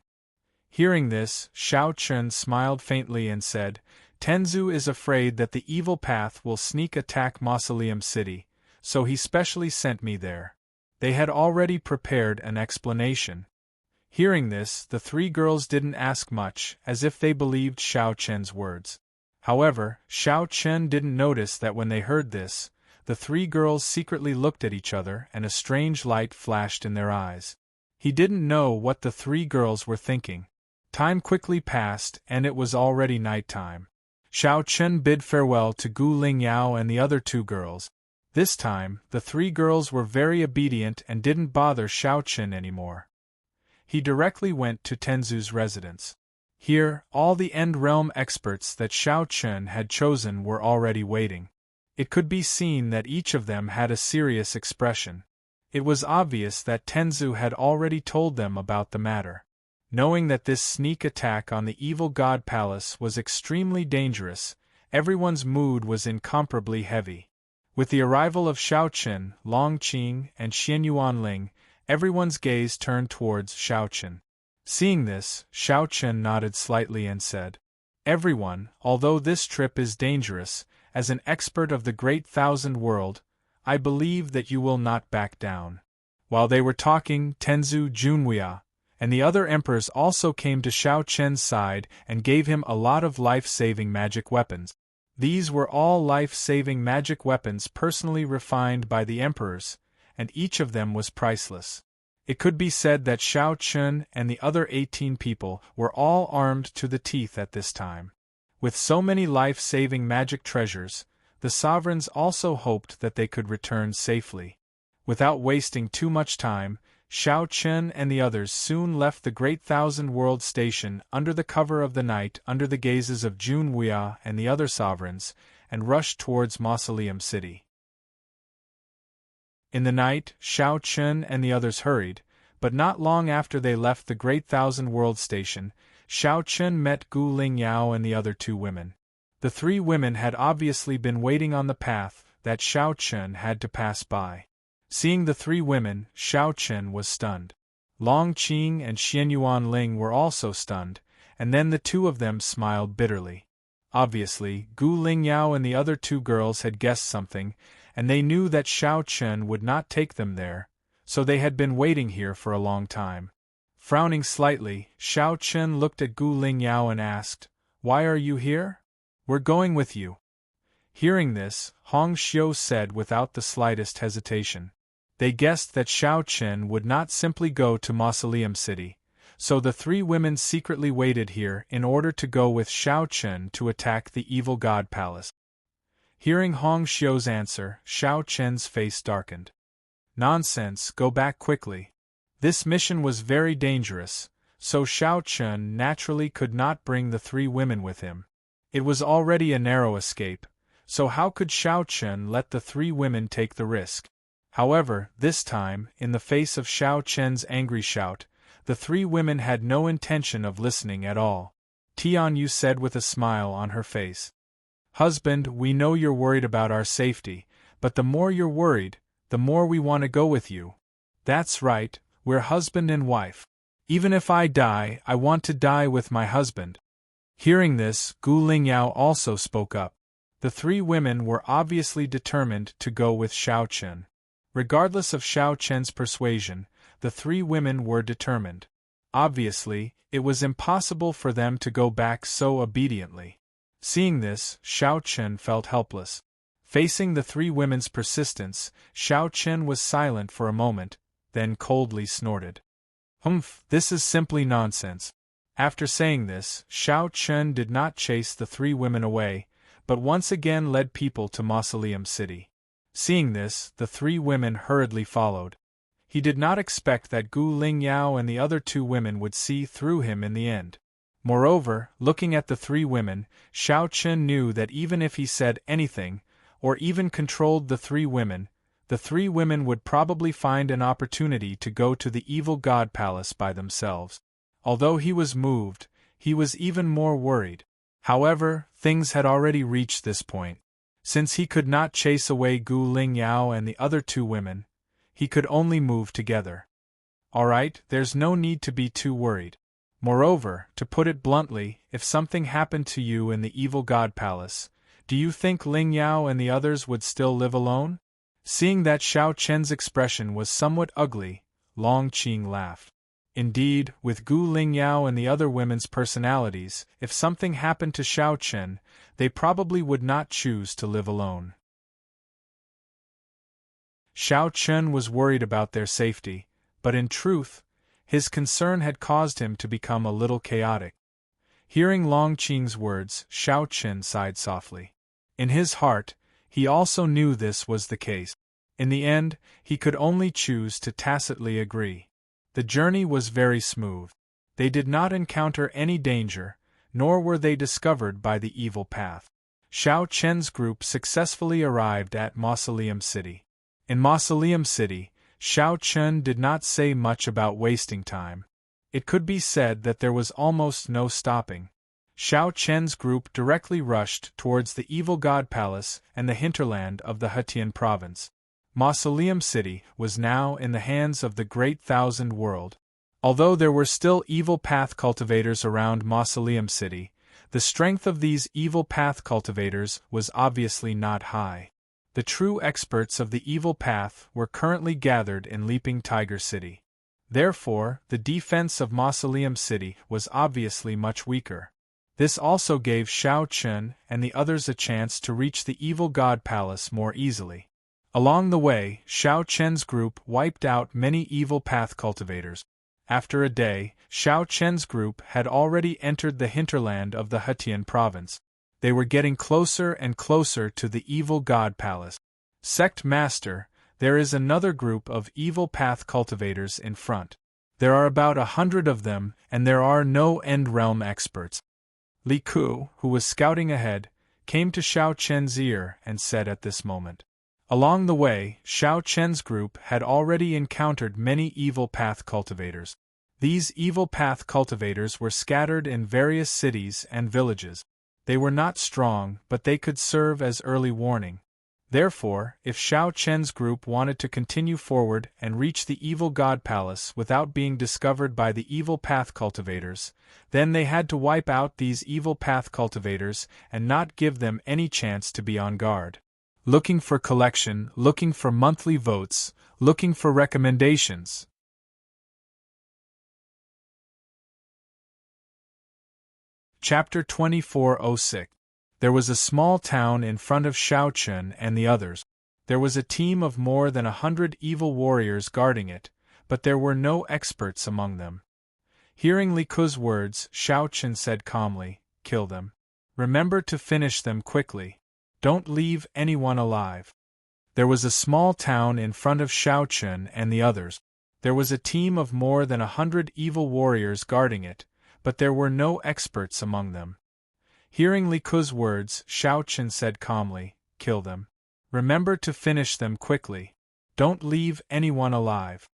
Hearing this, Xiao Chen smiled faintly and said, "Tenzu is afraid that the evil path will sneak attack Mausoleum City, so he specially sent me there." They had already prepared an explanation. Hearing this, the 3 girls didn't ask much, as if they believed Xiao Chen's words. However, Xiao Chen didn't notice that when they heard this, the 3 girls secretly looked at each other and a strange light flashed in their eyes. He didn't know what the 3 girls were thinking. Time quickly passed and it was already night time. Xiao Chen bid farewell to Gu Lingyao and the other 2 girls. This time, the three girls were very obedient and didn't bother Xiao Chen anymore. He directly went to Tenzu's residence. Here, all the End Realm experts that Xiao Chen had chosen were already waiting. It could be seen that each of them had a serious expression. It was obvious that Tenzu had already told them about the matter. Knowing that this sneak attack on the evil god palace was extremely dangerous, everyone's mood was incomparably heavy. With the arrival of Xiao Chen, Long Qing, and Xian Yuanling, everyone's gaze turned towards Xiao Chen. Seeing this, Xiao Chen nodded slightly and said, "Everyone, although this trip is dangerous, as an expert of the Great Thousand World, I believe that you will not back down." While they were talking, Tenzu Junhuia and the other emperors also came to Xiao Chen's side and gave him a lot of life-saving magic weapons. These were all life-saving magic weapons personally refined by the emperors, and each of them was priceless. It could be said that Xiao Chen and the other 18 people were all armed to the teeth at this time. With so many life-saving magic treasures, the sovereigns also hoped that they could return safely. Without wasting too much time, Xiao Chen and the others soon left the Great Thousand World Station under the cover of the night under the gazes of Junhuia and the other sovereigns, and rushed towards Mausoleum City. In the night, Xiao Chen and the others hurried, but not long after they left the Great Thousand World Station, Xiao Chen met Gu Lingyao and the other two women. The three women had obviously been waiting on the path that Xiao Chen had to pass by. Seeing the three women, Xiao Chen was stunned. Long Qing and Xian Yuanling were also stunned, and then the two of them smiled bitterly. Obviously, Gu Lingyao and the other two girls had guessed something, and they knew that Xiao Chen would not take them there, so they had been waiting here for a long time. Frowning slightly, Xiao Chen looked at Gu Lingyao and asked, "Why are you here?" "We're going with you." Hearing this, Hong Xiu said without the slightest hesitation. They guessed that Xiao Chen would not simply go to Mausoleum City, so the three women secretly waited here in order to go with Xiao Chen to attack the evil god palace. Hearing Hong Xiu's answer, Xiao Chen's face darkened. "Nonsense, go back quickly." This mission was very dangerous, so Xiao Chen naturally could not bring the three women with him. It was already a narrow escape, so how could Xiao Chen let the three women take the risk? However, this time, in the face of Xiao Chen's angry shout, the three women had no intention of listening at all. Tianyu said with a smile on her face, "Husband, we know you're worried about our safety, but the more you're worried, the more we want to go with you." "That's right, we're husband and wife. Even if I die, I want to die with my husband." Hearing this, Gu Lingyao also spoke up. The three women were obviously determined to go with Xiao Chen. Regardless of Xiao Chen's persuasion, the three women were determined. Obviously, it was impossible for them to go back so obediently. Seeing this, Xiao Chen felt helpless. Facing the three women's persistence, Xiao Chen was silent for a moment, then coldly snorted. "Humph, this is simply nonsense." After saying this, Xiao Chen did not chase the three women away, but once again led people to Mausoleum City. Seeing this, the three women hurriedly followed. He did not expect that Gu Lingyao and the other two women would see through him in the end. Moreover, looking at the three women, Xiao Chen knew that even if he said anything, or even controlled the three women would probably find an opportunity to go to the evil god palace by themselves. Although he was moved, he was even more worried. However, things had already reached this point. Since he could not chase away Gu Lingyao and the other two women, he could only move together. Alright, there's no need to be too worried. Moreover, to put it bluntly, if something happened to you in the evil god palace, do you think Lingyao and the others would still live alone? Seeing that Xiao Chen's expression was somewhat ugly, Long Qing laughed. Indeed, with Gu Lingyao and the other women's personalities, if something happened to Xiao Chen, they probably would not choose to live alone. Xiao Chen was worried about their safety, but in truth, his concern had caused him to become a little chaotic. Hearing Long Qing's words, Xiao Chen sighed softly. In his heart, He also knew this was the case. In the end, he could only choose to tacitly agree. The journey was very smooth. They did not encounter any danger, nor were they discovered by the evil path. Xiao Chen's group successfully arrived at Mausoleum City. In Mausoleum City, Xiao Chen did not say much about wasting time. It could be said that there was almost no stopping. Xiao Chen's group directly rushed towards the evil god palace and the hinterland of the Hetian province. Mausoleum City was now in the hands of the Great Thousand World. Although there were still evil path cultivators around Mausoleum City, the strength of these evil path cultivators was obviously not high. The true experts of the evil path were currently gathered in Leaping Tiger City. Therefore, the defense of Mausoleum City was obviously much weaker. This also gave Xiao Chen and the others a chance to reach the evil god palace more easily. Along the way, Xiao Chen's group wiped out many evil path cultivators. After a day, Xiao Chen's group had already entered the hinterland of the Hetian province. They were getting closer and closer to the evil god palace. Sect Master, there is another group of evil path cultivators in front. There are about 100 of them, and there are no end realm experts. Li Ku, who was scouting ahead, came to Xiao Chen's ear and said at this moment. Along the way, Xiao Chen's group had already encountered many evil path cultivators. These evil path cultivators were scattered in various cities and villages. They were not strong, but they could serve as early warning. Therefore, if Xiao Chen's group wanted to continue forward and reach the evil god palace without being discovered by the evil path cultivators, then they had to wipe out these evil path cultivators and not give them any chance to be on guard. Looking for collection, looking for monthly votes, looking for recommendations. Chapter 2406. There was a small town in front of Xiao Chen and the others. There was a team of more than 100 evil warriors guarding it, but there were no experts among them. Hearing Li Ku's words, Xiao Chen said calmly, "Kill them. Remember to finish them quickly. Don't leave anyone alive." There was a small town in front of Xiao Chen and the others. There was a team of more than 100 evil warriors guarding it, but there were no experts among them. Hearing Li Ku's words, Xiao Chen said calmly, "Kill them. Remember to finish them quickly. Don't leave anyone alive."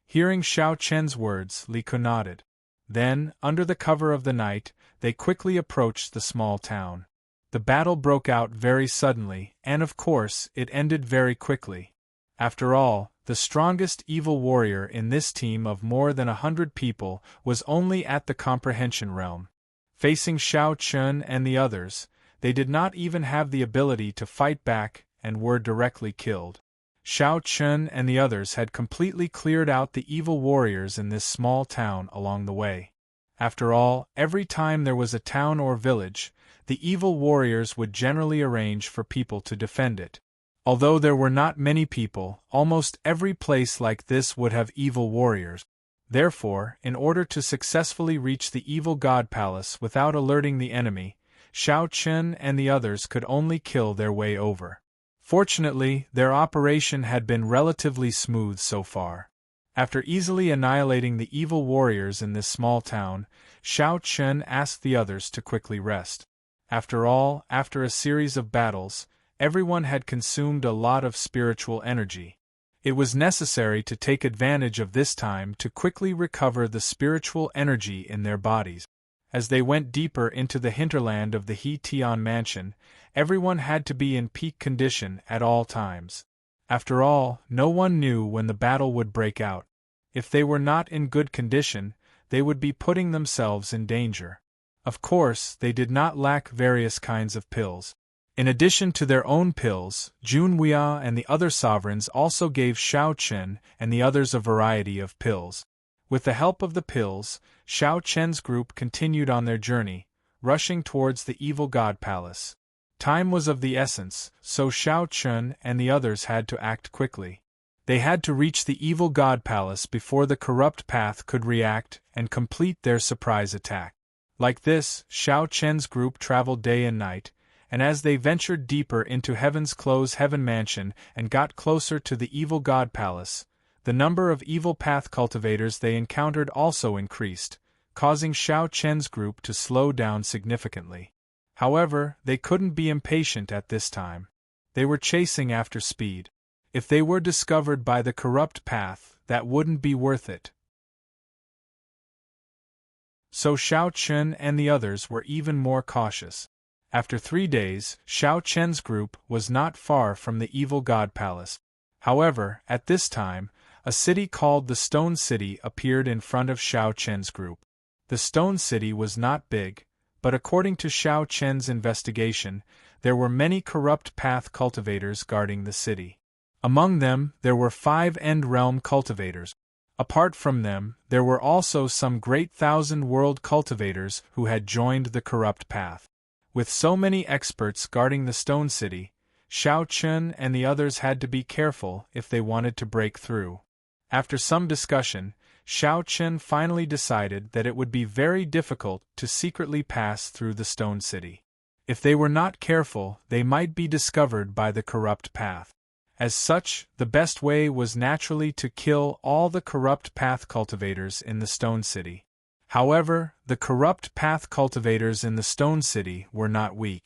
Hearing Xiao Chen's words, Li Ku nodded. Then, under the cover of the night, they quickly approached the small town. The battle broke out very suddenly, and of course, it ended very quickly. After all, the strongest evil warrior in this team of more than 100 people was only at the comprehension realm. Facing Xiao Chen and the others, they did not even have the ability to fight back and were directly killed. Xiao Chen and the others had completely cleared out the evil warriors in this small town along the way. After all, every time there was a town or village, the evil warriors would generally arrange for people to defend it. Although there were not many people, almost every place like this would have evil warriors. Therefore, in order to successfully reach the evil god palace without alerting the enemy, Xiao Chen and the others could only kill their way over. Fortunately, their operation had been relatively smooth so far. After easily annihilating the evil warriors in this small town, Xiao Chen asked the others to quickly rest. After all, after a series of battles, everyone had consumed a lot of spiritual energy. It was necessary to take advantage of this time to quickly recover the spiritual energy in their bodies. As they went deeper into the hinterland of the He Tian mansion, everyone had to be in peak condition at all times. After all, no one knew when the battle would break out. If they were not in good condition, they would be putting themselves in danger. Of course, they did not lack various kinds of pills. In addition to their own pills, Jun Weia and the other sovereigns also gave Xiao Chen and the others a variety of pills. With the help of the pills, Xiao Chen's group continued on their journey, rushing towards the evil god palace. Time was of the essence, so Xiao Chen and the others had to act quickly. They had to reach the evil god palace before the corrupt path could react and complete their surprise attack. Like this, Xiao Chen's group traveled day and night, and as they ventured deeper into Heaven's Close Heaven Mansion and got closer to the evil God Palace, the number of evil path cultivators they encountered also increased, causing Xiao Chen's group to slow down significantly. However, they couldn't be impatient at this time. They were chasing after speed. If they were discovered by the corrupt path, that wouldn't be worth it. So Xiao Chen and the others were even more cautious. After 3 days, Xiao Chen's group was not far from the evil God Palace. However, at this time, a city called the Stone City appeared in front of Xiao Chen's group. The Stone City was not big, but according to Xiao Chen's investigation, there were many corrupt path cultivators guarding the city. Among them, there were 5 End Realm cultivators. Apart from them, there were also some great thousand-world cultivators who had joined the corrupt path. With so many experts guarding the Stone City, Xiao Chen and the others had to be careful if they wanted to break through. After some discussion, Xiao Chen finally decided that it would be very difficult to secretly pass through the Stone City. If they were not careful, they might be discovered by the corrupt path. As such, the best way was naturally to kill all the corrupt path cultivators in the Stone City. However, the corrupt path cultivators in the Stone City were not weak.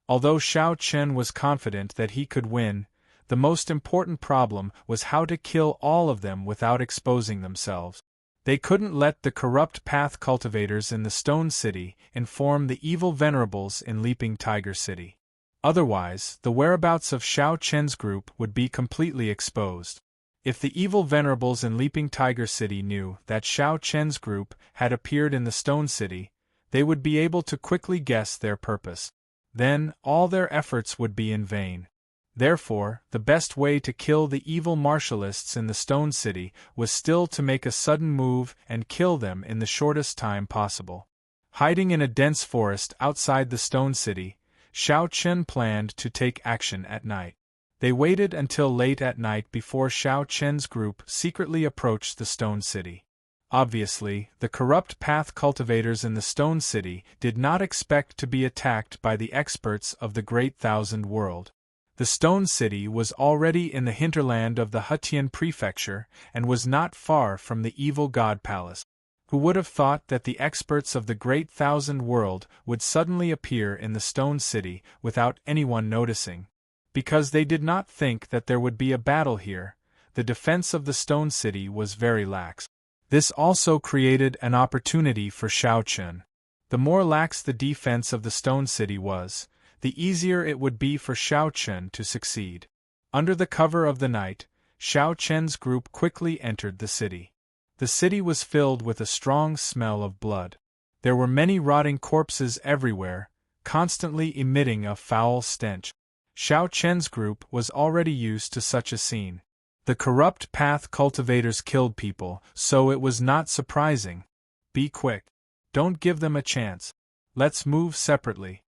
Although Xiao Chen was confident that he could win, the most important problem was how to kill all of them without exposing themselves. They couldn't let the corrupt path cultivators in the Stone City inform the evil venerables in Leaping Tiger City. Otherwise, the whereabouts of Xiao Chen's group would be completely exposed. If the evil venerables in Leaping Tiger City knew that Xiao Chen's group had appeared in the Stone City, they would be able to quickly guess their purpose. Then, all their efforts would be in vain. Therefore, the best way to kill the evil martialists in the Stone City was still to make a sudden move and kill them in the shortest time possible. Hiding in a dense forest outside the Stone City, Xiao Chen planned to take action at night. They waited until late at night before Xiao Chen's group secretly approached the Stone City. Obviously, the corrupt path cultivators in the Stone City did not expect to be attacked by the experts of the Great Thousand World. The Stone City was already in the hinterland of the Hetian Prefecture and was not far from the evil God Palace. Who would have thought that the experts of the Great Thousand World would suddenly appear in the Stone City without anyone noticing? Because they did not think that there would be a battle here, the defense of the Stone City was very lax. This also created an opportunity for Xiao Chen. The more lax the defense of the Stone City was, the easier it would be for Xiao Chen to succeed. Under the cover of the night, Xiao Chen's group quickly entered the city. The city was filled with a strong smell of blood. There were many rotting corpses everywhere, constantly emitting a foul stench. Xiao Chen's group was already used to such a scene. The corrupt path cultivators killed people, so it was not surprising. Be quick. Don't give them a chance. Let's move separately.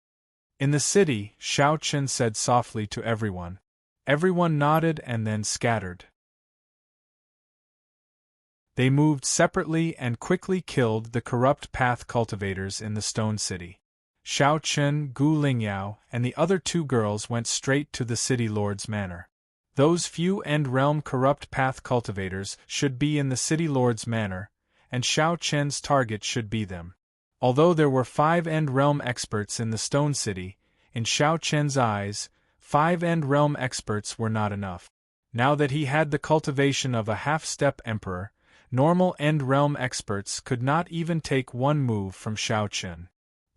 In the city, Xiao Chen said softly to everyone. Everyone nodded and then scattered. They moved separately and quickly killed the corrupt path cultivators in the Stone City. Xiao Chen, Gu Lingyao, and the other 2 girls went straight to the city lord's manor. Those few End Realm corrupt path cultivators should be in the city lord's manor, and Xiao Chen's target should be them. Although there were 5 End Realm experts in the Stone City, in Xiao Chen's eyes, 5 End Realm experts were not enough. Now that he had the cultivation of a half-step emperor, normal End Realm experts could not even take one move from Xiao Chen.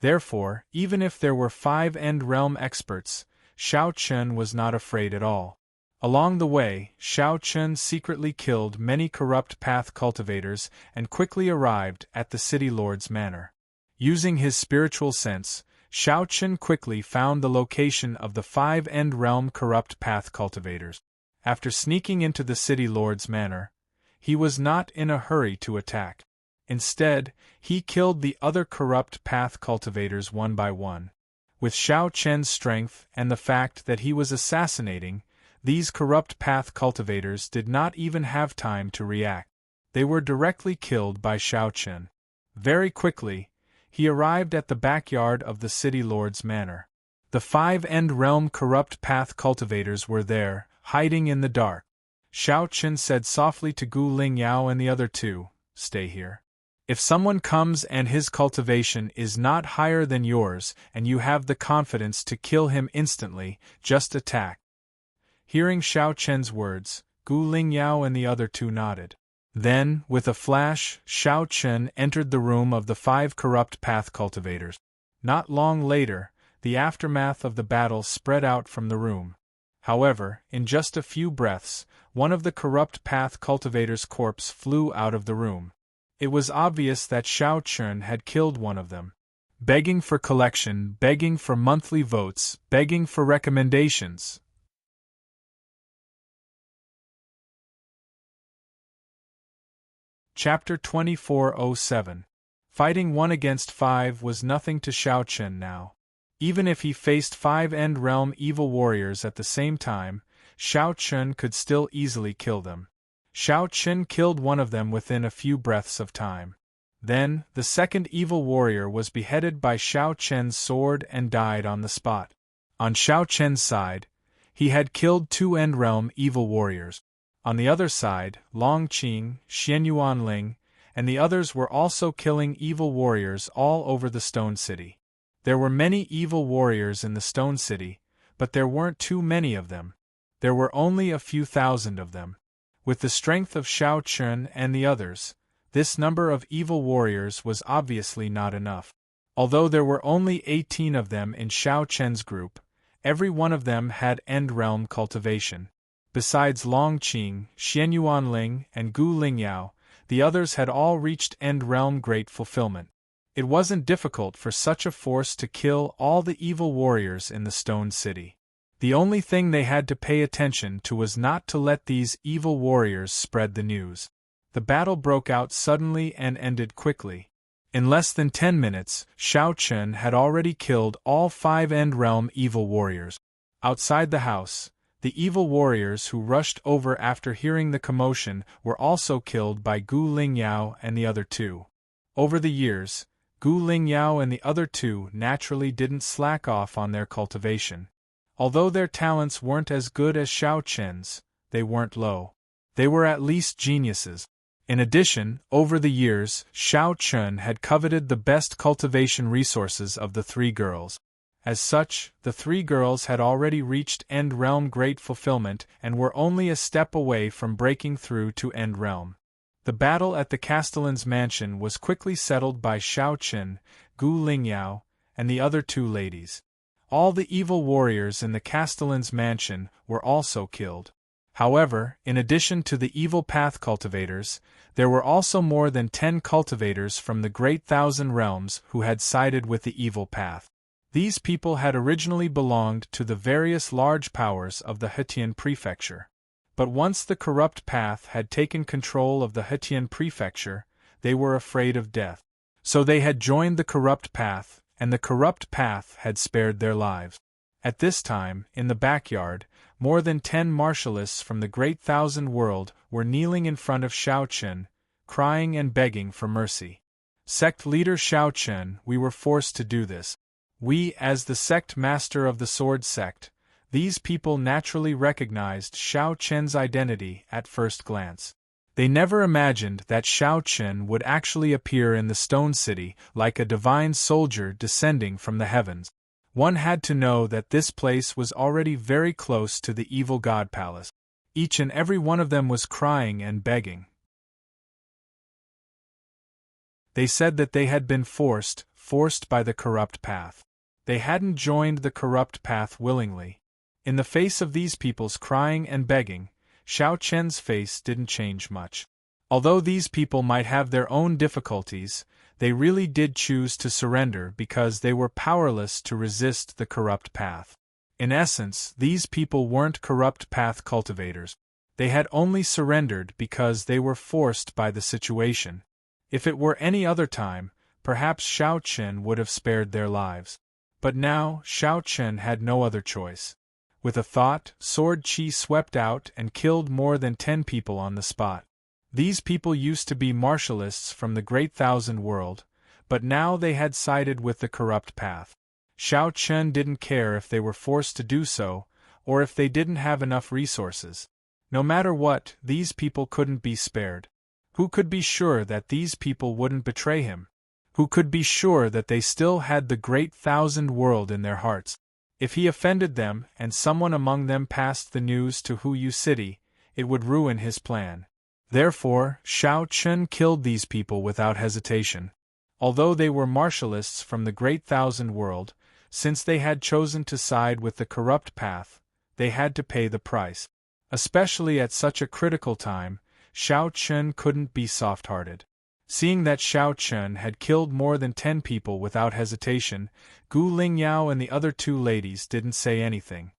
Therefore, even if there were 5 End Realm experts, Xiao Chen was not afraid at all. Along the way, Xiao Chen secretly killed many corrupt path cultivators and quickly arrived at the city lord's manor. Using his spiritual sense, Xiao Chen quickly found the location of the 5 End Realm corrupt path cultivators. After sneaking into the city lord's manor, he was not in a hurry to attack. Instead, he killed the other corrupt path cultivators one by one. With Xiao Chen's strength and the fact that he was assassinating, these corrupt path cultivators did not even have time to react. They were directly killed by Xiao Chen. Very quickly, he arrived at the backyard of the city lord's manor. The 5 End Realm Corrupt Path cultivators were there, hiding in the dark. Xiao Chen said softly to Gu Lingyao and the other two, "Stay here. If someone comes and his cultivation is not higher than yours and you have the confidence to kill him instantly, just attack." Hearing Xiao Chen's words, Gu Lingyao and the other two nodded. Then, with a flash, Xiao Chen entered the room of the 5 corrupt path cultivators. Not long later, the aftermath of the battle spread out from the room. However, in just a few breaths, one of the corrupt path cultivators' corpse flew out of the room. It was obvious that Xiao Chen had killed one of them. Begging for collection, begging for monthly votes, begging for recommendations. Chapter 2407. Fighting 1 against 5 was nothing to Xiao Chen now. Even if he faced 5 End Realm evil warriors at the same time, Xiao Chen could still easily kill them. Xiao Chen killed one of them within a few breaths of time. Then, the second evil warrior was beheaded by Xiao Chen's sword and died on the spot. On Xiao Chen's side, he had killed 2 End Realm evil warriors. On the other side, Long Qing, Xian Yuanling, and the others were also killing evil warriors all over the Stone City. There were many evil warriors in the Stone City, but there weren't too many of them. There were only a few thousand of them. With the strength of Xiao Chen and the others, this number of evil warriors was obviously not enough. Although there were only 18 of them in Xiao Chen's group, every one of them had End Realm cultivation. Besides Long Qing, Xian Yuanling, and Gu Lingyao, the others had all reached End Realm Great Fulfillment. It wasn't difficult for such a force to kill all the evil warriors in the Stone City. The only thing they had to pay attention to was not to let these evil warriors spread the news. The battle broke out suddenly and ended quickly. In less than 10 minutes, Xiao Chen had already killed all 5 End Realm evil warriors. Outside the house, the evil warriors who rushed over after hearing the commotion were also killed by Gu Lingyao and the other two. Over the years, Gu Lingyao and the other two naturally didn't slack off on their cultivation. Although their talents weren't as good as Xiao Chen's, they weren't low. They were at least geniuses. In addition, over the years, Xiao Chen had coveted the best cultivation resources of the 3 girls. As such, the 3 girls had already reached End Realm Great Fulfillment and were only a step away from breaking through to End Realm. The battle at the Castellan's mansion was quickly settled by Xiao Chen, Gu Lingyao, and the other 2 ladies. All the evil warriors in the Castellan's mansion were also killed. However, in addition to the evil path cultivators, there were also more than 10 cultivators from the Great Thousand Realms who had sided with the evil path. These people had originally belonged to the various large powers of the Hetian Prefecture. But once the corrupt path had taken control of the Hetian Prefecture, they were afraid of death. So they had joined the corrupt path, and the corrupt path had spared their lives. At this time, in the backyard, more than 10 martialists from the Great Thousand World were kneeling in front of Xiao Chen, crying and begging for mercy. Sect leader Xiao Chen, we were forced to do this. We, as the sect master of the Sword Sect, these people naturally recognized Xiao Chen's identity at first glance. They never imagined that Xiao Chen would actually appear in the Stone City like a divine soldier descending from the heavens. One had to know that this place was already very close to the evil god palace. Each and every one of them was crying and begging. They said that they had been forced by the corrupt path. They hadn't joined the corrupt path willingly. In the face of these people's crying and begging, Xiao Chen's face didn't change much. Although these people might have their own difficulties, they really did choose to surrender because they were powerless to resist the corrupt path. In essence, these people weren't corrupt path cultivators. They had only surrendered because they were forced by the situation. If it were any other time, perhaps Xiao Chen would have spared their lives. But now, Xiao Chen had no other choice. With a thought, Sword Qi swept out and killed more than 10 people on the spot. These people used to be martialists from the Great Thousand World, but now they had sided with the corrupt path. Xiao Chen didn't care if they were forced to do so, or if they didn't have enough resources. No matter what, these people couldn't be spared. Who could be sure that these people wouldn't betray him? Who could be sure that they still had the great thousand world in their hearts? If he offended them and someone among them passed the news to Huyu City, it would ruin his plan. Therefore, Xiao Chen killed these people without hesitation. Although they were martialists from the great thousand world, since they had chosen to side with the corrupt path, they had to pay the price. Especially at such a critical time, Xiao Chen couldn't be soft-hearted. Seeing that Xiao Chen had killed more than 10 people without hesitation, Gu Lingyao and the other 2 ladies didn't say anything.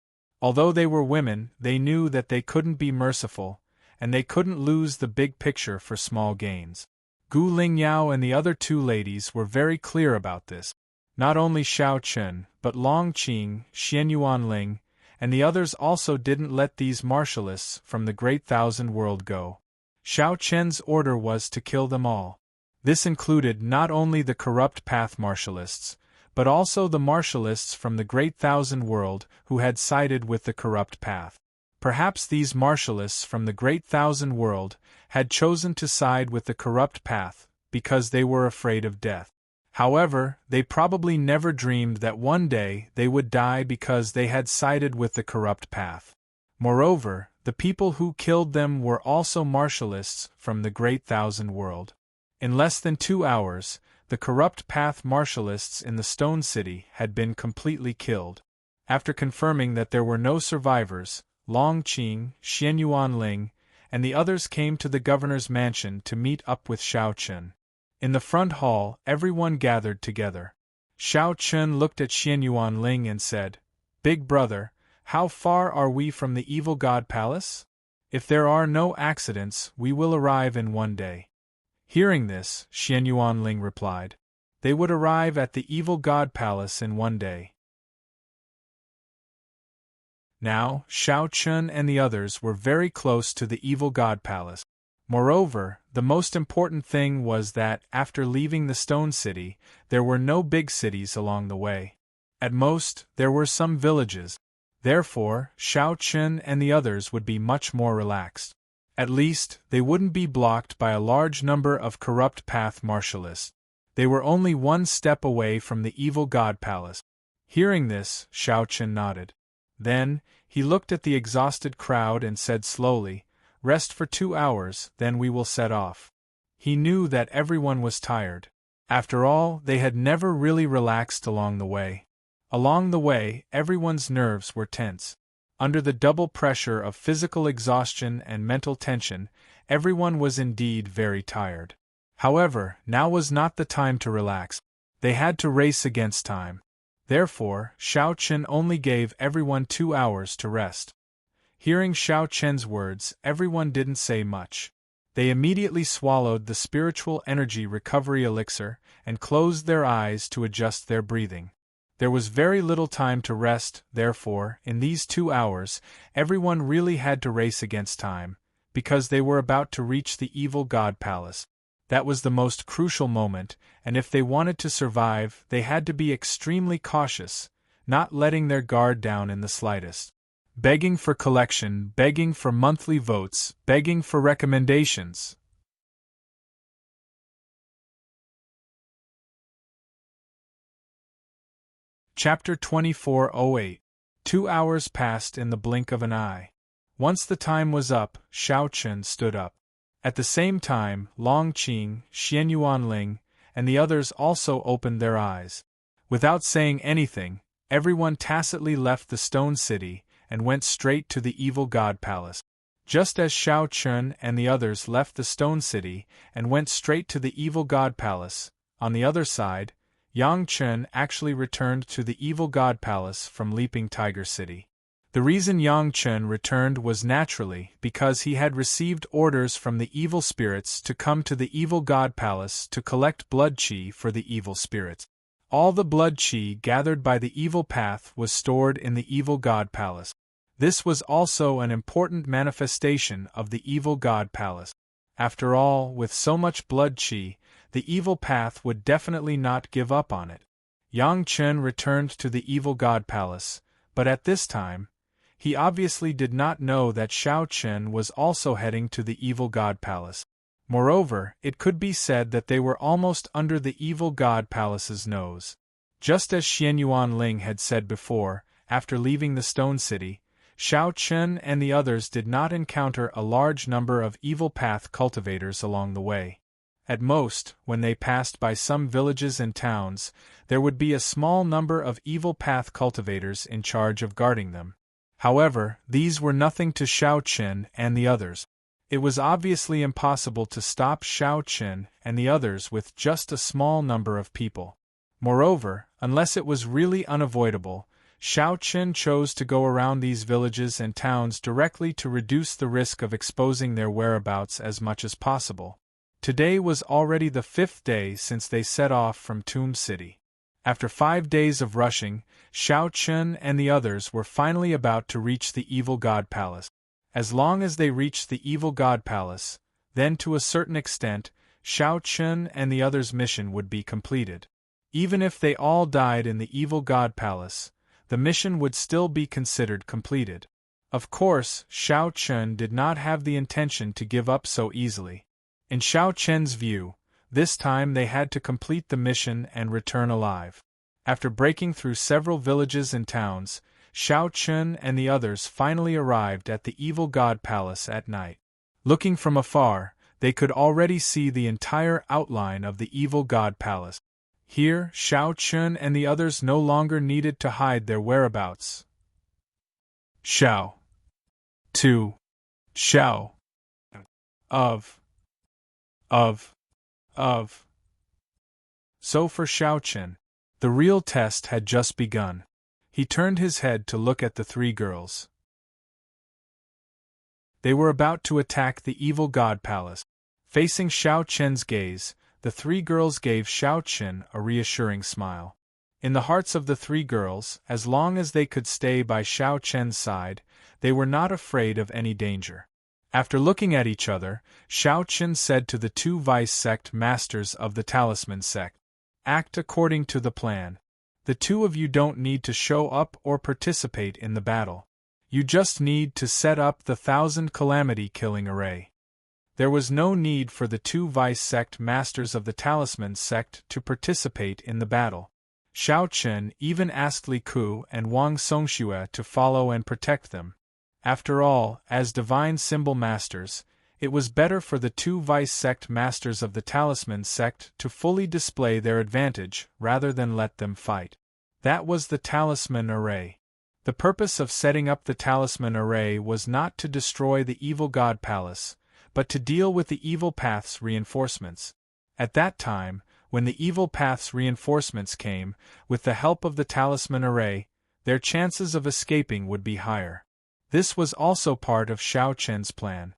Although they were women, they knew that they couldn't be merciful, and they couldn't lose the big picture for small gains. Gu Lingyao and the other 2 ladies were very clear about this. Not only Xiao Chen, but Long Qing, Xian Yuanling, and the others also didn't let these martialists from the great thousand world go. Xiao Chen's order was to kill them all. This included not only the corrupt path martialists, but also the martialists from the great thousand world who had sided with the corrupt path. Perhaps these martialists from the great thousand world had chosen to side with the corrupt path because they were afraid of death. However, they probably never dreamed that one day they would die because they had sided with the corrupt path. Moreover, the people who killed them were also martialists from the great thousand world. In less than 2 hours, the corrupt path martialists in the Stone City had been completely killed. After confirming that there were no survivors, Long Qing, Xian Yuanling, and the others came to the governor's mansion to meet up with Xiao Chen. In the front hall, everyone gathered together. Xiao Chen looked at Xian Yuanling and said, "Big brother, how far are we from the Evil God Palace? If there are no accidents, we will arrive in 1 day." Hearing this, Xian Yuanling replied, "They would arrive at the Evil God Palace in 1 day." Now, Xiao Chen and the others were very close to the Evil God Palace. Moreover, the most important thing was that, after leaving the Stone City, there were no big cities along the way. At most, there were some villages. Therefore, Xiao Chen and the others would be much more relaxed. At least, they wouldn't be blocked by a large number of corrupt path martialists. They were only 1 step away from the Evil God Palace. Hearing this, Xiao Chen nodded. Then, he looked at the exhausted crowd and said slowly, "Rest for 2 hours, then we will set off." He knew that everyone was tired. After all, they had never really relaxed along the way. Along the way, everyone's nerves were tense. Under the double pressure of physical exhaustion and mental tension, everyone was indeed very tired. However, now was not the time to relax. They had to race against time. Therefore, Xiao Chen only gave everyone 2 hours to rest. Hearing Xiao Chen's words, everyone didn't say much. They immediately swallowed the spiritual energy recovery elixir and closed their eyes to adjust their breathing. There was very little time to rest, therefore, in these 2 hours, everyone really had to race against time, because they were about to reach the Evil God Palace. That was the most crucial moment, and if they wanted to survive, they had to be extremely cautious, not letting their guard down in the slightest. Begging for collection, begging for monthly votes, begging for recommendations. Chapter 2408. 2 hours passed in the blink of an eye. Once the time was up, Xiao Chen stood up. At the same time, Long Qing, Xian Yuanling, and the others also opened their eyes. Without saying anything, everyone tacitly left the Stone City and went straight to the Evil God Palace. Just as Xiao Chen and the others left the Stone City and went straight to the Evil God Palace, on the other side, Yang Chen actually returned to the Evil God Palace from Leaping Tiger City. The reason Yang Chen returned was naturally because he had received orders from the evil spirits to come to the Evil God Palace to collect blood qi for the evil spirits. All the blood qi gathered by the evil path was stored in the Evil God Palace. This was also an important manifestation of the Evil God Palace. After all, with so much blood qi, the evil path would definitely not give up on it. Yang Chen returned to the evil god palace, but at this time, he obviously did not know that Xiao Chen was also heading to the evil god palace. Moreover, it could be said that they were almost under the evil god palace's nose. Just as Xianyuan Ling had said before, after leaving the Stone City, Xiao Chen and the others did not encounter a large number of evil path cultivators along the way. At most, when they passed by some villages and towns, there would be a small number of evil path cultivators in charge of guarding them. However, these were nothing to Xiao Chen and the others. It was obviously impossible to stop Xiao Chen and the others with just a small number of people. Moreover, unless it was really unavoidable, Xiao Chen chose to go around these villages and towns directly to reduce the risk of exposing their whereabouts as much as possible. Today was already the 5th day since they set off from Tomb City. After 5 days of rushing, Xiao Chen and the others were finally about to reach the evil god palace. As long as they reached the evil god palace, then to a certain extent, Xiao Chen and the others' mission would be completed. Even if they all died in the evil god palace, the mission would still be considered completed. Of course, Xiao Chen did not have the intention to give up so easily. In Xiao Chen's view, this time they had to complete the mission and return alive. After breaking through several villages and towns, Xiao Chen and the others finally arrived at the evil god palace at night. Looking from afar, they could already see the entire outline of the evil god palace. Here, Xiao Chen and the others no longer needed to hide their whereabouts. Xiao. To. Xiao. Of. So for Xiao Chen, the real test had just begun. He turned his head to look at the 3 girls. They were about to attack the evil god palace. Facing Xiao Chen's gaze, the 3 girls gave Xiao Chen a reassuring smile. In the hearts of the 3 girls, as long as they could stay by Xiao Chen's side, they were not afraid of any danger. After looking at each other, Xiao Chen said to the 2 vice sect masters of the Talisman sect, "Act according to the plan. The 2 of you don't need to show up or participate in the battle. You just need to set up the 1,000 calamity-killing array." There was no need for the 2 vice sect masters of the Talisman sect to participate in the battle. Xiao Chen even asked Li Ku and Wang Songxue to follow and protect them. After all, as divine symbol masters, it was better for the 2 vice sect masters of the Talisman sect to fully display their advantage rather than let them fight. That was the Talisman Array. The purpose of setting up the Talisman Array was not to destroy the evil god palace, but to deal with the evil path's reinforcements. At that time, when the evil path's reinforcements came, with the help of the Talisman Array, their chances of escaping would be higher. This was also part of Xiao Chen's plan.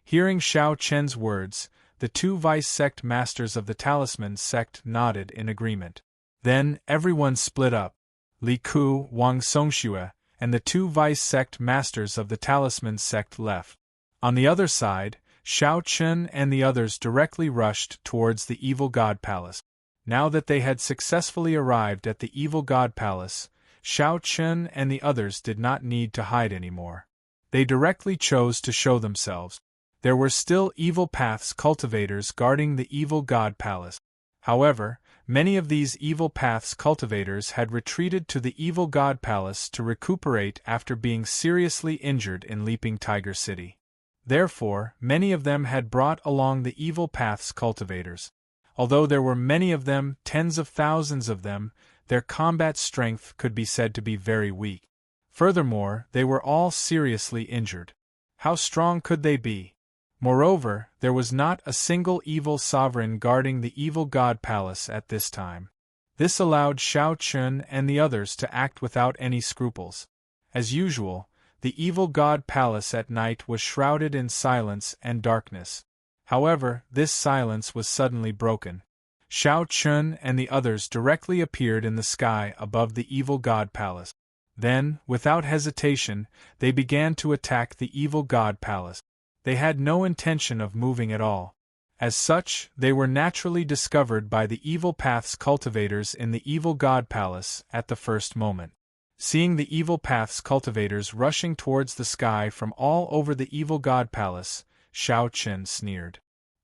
Hearing Xiao Chen's words, the 2 vice sect masters of the Talisman sect nodded in agreement. Then, everyone split up. Li Ku, Wang Songxue, and the 2 vice sect masters of the Talisman sect left. On the other side, Xiao Chen and the others directly rushed towards the evil god palace. Now that they had successfully arrived at the evil god palace, Xiao Chen and the others did not need to hide anymore. They directly chose to show themselves. There were still evil paths cultivators guarding the evil god palace. However, many of these evil paths cultivators had retreated to the evil god palace to recuperate after being seriously injured in Leaping Tiger City. Therefore, many of them had brought along the evil paths cultivators. Although there were many of them, tens of thousands of them, their combat strength could be said to be very weak. Furthermore, they were all seriously injured. How strong could they be? Moreover, there was not a single evil sovereign guarding the evil god palace at this time. This allowed Xiao Chen and the others to act without any scruples. As usual, the evil god palace at night was shrouded in silence and darkness. However, this silence was suddenly broken. Xiao Chen and the others directly appeared in the sky above the evil god palace. Then, without hesitation, they began to attack the evil god palace. They had no intention of moving at all. As such, they were naturally discovered by the evil path's cultivators in the evil god palace at the first moment. Seeing the evil path's cultivators rushing towards the sky from all over the evil god palace, Shao Chen sneered.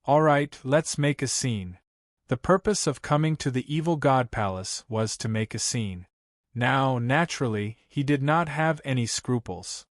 "All right, let's make a scene." The purpose of coming to the evil god palace was to make a scene. Now, naturally, he did not have any scruples.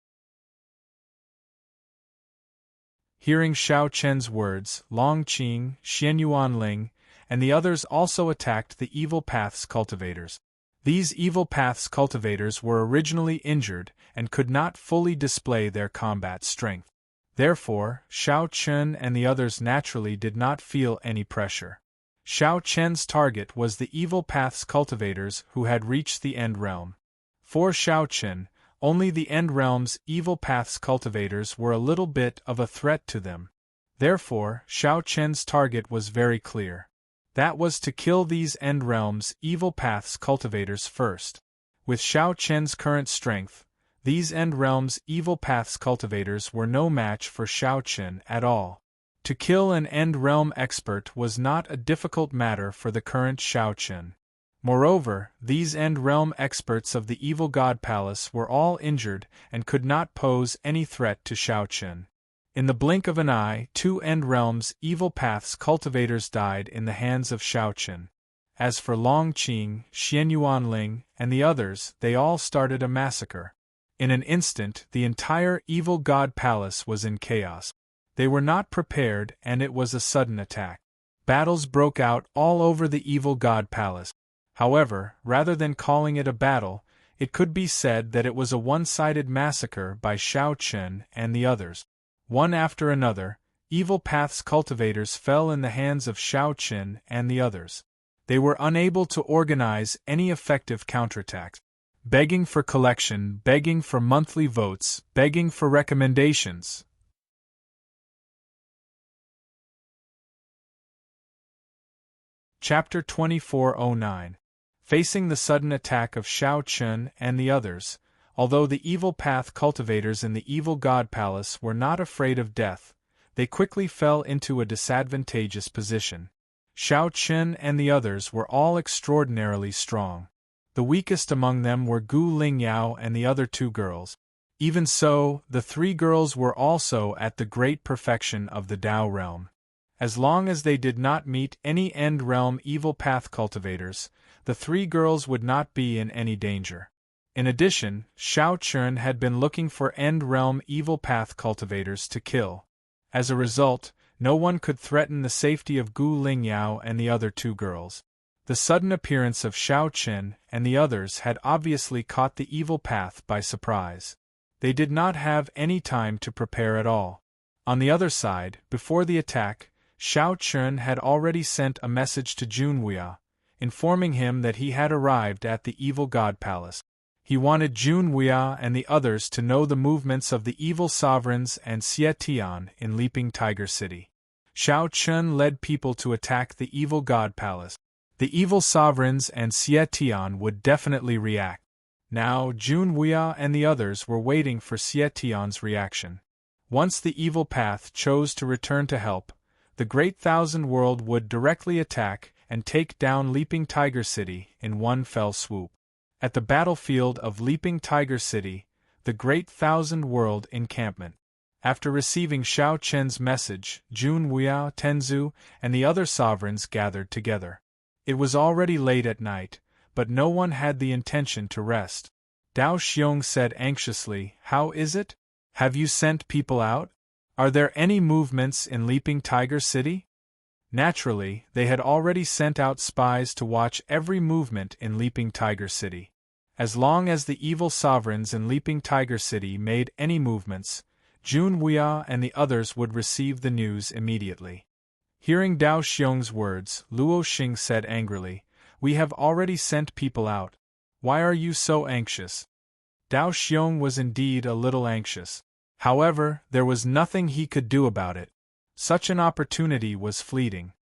Hearing Shao Chen's words, Long Qing, Xian Yuanling, and the others also attacked the evil path's cultivators. These evil path's cultivators were originally injured and could not fully display their combat strength. Therefore, Shao Chen and the others naturally did not feel any pressure. Shao Chen's target was the evil path's cultivators who had reached the End Realm. For Shao Chen, only the End Realm's evil path's cultivators were a little bit of a threat to them. Therefore, Shao Chen's target was very clear. That was to kill these End Realm's evil path's cultivators first. With Shao Chen's current strength, these End Realm's evil path's cultivators were no match for Shao Chen at all. To kill an End Realm expert was not a difficult matter for the current Shao Chen. Moreover, these End Realm experts of the Evil God Palace were all injured and could not pose any threat to Shao Chen. In the blink of an eye, 2 End Realms Evil Path's cultivators died in the hands of Shao Chen. As for Long Qing, Xian Yuanling, and the others, they all started a massacre. In an instant, the entire Evil God Palace was in chaos. They were not prepared, and it was a sudden attack. Battles broke out all over the Evil God Palace. However, rather than calling it a battle, it could be said that it was a one-sided massacre by Shao Chen and the others. One after another, Evil Path's cultivators fell in the hands of Shao Chen and the others. They were unable to organize any effective counterattacks. Begging for collection, begging for monthly votes, begging for recommendations. Chapter 2409. Facing the sudden attack of Shao Chen and the others, although the Evil Path cultivators in the Evil God Palace were not afraid of death, they quickly fell into a disadvantageous position. Shao Chen and the others were all extraordinarily strong. The weakest among them were Gu Lingyao and the other 2 girls. Even so, the 3 girls were also at the great perfection of the Dao realm. As long as they did not meet any End Realm Evil Path cultivators, the 3 girls would not be in any danger. In addition, Shao Chen had been looking for End Realm Evil Path cultivators to kill. As a result, no one could threaten the safety of Gu Lingyao and the other 2 girls. The sudden appearance of Shao Chen and the others had obviously caught the Evil Path by surprise. They did not have any time to prepare at all. On the other side, before the attack, Shao Chen had already sent a message to Junwuya, informing him that he had arrived at the Evil God Palace. He wanted Junwuya and the others to know the movements of the evil sovereigns and Xie Tian in Leaping Tiger City. Shao Chen led people to attack the Evil God Palace. The evil sovereigns and Xie Tian would definitely react. Now, Junwuya and the others were waiting for Xie Tian's reaction. Once the Evil Path chose to return to help, the Great Thousand World would directly attack and take down Leaping Tiger City in one fell swoop. At the battlefield of Leaping Tiger City, the Great Thousand World encampment. After receiving Shao Chen's message, Junwuya, Tenzu, and the other sovereigns gathered together. It was already late at night, but no one had the intention to rest. Dao Xiong said anxiously, "How is it? Have you sent people out? Are there any movements in Leaping Tiger City?" Naturally, they had already sent out spies to watch every movement in Leaping Tiger City. As long as the evil sovereigns in Leaping Tiger City made any movements, Junwuya and the others would receive the news immediately. Hearing Dao Xiong's words, Luo Xing said angrily, "We have already sent people out. Why are you so anxious?" Dao Xiong was indeed a little anxious. However, there was nothing he could do about it. Such an opportunity was fleeting.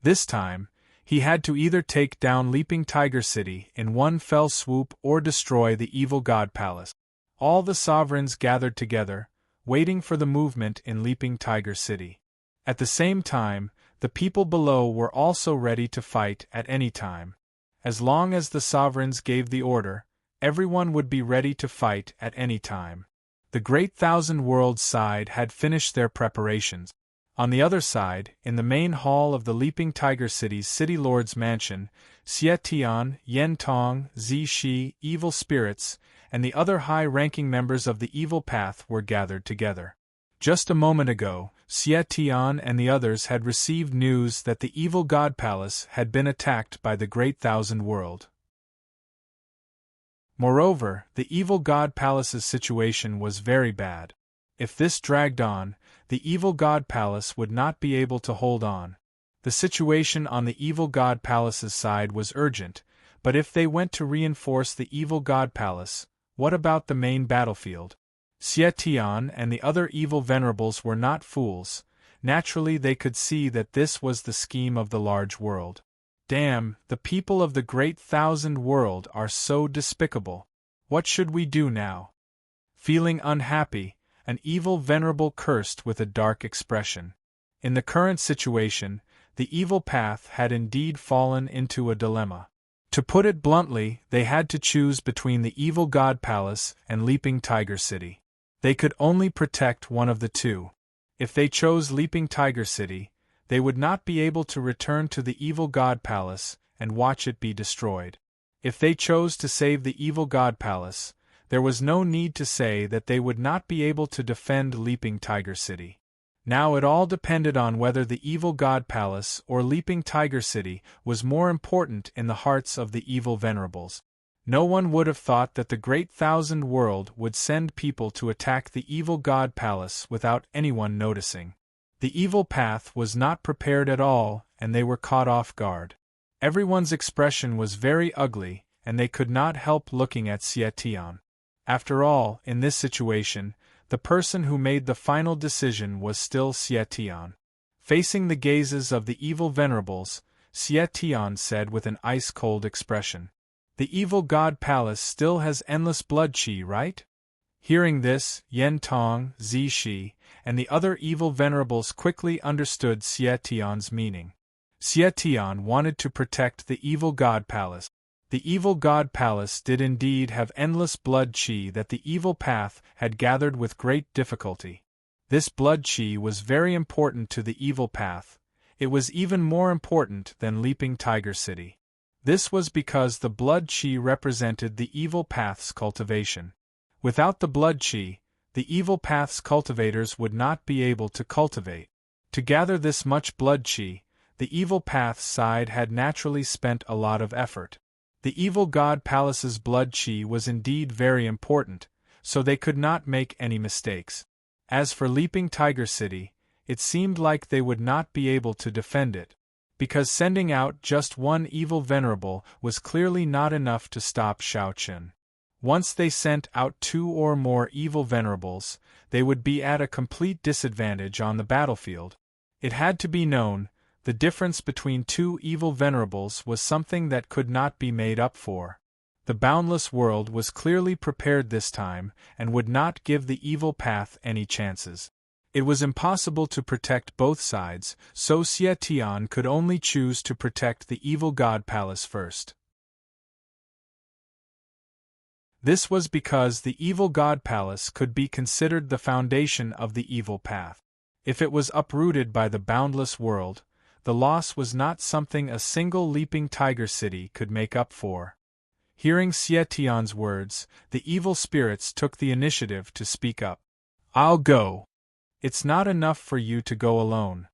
This time, he had to either take down Leaping Tiger City in one fell swoop or destroy the Evil God Palace. All the sovereigns gathered together, waiting for the movement in Leaping Tiger City. At the same time, The people below were also ready to fight at any time. As long as the sovereigns gave the order, everyone would be ready to fight at any time. The Great Thousand Worlds side had finished their preparations. On the other side, in the main hall of the Leaping Tiger City's City Lord's mansion, Xie Tian, Yen Tong, Zishi, evil spirits, and the other high-ranking members of the evil path were gathered together. Just a moment ago, Xie Tian and the others had received news that the evil God Palace had been attacked by the Great Thousand World. Moreover, the evil God Palace's situation was very bad. If this dragged on, the evil God Palace would not be able to hold on. The situation on the evil God Palace's side was urgent, but if they went to reinforce the evil God Palace, what about the main battlefield? Xie Tian and the other evil venerables were not fools. Naturally they could see that this was the scheme of the large world. Damn, the people of the Great Thousand World are so despicable. What should we do now? Feeling unhappy, an evil venerable cursed with a dark expression. In the current situation, the evil path had indeed fallen into a dilemma. To put it bluntly, they had to choose between the evil God Palace and Leaping Tiger City. They could only protect one of the two. If they chose Leaping Tiger City, they would not be able to return to the evil God Palace and watch it be destroyed. If they chose to save the evil God Palace, there was no need to say that they would not be able to defend Leaping Tiger City. Now it all depended on whether the evil God Palace or Leaping Tiger City was more important in the hearts of the evil venerables. No one would have thought that the Great Thousand World would send people to attack the evil God Palace without anyone noticing. The evil path was not prepared at all, and they were caught off guard. Everyone's expression was very ugly, and they could not help looking at Xie Tian. After all, in this situation, the person who made the final decision was still Xie Tian. Facing the gazes of the evil venerables, Xie Tian said with an ice-cold expression, "The evil God Palace still has endless blood qi, right?" Hearing this, Yen Tong, Zishi, and the other evil venerables quickly understood Xie Tian's meaning. Xie Tian wanted to protect the evil God Palace. The evil God Palace did indeed have endless blood qi that the evil path had gathered with great difficulty. This blood qi was very important to the evil path. It was even more important than Leaping Tiger City. This was because the blood qi represented the evil path's cultivation. Without the blood qi, the evil path's cultivators would not be able to cultivate. To gather this much blood qi, the evil path's side had naturally spent a lot of effort. The evil God Palace's blood qi was indeed very important, so they could not make any mistakes. As for Leaping Tiger City, it seemed like they would not be able to defend it, because sending out just one evil venerable was clearly not enough to stop Shao Chen. Once they sent out 2 or more evil venerables, they would be at a complete disadvantage on the battlefield. It had to be known, the difference between 2 evil venerables was something that could not be made up for. The boundless world was clearly prepared this time, and would not give the evil path any chances. It was impossible to protect both sides, so Xie Tian could only choose to protect the evil God Palace first. This was because the evil God Palace could be considered the foundation of the evil path. If it was uprooted by the boundless world, the loss was not something a single Leaping Tiger City could make up for. Hearing Xie Tian's words, the evil spirits took the initiative to speak up. "I'll go. It's not enough for you to go alone."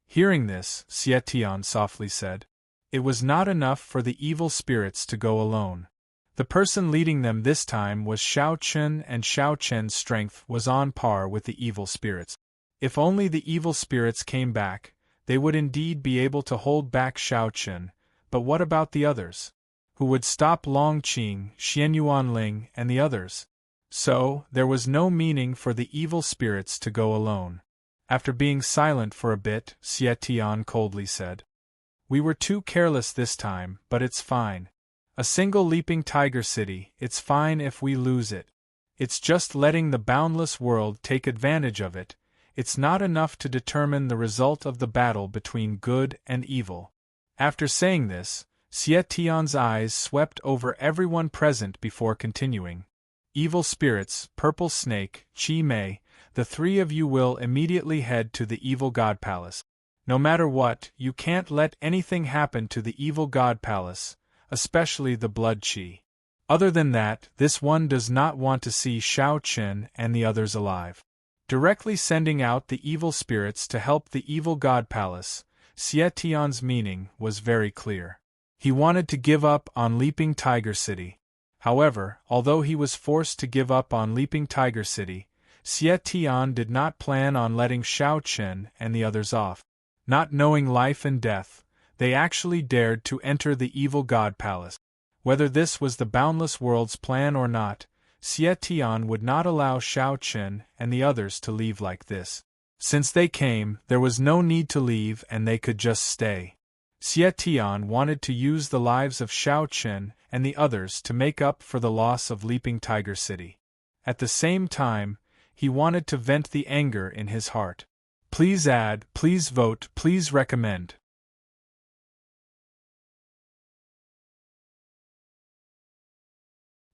Hearing this, Xie Tian softly said, "It was not enough for the evil spirits to go alone." The person leading them this time was Shao Chen, and Shao Chen's strength was on par with the evil spirits. If only the evil spirits came back, they would indeed be able to hold back Shao Chen, but what about the others? Who would stop Long Qing, Xian Yuanling, and the others? So, there was no meaning for the evil spirits to go alone. After being silent for a bit, Xie Tian coldly said, "We were too careless this time, but it's fine. A single Leaping Tiger City, it's fine if we lose it. It's just letting the boundless world take advantage of it. it's not enough to determine the result of the battle between good and evil. After saying this, Xie Tian's eyes swept over everyone present before continuing. Evil spirits, Purple Snake, Qi Mei, the three of you will immediately head to the Evil God Palace. No matter what, you can't let anything happen to the Evil God Palace, especially the Blood Qi. Other than that, this one does not want to see Shao Chen and the others alive. Directly sending out the evil spirits to help the Evil God Palace, Xie Tian's meaning was very clear. He wanted to give up on Leaping Tiger City. However, although he was forced to give up on Leaping Tiger City, Xie Tian did not plan on letting Shao Chen and the others off. Not knowing life and death, they actually dared to enter the Evil God Palace. Whether this was the Boundless World's plan or not, Xie Tian would not allow Shao Chen and the others to leave like this. Since they came, there was no need to leave and they could just stay. Xie Tian wanted to use the lives of Shao Chen and the others to make up for the loss of Leaping Tiger City. At the same time, he wanted to vent the anger in his heart. Please add, please vote, please recommend.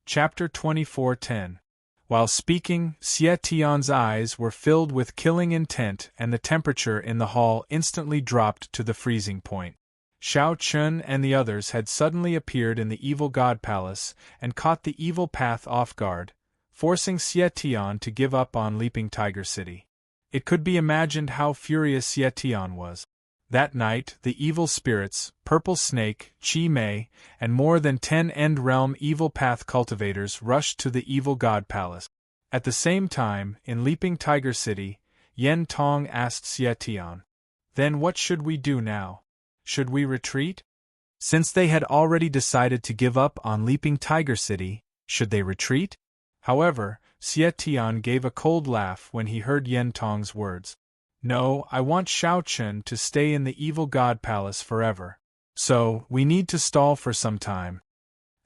Chapter 24:10. While speaking, Xie Tian's eyes were filled with killing intent and the temperature in the hall instantly dropped to the freezing point. Shao Chen and the others had suddenly appeared in the Evil God Palace and caught the evil path off guard, forcing Xie Tian to give up on Leaping Tiger City. It could be imagined how furious Xie Tian was. That night, the evil spirits, Purple Snake, Qi Mei, and more than 10 End-Realm Evil Path cultivators rushed to the Evil God Palace. At the same time, in Leaping Tiger City, Yen Tong asked Xie Tian, "Then what should we do now? Should we retreat?" Since they had already decided to give up on Leaping Tiger City, should they retreat? However, Xie Tian gave a cold laugh when he heard Yen Tong's words. "No, I want Shao Chen to stay in the Evil God Palace forever. So, we need to stall for some time."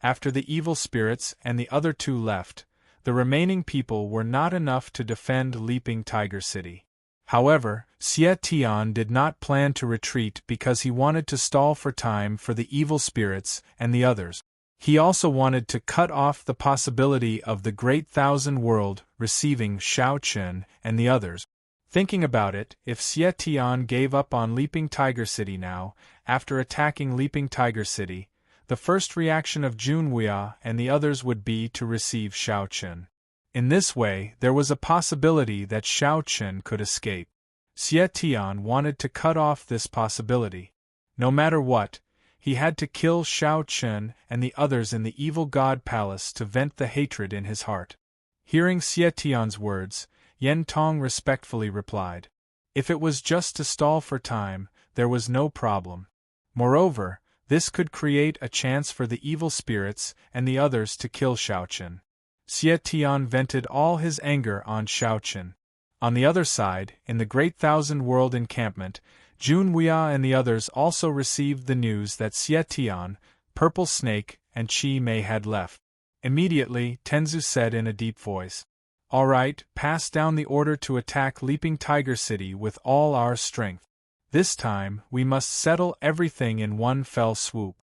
After the evil spirits and the other two left, the remaining people were not enough to defend Leaping Tiger City. However, Xie Tian did not plan to retreat because he wanted to stall for time for the evil spirits and the others. He also wanted to cut off the possibility of the Great Thousand World receiving Shao Chen and the others. Thinking about it, if Xie Tian gave up on Leaping Tiger City now, after attacking Leaping Tiger City, the first reaction of Junwei and the others would be to receive Shao Chen. In this way, there was a possibility that Shao Chen could escape. Xie Tian wanted to cut off this possibility. No matter what, he had to kill Shao Chen and the others in the Evil God Palace to vent the hatred in his heart. Hearing Xie Tian's words, Yen Tong respectfully replied, "If it was just to stall for time, there was no problem. Moreover, this could create a chance for the evil spirits and the others to kill Shao Chen." Xie Tian vented all his anger on Shao Chen. On the other side, in the Great Thousand World encampment, Junwei and the others also received the news that Xie Tian, Purple Snake, and Qi Mei had left. Immediately, Tenzu said in a deep voice, "All right, pass down the order to attack Leaping Tiger City with all our strength. This time, we must settle everything in one fell swoop."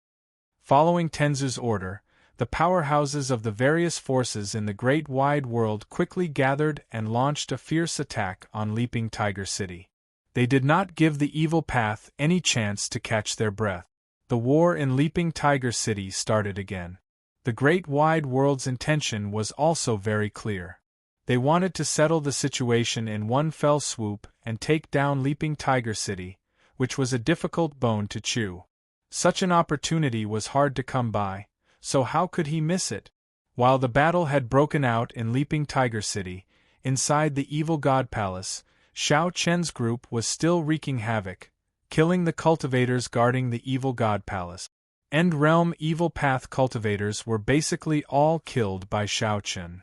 Following Tenzu's order, the powerhouses of the various forces in the Great Wide World quickly gathered and launched a fierce attack on Leaping Tiger City. They did not give the evil path any chance to catch their breath. The war in Leaping Tiger City started again. The Great Wide World's intention was also very clear. They wanted to settle the situation in one fell swoop and take down Leaping Tiger City, which was a difficult bone to chew. Such an opportunity was hard to come by, so how could he miss it? While the battle had broken out in Leaping Tiger City, inside the Evil God Palace, Shao Chen's group was still wreaking havoc, killing the cultivators guarding the Evil God Palace. End-Realm Evil Path cultivators were basically all killed by Shao Chen.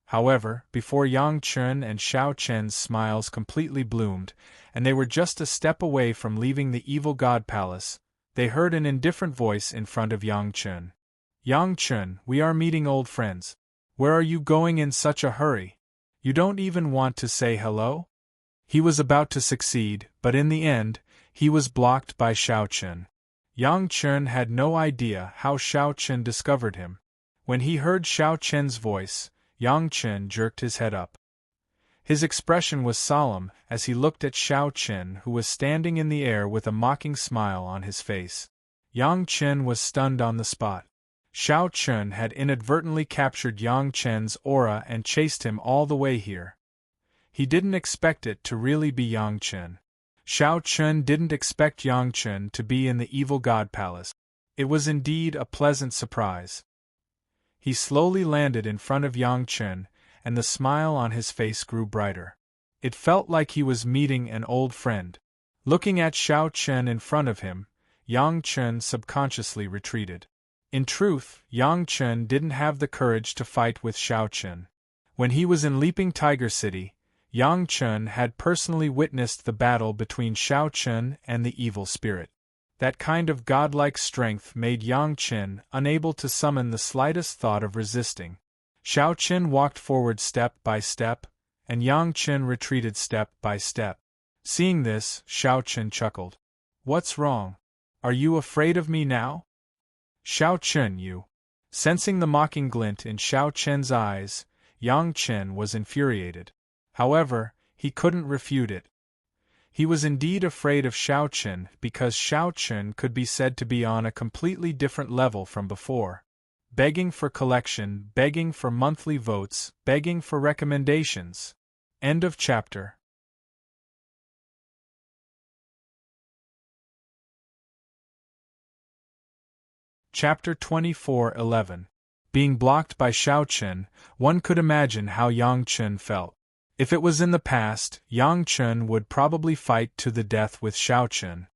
However, before Yang Chen and Shao Chen's smiles completely bloomed, and they were just a step away from leaving the Evil God Palace, they heard an indifferent voice in front of Yang Chen. Yang Chun, we are meeting old friends. Where are you going in such a hurry? You don't even want to say hello? He was about to succeed, but in the end, he was blocked by Xiao Chun. Yang Chun had no idea how Xiao Chun discovered him. When he heard Xiao Chun's voice, Yang Chun jerked his head up. His expression was solemn as he looked at Xiao Chun, who was standing in the air with a mocking smile on his face. Yang Chun was stunned on the spot. Xiao Chun had inadvertently captured Yang Chun's aura and chased him all the way here. He didn't expect it to really be Yang Chun. Xiao Chun didn't expect Yang Chun to be in the evil god palace. It was indeed a pleasant surprise. He slowly landed in front of Yang Chun, and the smile on his face grew brighter. It felt like he was meeting an old friend. Looking at Xiao Chun in front of him, Yang Chun subconsciously retreated. In truth, Yang Chun didn't have the courage to fight with Xiao Chun. When he was in Leaping Tiger City, Yang Chun had personally witnessed the battle between Xiao Chun and the evil spirit. That kind of godlike strength made Yang Chun unable to summon the slightest thought of resisting. Xiao Chun walked forward step by step, and Yang Chun retreated step by step. Seeing this, Xiao Chun chuckled. "What's wrong? Are you afraid of me now?" "Xiao Chun, you." Sensing the mocking glint in Xiao Chun's eyes, Yang Chun was infuriated. However, he couldn't refute it. He was indeed afraid of Xiao Chun because Xiao Chun could be said to be on a completely different level from before. Begging for collection, begging for monthly votes, begging for recommendations. End of chapter. Chapter 24:11. Being blocked by Xiao Chun, one could imagine how Yang Chun felt. If it was in the past, Yang Chun would probably fight to the death with Xiao Chun.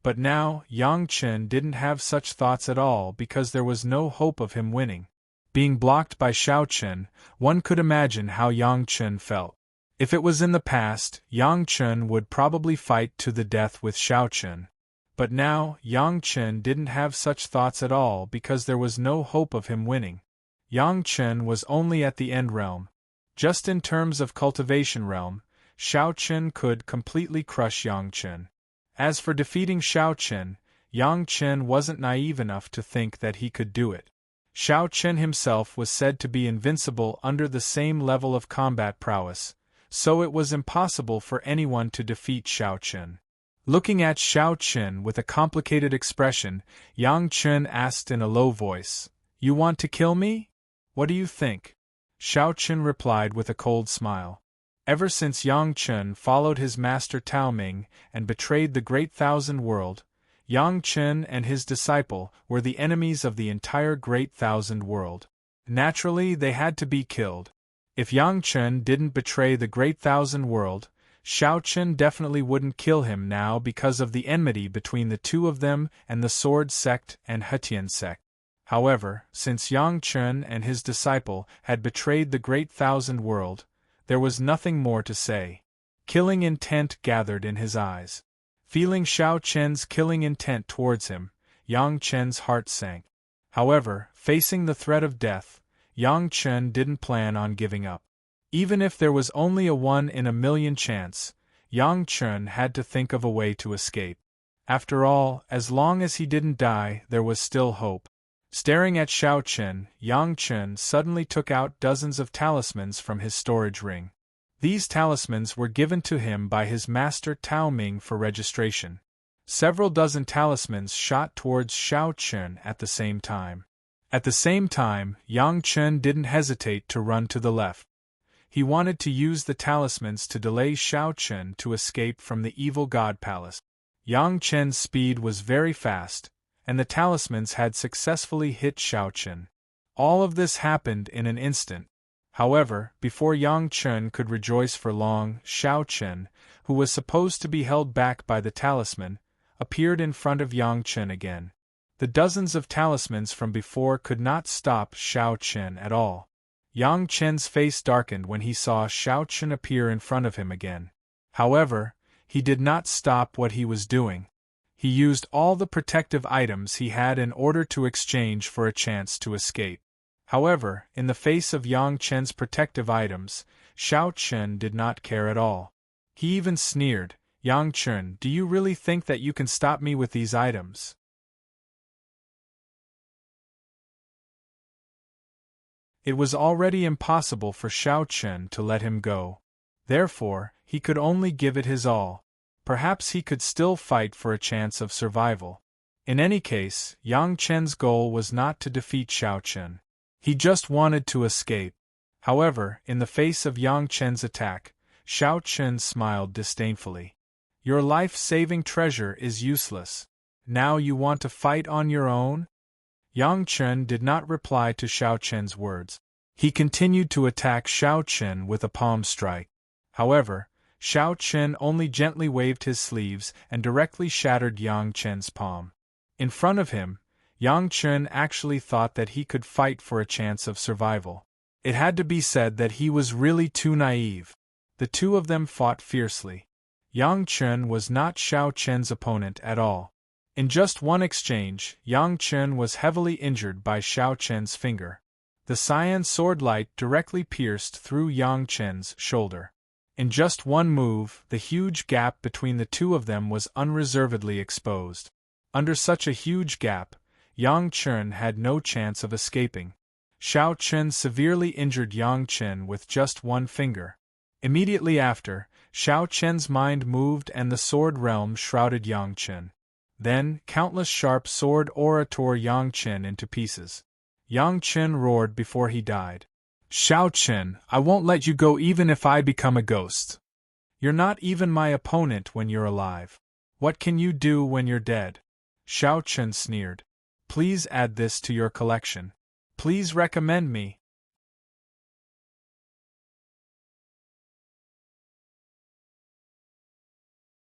But now, Yang Chun didn't have such thoughts at all because there was no hope of him winning. Being blocked by Xiao Chun, one could imagine how Yang Chun felt. If it was in the past, Yang Chun would probably fight to the death with Xiao Chun. But now, Yang Chun didn't have such thoughts at all because there was no hope of him winning. Yang Chun was only at the end realm. Just in terms of cultivation realm, Xiao Chun could completely crush Yang Chun. As for defeating Xiao Chun, Yang Chun wasn't naive enough to think that he could do it. Xiao Chun himself was said to be invincible under the same level of combat prowess, so it was impossible for anyone to defeat Xiao Chun. Looking at Xiao Chun with a complicated expression, Yang Chun asked in a low voice, "You want to kill me? What do you think?" Xiao Chun replied with a cold smile. Ever since Yang Chun followed his master Tao Ming and betrayed the Great Thousand World, Yang Chun and his disciple were the enemies of the entire Great Thousand World. Naturally, they had to be killed. If Yang Chun didn't betray the Great Thousand World, Xiao Chun definitely wouldn't kill him now because of the enmity between the two of them and the Sword Sect and Hetian Sect. However, since Yang Chun and his disciple had betrayed the Great Thousand World, there was nothing more to say. Killing intent gathered in his eyes. Feeling Xiao Chun's killing intent towards him, Yang Chun's heart sank. However, facing the threat of death, Yang Chun didn't plan on giving up. Even if there was only a 1 in a million chance, Yang Chun had to think of a way to escape. After all, as long as he didn't die, there was still hope. Staring at Xiao Chun, Yang Chun suddenly took out dozens of talismans from his storage ring. These talismans were given to him by his master Tao Ming for registration. Several dozen talismans shot towards Xiao Chun at the same time. At the same time, Yang Chun didn't hesitate to run to the left. He wanted to use the talismans to delay Xiao Chun to escape from the evil god palace. Yang Chun's speed was very fast, and the talismans had successfully hit Xiao Chun. All of this happened in an instant. However, before Yang Chun could rejoice for long, Xiao Chun, who was supposed to be held back by the talisman, appeared in front of Yang Chun again. The dozens of talismans from before could not stop Xiao Chun at all. Yang Chun's face darkened when he saw Xiao Chun appear in front of him again. However, he did not stop what he was doing. He used all the protective items he had in order to exchange for a chance to escape. However, in the face of Yang Chen's protective items, Xiao Chen did not care at all. He even sneered, "Yang Chen, do you really think that you can stop me with these items?" It was already impossible for Xiao Chen to let him go. Therefore, he could only give it his all. Perhaps he could still fight for a chance of survival. In any case, Yang Chen's goal was not to defeat Xiao Chen. He just wanted to escape. However, in the face of Yang Chen's attack, Xiao Chen smiled disdainfully. "Your life-saving treasure is useless. Now you want to fight on your own?" Yang Chen did not reply to Xiao Chen's words. He continued to attack Xiao Chen with a palm strike. However, Xiao Chen only gently waved his sleeves and directly shattered Yang Chen's palm. In front of him, Yang Chen actually thought that he could fight for a chance of survival. It had to be said that he was really too naive. The two of them fought fiercely. Yang Chen was not Xiao Chen's opponent at all. In just one exchange, Yang Chen was heavily injured by Xiao Chen's finger. The cyan sword light directly pierced through Yang Chen's shoulder. In just one move, the huge gap between the two of them was unreservedly exposed. Under such a huge gap, Yang Chen had no chance of escaping. Xiao Chen severely injured Yang Chen with just one finger. Immediately after, Xiao Chen's mind moved and the sword realm shrouded Yang Chen. Then, countless sharp sword aura tore Yang Chen into pieces. Yang Chen roared before he died. "Xiao Chen, I won't let you go even if I become a ghost. You're not even my opponent when you're alive. What can you do when you're dead?" Xiao Chen sneered. "Please add this to your collection. Please recommend me."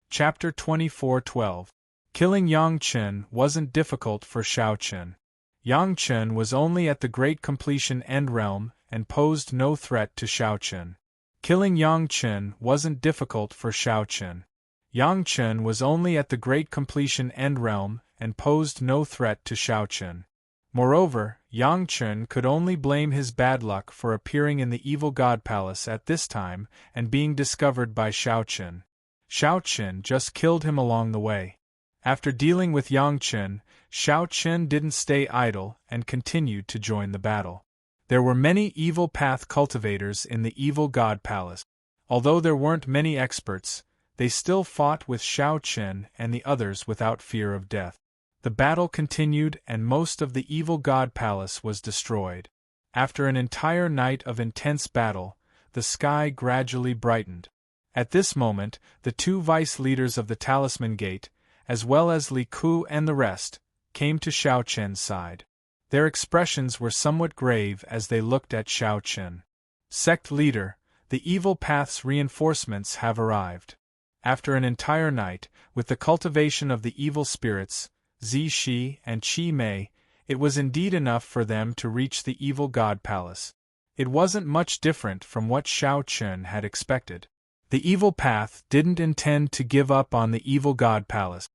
Chapter 24:12. Killing Yang Chen wasn't difficult for Xiao Chen. Yang Chen was only at the Great Completion End Realm and posed no threat to Xiao Chen. Killing Yang Chen wasn't difficult for Xiao Chen. Yang Chen was only at the Great Completion End Realm and posed no threat to Xiao Chen. Moreover, Yang Chen could only blame his bad luck for appearing in the Evil God Palace at this time and being discovered by Xiao Chen. Xiao Chen just killed him along the way. After dealing with Yang Chen, Xiao Chen didn't stay idle and continued to join the battle. There were many evil path cultivators in the Evil God Palace. Although there weren't many experts, they still fought with Xiao Chen and the others without fear of death. The battle continued and most of the Evil God Palace was destroyed. After an entire night of intense battle, the sky gradually brightened. At this moment, the two vice leaders of the Talisman Gate, as well as Li Ku and the rest, came to Xiao Chen's side. Their expressions were somewhat grave as they looked at Xiao Chen. "Sect leader, the Evil Path's reinforcements have arrived." After an entire night, with the cultivation of the evil spirits, Zi Shi and Qi Mei, it was indeed enough for them to reach the Evil God Palace. It wasn't much different from what Xiao Chen had expected. The Evil Path didn't intend to give up on the Evil God Palace.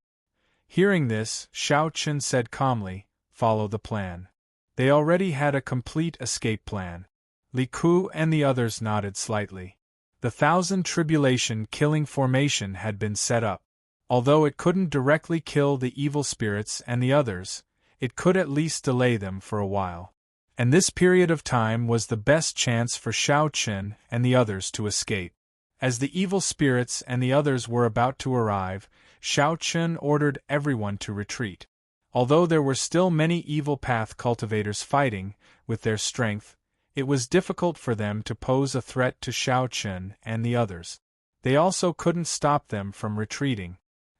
Hearing this, Xiao Chen said calmly, "Follow the plan." They already had a complete escape plan. Li Ku and the others nodded slightly. The Thousand Tribulation killing formation had been set up. Although it couldn't directly kill the evil spirits and the others, it could at least delay them for a while. And this period of time was the best chance for Xiao Chen and the others to escape. As the evil spirits and the others were about to arrive, Xiao Chen ordered everyone to retreat. Although there were still many evil path cultivators fighting, with their strength, it was difficult for them to pose a threat to Xiao Chen and the others. They also couldn't stop them from retreating.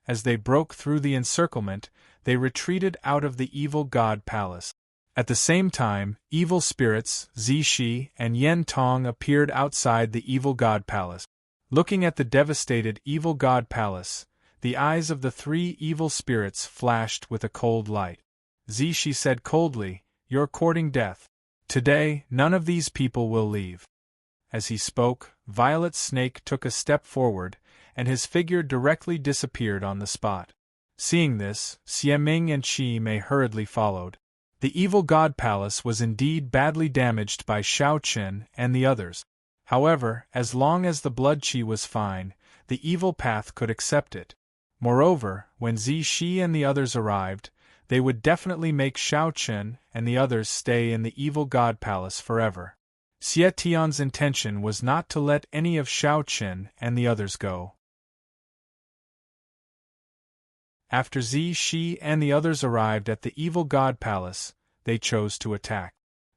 As they broke through the encirclement, they retreated out of the Evil God Palace. At the same time, evil spirits, Zishi and Yen Tong appeared outside the Evil God Palace. Looking at the devastated Evil God Palace, the eyes of the three evil spirits flashed with a cold light. Zishi said coldly, "You're courting death. Today, none of these people will leave." As he spoke, Violet Snake took a step forward, and his figure directly disappeared on the spot. Seeing this, Xie Ming and Qi Mei hurriedly followed. The evil god palace was indeed badly damaged by Shao Chen and the others. However, as long as the blood qi was fine, the evil path could accept it. Moreover, when Zi Shi and the others arrived, they would definitely make Shao Chen and the others stay in the evil god palace forever. Xie Tian's intention was not to let any of Shao Chen and the others go. After Zi Shi and the others arrived at the evil god palace, they chose to attack.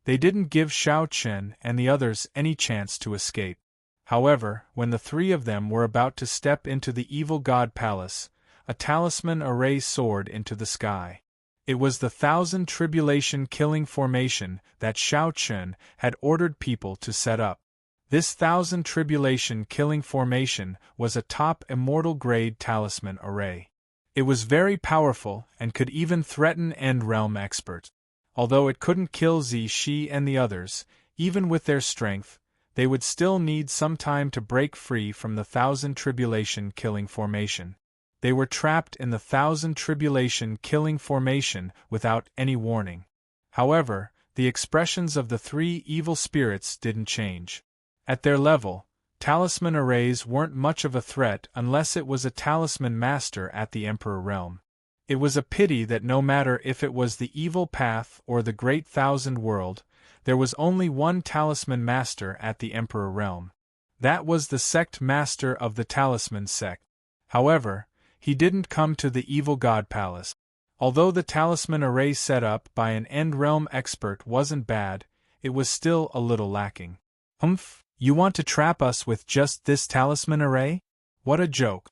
They didn't give Shao Chen and the others any chance to escape. However, when the three of them were about to step into the evil god palace, a talisman array soared into the sky. It was the 1,000 tribulation killing formation that Shao Chen had ordered people to set up. This 1,000 tribulation killing formation was a top immortal grade talisman array. It was very powerful and could even threaten End Realm experts. Although it couldn't kill Zi Shi and the others, even with their strength, they would still need some time to break free from the 1,000 tribulation killing formation. They were trapped in the 1,000 tribulation killing formation without any warning. However, the expressions of the three evil spirits didn't change. At their level, talisman arrays weren't much of a threat unless it was a talisman master at the Emperor Realm. It was a pity that no matter if it was the evil path or the Great Thousand World, there was only one talisman master at the Emperor Realm. That was the sect master of the Talisman sect. However, he didn't come to the evil god palace. Although the talisman array set up by an End Realm expert wasn't bad, it was still a little lacking. Humph, you want to trap us with just this talisman array? What a joke!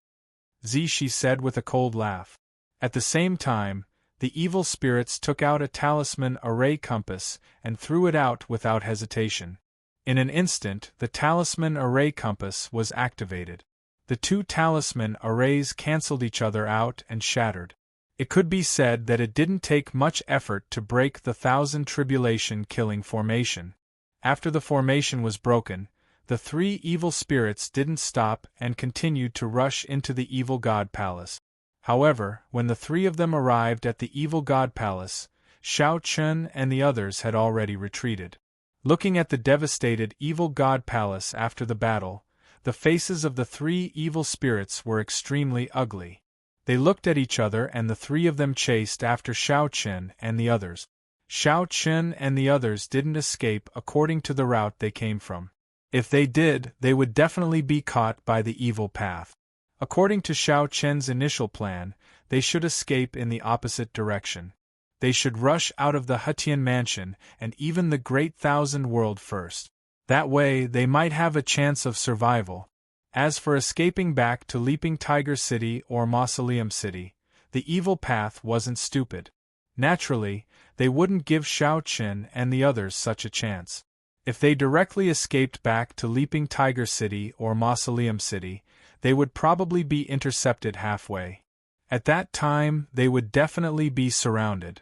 Zi Shi said with a cold laugh. At the same time, the evil spirits took out a talisman array compass and threw it out without hesitation. In an instant, the talisman array compass was activated. The two talisman arrays cancelled each other out and shattered. It could be said that it didn't take much effort to break the 1,000 tribulation killing formation. After the formation was broken, the three evil spirits didn't stop and continued to rush into the evil god palace. However, when the three of them arrived at the evil god palace, Shao Chen and the others had already retreated. Looking at the devastated evil god palace after the battle, the faces of the three evil spirits were extremely ugly. They looked at each other and the three of them chased after Shao Chen and the others. Shao Chen and the others didn't escape according to the route they came from. If they did, they would definitely be caught by the evil path. According to Shao Chen's initial plan, they should escape in the opposite direction. They should rush out of the Hetian Mansion and even the Great Thousand World first. That way, they might have a chance of survival. As for escaping back to Leaping Tiger City or Mausoleum City, the evil path wasn't stupid. Naturally, they wouldn't give Shao Chen and the others such a chance. If they directly escaped back to Leaping Tiger City or Mausoleum City, they would probably be intercepted halfway. At that time, they would definitely be surrounded.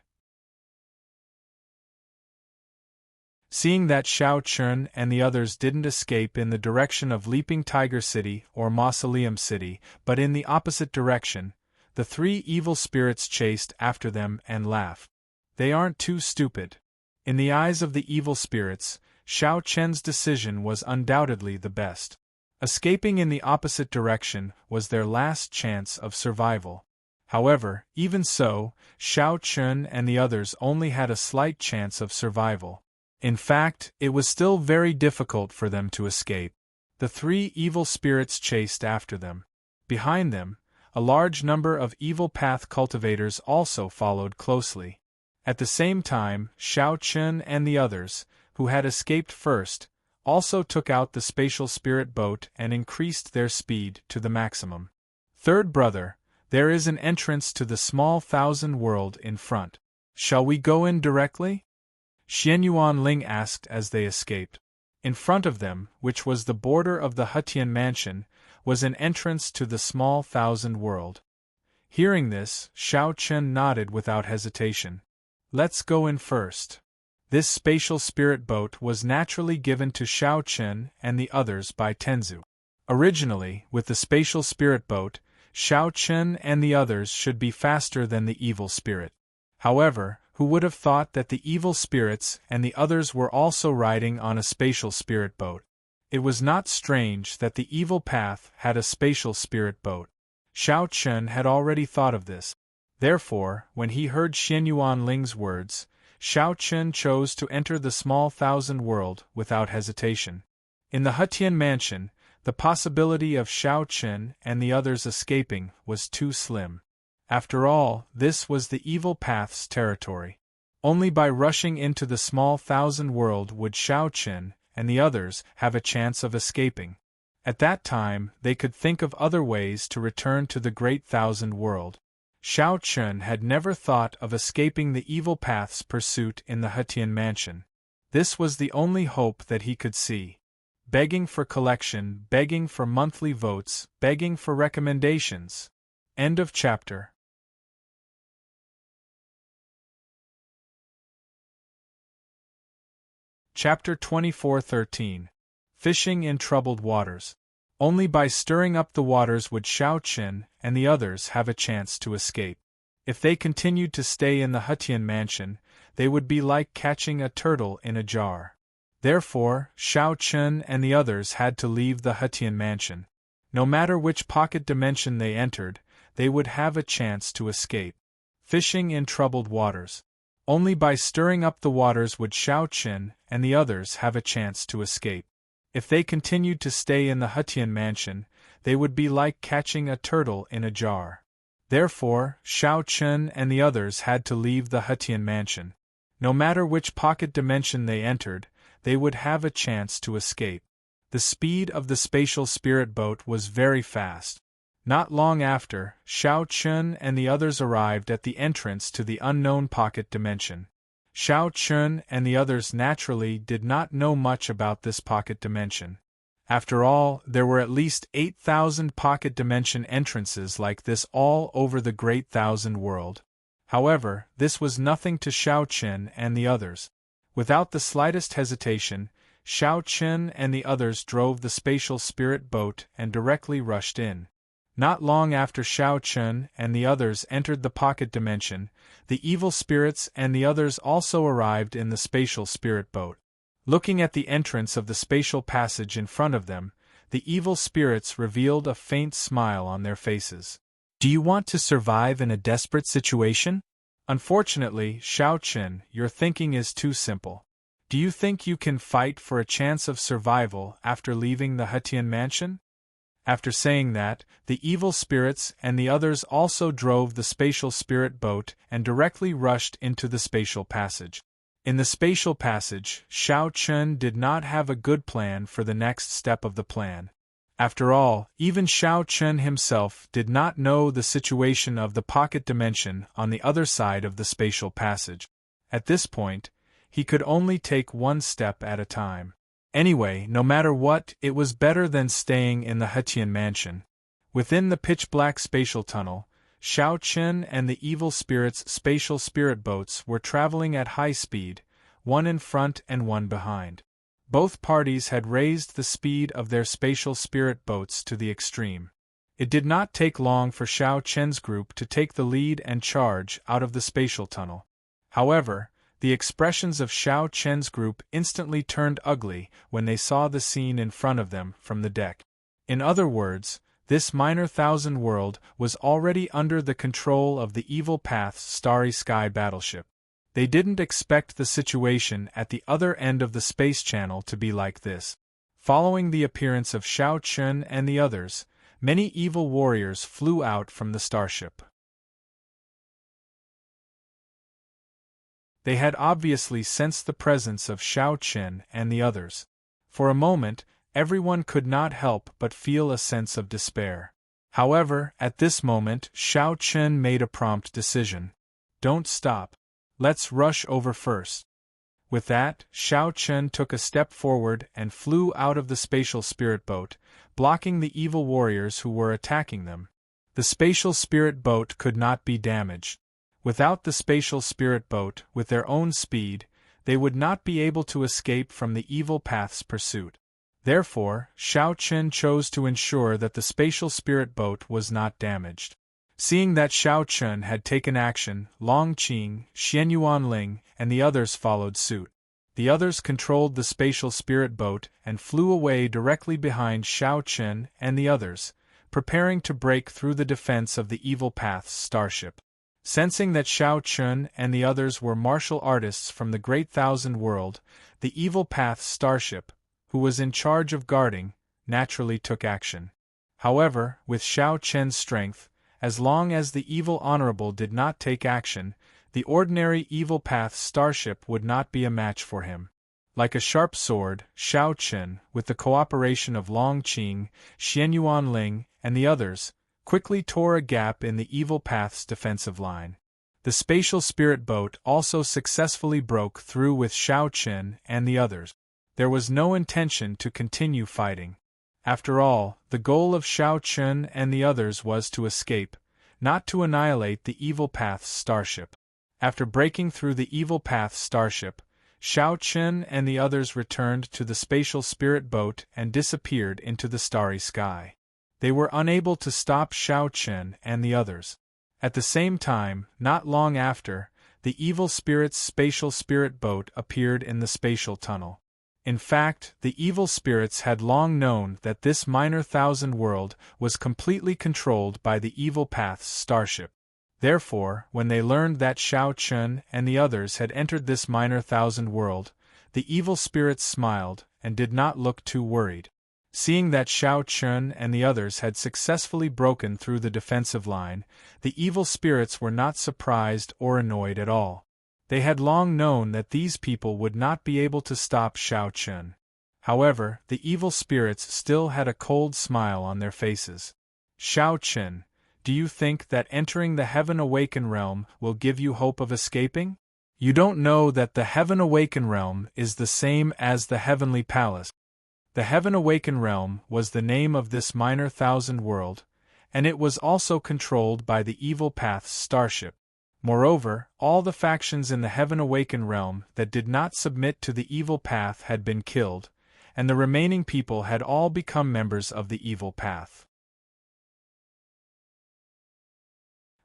Seeing that Shao Chen and the others didn't escape in the direction of Leaping Tiger City or Mausoleum City, but in the opposite direction, the three evil spirits chased after them and laughed. They aren't too stupid. In the eyes of the evil spirits, Shao Chen's decision was undoubtedly the best. Escaping in the opposite direction was their last chance of survival. However, even so, Shao Chen and the others only had a slight chance of survival. In fact, it was still very difficult for them to escape. The three evil spirits chased after them. Behind them, a large number of evil path cultivators also followed closely. At the same time, Shao Chen and the others, who had escaped first, also took out the spatial spirit boat and increased their speed to the maximum. Third brother, there is an entrance to the small 1,000 world in front. Shall we go in directly? Xianyuan Ling asked as they escaped. In front of them, which was the border of the Hetian Mansion, was an entrance to the small 1,000 world. Hearing this, Shao Chen nodded without hesitation. Let's go in first. This spatial spirit boat was naturally given to Shao Chen and the others by Tenzu. Originally, with the spatial spirit boat, Xiao Chen and the others should be faster than the evil spirit. However, who would have thought that the evil spirits and the others were also riding on a spatial spirit boat? It was not strange that the evil path had a spatial spirit boat. Xiao Chen had already thought of this. Therefore, when he heard Xianyuan Ling's words, Xiao Chen chose to enter the small thousand world without hesitation. In the Hetian mansion, the possibility of Xiao Chen and the others escaping was too slim. After all, this was the evil path's territory. Only by rushing into the small thousand world would Xiao Chen and the others have a chance of escaping. At that time, they could think of other ways to return to the great thousand world. Xiao Chen had never thought of escaping the evil path's pursuit in the Hetian mansion. This was the only hope that he could see. Begging for collection, begging for monthly votes, begging for recommendations. End of chapter. Chapter 24:13. Fishing in Troubled Waters. Only by stirring up the waters would Xiao Chen and the others have a chance to escape. If they continued to stay in the Hetian mansion, they would be like catching a turtle in a jar. Therefore, Xiao Chen and the others had to leave the Hetian mansion. No matter which pocket dimension they entered, they would have a chance to escape. Fishing in troubled waters. Only by stirring up the waters would Xiao Chen and the others have a chance to escape. If they continued to stay in the Hetian mansion, they would be like catching a turtle in a jar. Therefore, Xiao Chen and the others had to leave the Hetian mansion. No matter which pocket dimension they entered, they would have a chance to escape. The speed of the spatial spirit boat was very fast. Not long after, Xiao Chen and the others arrived at the entrance to the unknown pocket dimension. Xiao Chen and the others naturally did not know much about this pocket dimension. After all, there were at least 8,000 pocket dimension entrances like this all over the Great Thousand World. However, this was nothing to Xiao Chen and the others. Without the slightest hesitation, Xiao Chen and the others drove the spatial spirit boat and directly rushed in. Not long after Xiao Chen and the others entered the pocket dimension, the evil spirits and the others also arrived in the spatial spirit boat. Looking at the entrance of the spatial passage in front of them, the evil spirits revealed a faint smile on their faces. Do you want to survive in a desperate situation? Unfortunately, Xiao Chen, your thinking is too simple. Do you think you can fight for a chance of survival after leaving the Hetian mansion? After saying that, the evil spirits and the others also drove the spatial spirit boat and directly rushed into the spatial passage. In the spatial passage, Xiao Chen did not have a good plan for the next step of the plan. After all, even Xiao Chen himself did not know the situation of the pocket dimension on the other side of the spatial passage. At this point, he could only take one step at a time. Anyway, no matter what, it was better than staying in the Hetian mansion. Within the pitch-black spatial tunnel, Xiao Chen and the evil spirits' spatial spirit boats were traveling at high speed, one in front and one behind. Both parties had raised the speed of their spatial spirit boats to the extreme. It did not take long for Xiao Chen's group to take the lead and charge out of the spatial tunnel. However, the expressions of Xiao Chen's group instantly turned ugly when they saw the scene in front of them from the deck. In other words, this minor thousand world was already under the control of the Evil Path's Starry Sky battleship. They didn't expect the situation at the other end of the space channel to be like this. Following the appearance of Xiao Chen and the others, many evil warriors flew out from the starship. They had obviously sensed the presence of Xiao Chen and the others. For a moment, everyone could not help but feel a sense of despair. However, at this moment, Xiao Chen made a prompt decision. Don't stop. Let's rush over first. With that, Xiao Chen took a step forward and flew out of the spatial spirit boat, blocking the evil warriors who were attacking them. The spatial spirit boat could not be damaged. Without the spatial spirit boat, with their own speed, they would not be able to escape from the evil path's pursuit. Therefore, Shao Chen chose to ensure that the spatial spirit boat was not damaged. Seeing that Shao Chen had taken action, Long Qing, Xian Yuanling, and the others followed suit. The others controlled the spatial spirit boat and flew away directly behind Shao Chen and the others, preparing to break through the defense of the Evil Path's starship. Sensing that Shao Chen and the others were martial artists from the Great Thousand World, the Evil Path's starship, who was in charge of guarding, naturally took action. However, with Shao Chen's strength, as long as the Evil Honorable did not take action, the ordinary Evil Path's starship would not be a match for him. Like a sharp sword, Shao Chen, with the cooperation of Long Qing, Xian Yuanling, and the others, quickly tore a gap in the Evil Path's defensive line. The spatial spirit boat also successfully broke through with Shao Chen and the others. There was no intention to continue fighting. After all, the goal of Shao Chen and the others was to escape, not to annihilate the Evil Path's starship. After breaking through the Evil Path's starship, Shao Chen and the others returned to the spatial spirit boat and disappeared into the starry sky. They were unable to stop Shao Chen and the others. At the same time, not long after, the evil spirit's spatial spirit boat appeared in the spatial tunnel. In fact, the evil spirits had long known that this minor thousand world was completely controlled by the Evil Path's starship. Therefore, when they learned that Shao Chen and the others had entered this minor thousand world, the evil spirits smiled and did not look too worried. Seeing that Shao Chen and the others had successfully broken through the defensive line, the evil spirits were not surprised or annoyed at all. They had long known that these people would not be able to stop Shao Chen. However, the evil spirits still had a cold smile on their faces. Shao Chen, do you think that entering the Heaven Awaken realm will give you hope of escaping? You don't know that the Heaven Awaken realm is the same as the Heavenly Palace. The Heaven Awaken realm was the name of this minor thousand world, and it was also controlled by the Evil Path's starship. Moreover, all the factions in the Heaven Awaken realm that did not submit to the Evil Path had been killed, and the remaining people had all become members of the Evil Path.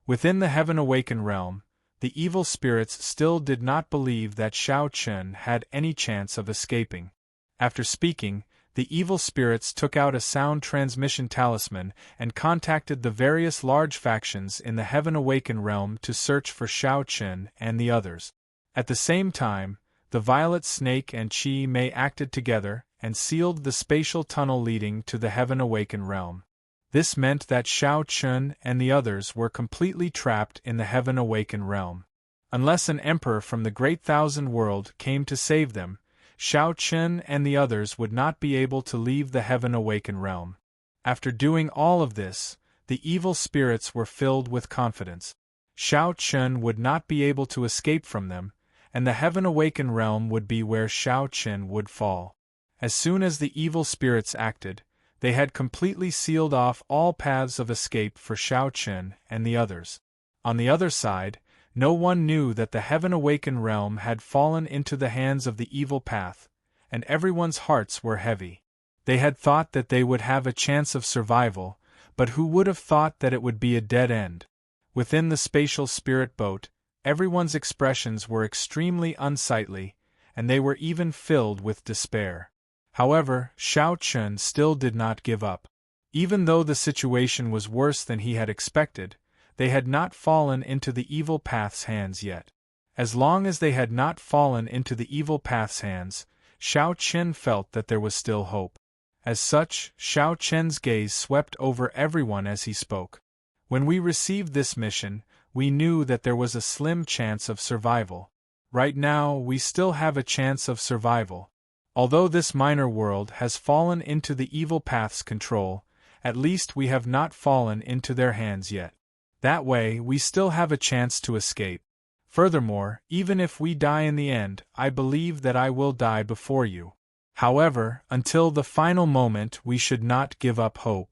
Within the Heaven Awaken realm, the evil spirits still did not believe that Shao Chen had any chance of escaping. After speaking, the evil spirits took out a sound transmission talisman and contacted the various large factions in the Heaven Awaken realm to search for Shao Chen and the others. At the same time, the Violet Snake and Qi Mei acted together and sealed the spatial tunnel leading to the Heaven Awaken realm. This meant that Shao Chen and the others were completely trapped in the Heaven Awaken realm. Unless an emperor from the Great Thousand World came to save them, Shao Chen and the others would not be able to leave the Heaven Awaken realm. After doing all of this, the evil spirits were filled with confidence. Shao Chen would not be able to escape from them, and the Heaven Awaken realm would be where Shao Chen would fall. As soon as the evil spirits acted, they had completely sealed off all paths of escape for Shao Chen and the others. On the other side, no one knew that the Heaven Awaken realm had fallen into the hands of the Evil Path, and everyone's hearts were heavy. They had thought that they would have a chance of survival, but who would have thought that it would be a dead end? Within the spatial spirit boat, everyone's expressions were extremely unsightly, and they were even filled with despair. However, Shao Chen still did not give up. Even though the situation was worse than he had expected, they had not fallen into the Evil Path's hands yet. As long as they had not fallen into the Evil Path's hands, Shao Chen felt that there was still hope. As such, Shao Chen's gaze swept over everyone as he spoke. When we received this mission, we knew that there was a slim chance of survival. Right now, we still have a chance of survival. Although this minor world has fallen into the Evil Path's control, at least we have not fallen into their hands yet. That way, we still have a chance to escape. Furthermore, even if we die in the end, I believe that I will die before you. However, until the final moment, we should not give up hope.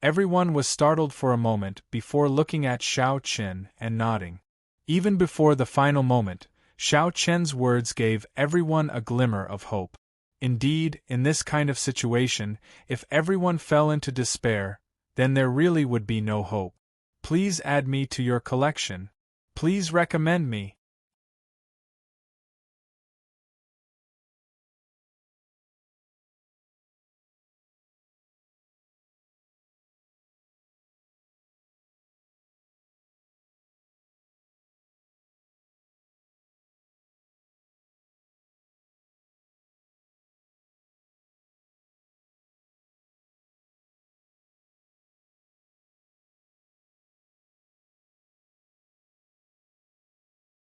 Everyone was startled for a moment before looking at Shao Chen and nodding. Even before the final moment, Shao Chen's words gave everyone a glimmer of hope. Indeed, in this kind of situation, if everyone fell into despair, then there really would be no hope. Please add me to your collection. Please recommend me.